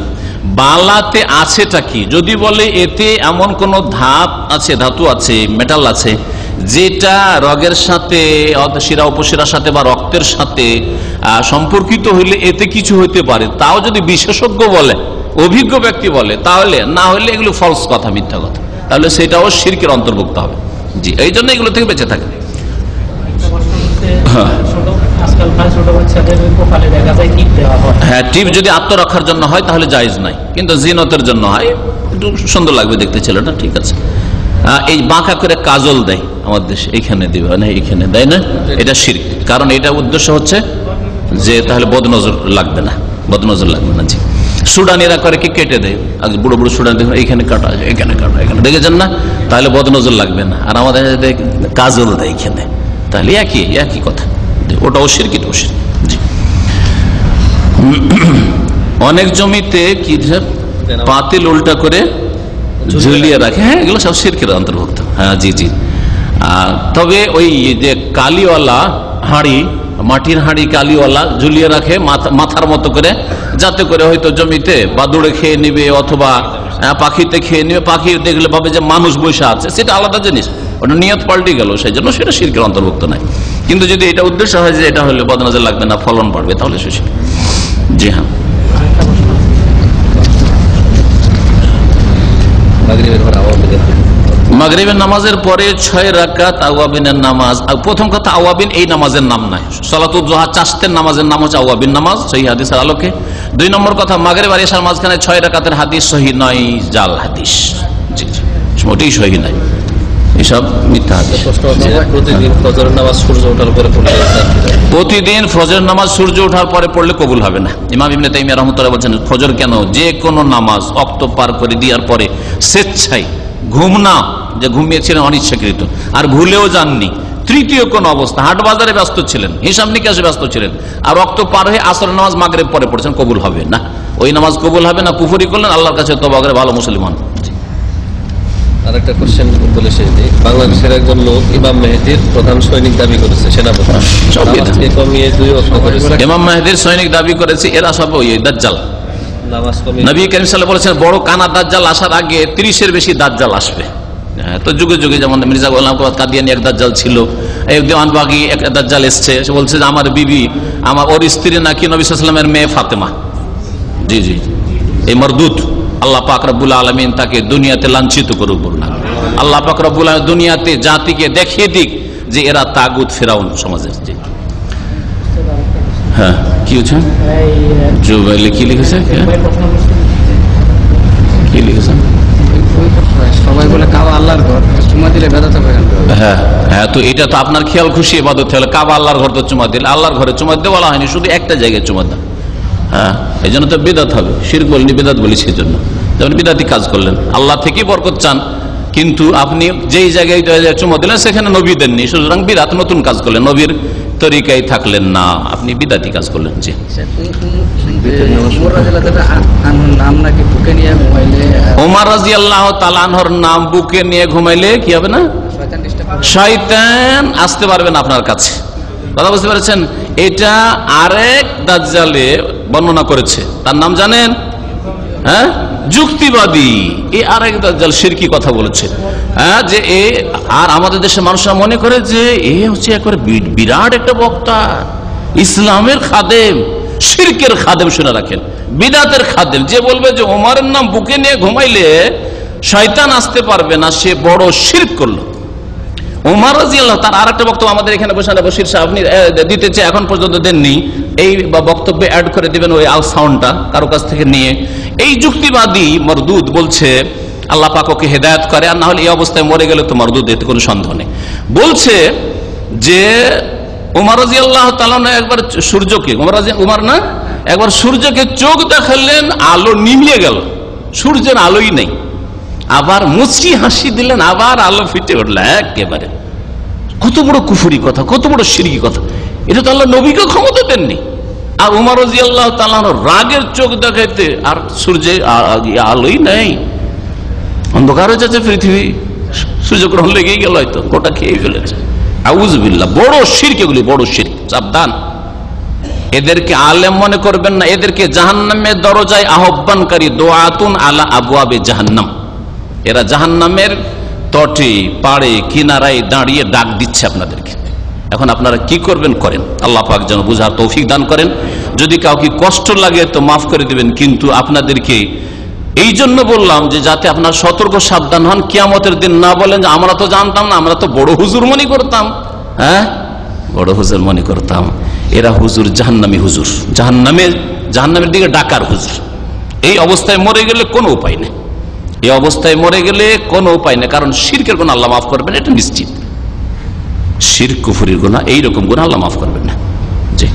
Speaker 2: বালাতে আছেটা কি? যদি বলে এতে এমন কোন ধাতু আছে, মেটাল আছে, যেটা রগের সাথে, শিরা উপশিরার সাথে বা রক্তের সাথে সম্পর্কিত হইলে এতে কিছু হইতে পারে, তাও যদি বিশেষজ্ঞ বলে, অভিজ্ঞ ব্যক্তি বলে, তাহলে, না হলে এগুলো ফলস কথা, মিথ্যা কথা, তাহলে সেটাও শিরকের অন্তর্ভুক্ত হবে। জি, এই জন্য এগুলো থেকে বেঁচে থাকে। হ্যাঁ, টিপ যদি আত্মরক্ষার জন্য হয় তাহলে জায়েজ নাই, কিন্তু জিনতের জন্য হয়, একটু সুন্দর লাগবে দেখতে ছেলেটা, ঠিক আছে। এই বাঁকা করে কাজল দেয় আমাদের দেশে, এইখানে দিবে না, এইখানে দেয় না, এটা শিরক। কারণ এটা উদ্দেশ্য হচ্ছে যে তাহলে বদনজর লাগবে না, বদনজর লাগবে না। জি, সুডানিরা করে কি কেটে দেয়, আজ বুড়ো বুড়ো সুডানি দেখুন, এইখানে কাটা, এখানে কাটা, এখানে, দেখেছেন না, তাহলে বদনজর লাগবে না। আর আমাদের কাজল দেয় এখানে, তাহলে একই কথা, ওটাও শিরক, এটাও শিরক। জি, অনেক জমিতে কি পাতিল উল্টা করে ঝুলিয়ে রাখে, হ্যাঁ, এগুলো সব শিরকের অন্তর্ভুক্ত। হ্যাঁ, জি জি। তবে ওই যে কালিওয়ালা হাঁড়ি, মাটির হাঁড়ি কালিওয়ালা ঝুলিয়ে রাখে মাথার মতো করে, যাতে করে হয়তো জমিতে বাদুড়ে খেয়ে নিবে অথবা পাখিতে খেয়ে নিবে, পাখি দেখলে ভাবে যে মানুষ বসে আছে, সেটা আলাদা জিনিস, ওটা নিয়ত পাল্টে গেল, সেই জন্য সেটা শিরকের অন্তর্ভুক্ত নয়। কিন্তু যদি এটা উদ্দেশ্য হয় যে এটা হলে বদনজর লাগবে না, ফলন বাড়বে, তাহলে সে শিরক। জি হ্যাঁ। মাগরিবের নামাজের পরে 6 রাকাত আওয়াবিনের নামাজ। প্রথম কথা, আওয়াবিন এই নামাজের নাম নয়, সালাতুল জোহা চাষতের নামাজের নাম হচ্ছে আওয়াবিন নামাজ, সহিহ হাদিসের আলোকে। 2 নম্বর কথা, মাগরিব আর ইশার মাঝখানে 6 রাকাতের হাদিস সহিহ নয়, জাল হাদিস। জি জি, মোটেই সহিহ নয়, এসব মিথ্যা হাদিস। প্রতিদিন ফজরের নামাজ সূর্য ওঠার পরে পড়লে, প্রতিদিন ফজর নামাজ সূর্য ওঠার পরে পড়লে কবুল হবে না। ইমাম ইবনে তাইমিয়া রাহমাতুল্লাহ বলেছেন, ফজর কেন, যে কোনো নামাজ অক্ত পার করে দেওয়ার পরে স্বেচ্ছায় ঘুম না, যে ঘুমিয়েছিলেন অনিচ্ছাকৃত, আর ভুলেও যাননি, তৃতীয় কোন অবস্থা, হাট বাজারে ব্যস্ত ছিলেন, হিসাব নিকাশে ব্যস্ত ছিলেন, আর রক্ত পার হয়ে আসরের নামাজ মাগরিব পরে পড়ছেন, কবুল হবে না, ওই নামাজ কবুল হবে না, কুফরি করলেন, আল্লাহর কাছে তওবা করে ভালো মুসলমান।
Speaker 3: আরেকটা কোশ্চেন বলে শেষ দিই। বাংলাদেশের একজন লোক ইমাম মেহেদীর প্রধান সৈনিক দাবি করেছে, সেনাপতি, কমিয়ে 2 ওয়াক্ত করেছে। ইমাম মেহেদীর সৈনিক দাবি করেছে, এরা সব ওই দাজ্জাল। নামাজ কমিয়ে, নবী কারীম সাল্লাল্লাহু আলাইহি ওয়াসাল্লাম বলেছেন, বড় কানা দাজ্জাল আসার আগে 30-এর বেশি দাজ্জাল আসবে। তো যুগে যুগে, যেমন মির্জা গোলাম কাদিয়ানী এক দাজ্জাল ছিল, এই দেওয়ানবাগী এক দাজ্জাল এসছে, সে বলছে যে আমার বিবি, ওর স্ত্রী নাকি নবী সাল্লাল্লাহু আলাইহি ওয়াসাল্লামের মেয়ে ফাতেমা। জি জি, এই মরদুদ, আল্লাহ পাক রব্বুল আলামিন তাকে দুনিয়াতে লাঞ্ছিত করুক, বলুন আল্লাহ পাক রব্বুল আলামিন দুনিয়াতে জাতিকে দেখিয়ে দিক যে এরা তাগুত ফেরাউন সমাজের। জি হ্যাঁ, কি হচ্ছে জুবাইলে কি লিখেছে, কি লিখেছেন?
Speaker 4: সবাই বলে কাবা আল্লাহর ঘর, চুমা দিলে বেদাত হবে।
Speaker 2: হ্যাঁ হ্যাঁ, তো এটা তো আপনার খেয়াল খুশি ইবাদত হলো, কাবা আল্লাহর ঘর তো চুমা দিলে, আল্লাহর ঘরে চুমা দিতে বলা হয়নি, শুধু একটা জায়গায় চুমা দেন। হ্যাঁ, এই জন্য তো বিদাত হবে, শিরক বলিনি, বিদাত বলি, সেই জন্য যেমন বিদাতি কাজ করলেন, আল্লাহ থেকেই বরকত চান, কিন্তু আপনি যেই জায়গায় চুমা দিলেন সেখানে নবী দেননি, সুতরাং বিদাত, নতুন কাজ করলেন, নবীর তরিকায় থাকলেন না, আপনি বিদাতি কাজ করলেন। জি, ওমর রাদিয়াল্লাহু তাআলা আনহুর নাম বুকে নিয়ে ঘুমাইলে কি হবে না? শয়তান আসতে পারবে না আপনার কাছে। কথা বুঝতে পেরেছেন? এটা আরেক দাজ্জালে বর্ণনা করেছে, তার নাম জানেন? হ্যাঁ, যুক্তিবাদী, এই আরেক দাজ্জাল শিরকি কথা বলেছে। হ্যাঁ, যে এ, আর আমাদের দেশের মানুষরা মনে করে যে এ হচ্ছে একবার বিরাট একটা বক্তা, ইসলামের খাদেম, শিরকের খাদেম। শুনে রাখেন, বিদাতের খাদেম। যে বলবে যে ওমরের নাম বুকে নিয়ে ঘুমাইলে শয়তান আসতে পারবে না, সে বড় শিরক করলো। ওমর রাদিয়াল্লাহু, তার আরেকটা বক্তব্য আমাদের এখানে বসে বশির সাহেব আপনি দিতে চেয়ে এখন পর্যন্ত দেননি, এই বক্তব্যে অ্যাড করে দিবেন ওই আল সাউন্ডটা কারো কাছ থেকে নিয়ে। এই যুক্তিবাদী মরদুদ বলছে আল্লাহ পাক ওকে হেদায়েত করে, আর না হলে এই অবস্থায় মরে গেলে তো মরদুদ, এতে কোনো সন্দেহ নেই। বলছে যে ওমর রাদিয়াল্লাহু তাআলা একবার সূর্যকে, ওমর না, একবার সূর্যকে চোখ দেখালেন, আলো নিমিয়ে গেল, সূর্যের আলোই নেই। আবার মুচকি হাসি দিলেন, আবার আলো ফিটে উঠল একেবারে। কত বড় কুফরি কথা, কত বড় শিরকি কথা! এটা তো আল্লাহ নবীকে ক্ষমতা দেননি। আর উমর রাদিয়াল্লাহু তাআলা রাগের চোখ দেখাইতে, আর সূর্যে আলোই নেই, অন্ধকার হয়ে যাচ্ছে পৃথিবী, সূর্যগ্রহণ লেগেই গেল, হয়তো গোটা খেয়ে ফেলেছে। আউযুবিল্লাহ, বড় শিরক এগুলি, বড় শিরক, সাবধান। এদেরকে আলেম মনে করবেন না, এদেরকে জাহান্নামের দরজায় আহ্বানকারী, দুআতুন আলা আবওয়াবে জাহান্নাম। এরা জাহান্নামের তটে, পাড়ে, কিনারায় দাঁড়িয়ে ডাক দিচ্ছে আপনাদেরকে। এখন আপনারা কি করবেন করেন, আল্লাহ পাক যেন বুঝার তৌফিক দান করেন। যদি কাউকে কষ্ট লাগে তো মাফ করে দিবেন, কিন্তু আপনাদেরকে এই জন্য বললাম যে যাতে আপনার সতর্ক সাবধান হন, কিয়ামতের দিন না বলেন যে আমরা তো জানতাম না, আমরা তো বড় হুজুর মনে করতাম। হ্যাঁ, বড় হুজুর মনে করতাম। এরা হুজুর, জাহান্নামী হুজুর, জাহান্নামের দিকে ডাকার হুজুর। এই অবস্থায় মরে গেলে কোনো উপায় নেই, এই অবস্থায় মরে গেলে কোনো উপায় নেই, কারণ শিরকের গুনাহ আল্লাহ মাফ করবেন, এটা নিশ্চিত। শিরক, কুফরির গুনাহ, এইরকম গুনাহ আল্লাহ মাফ করবেন না। জি।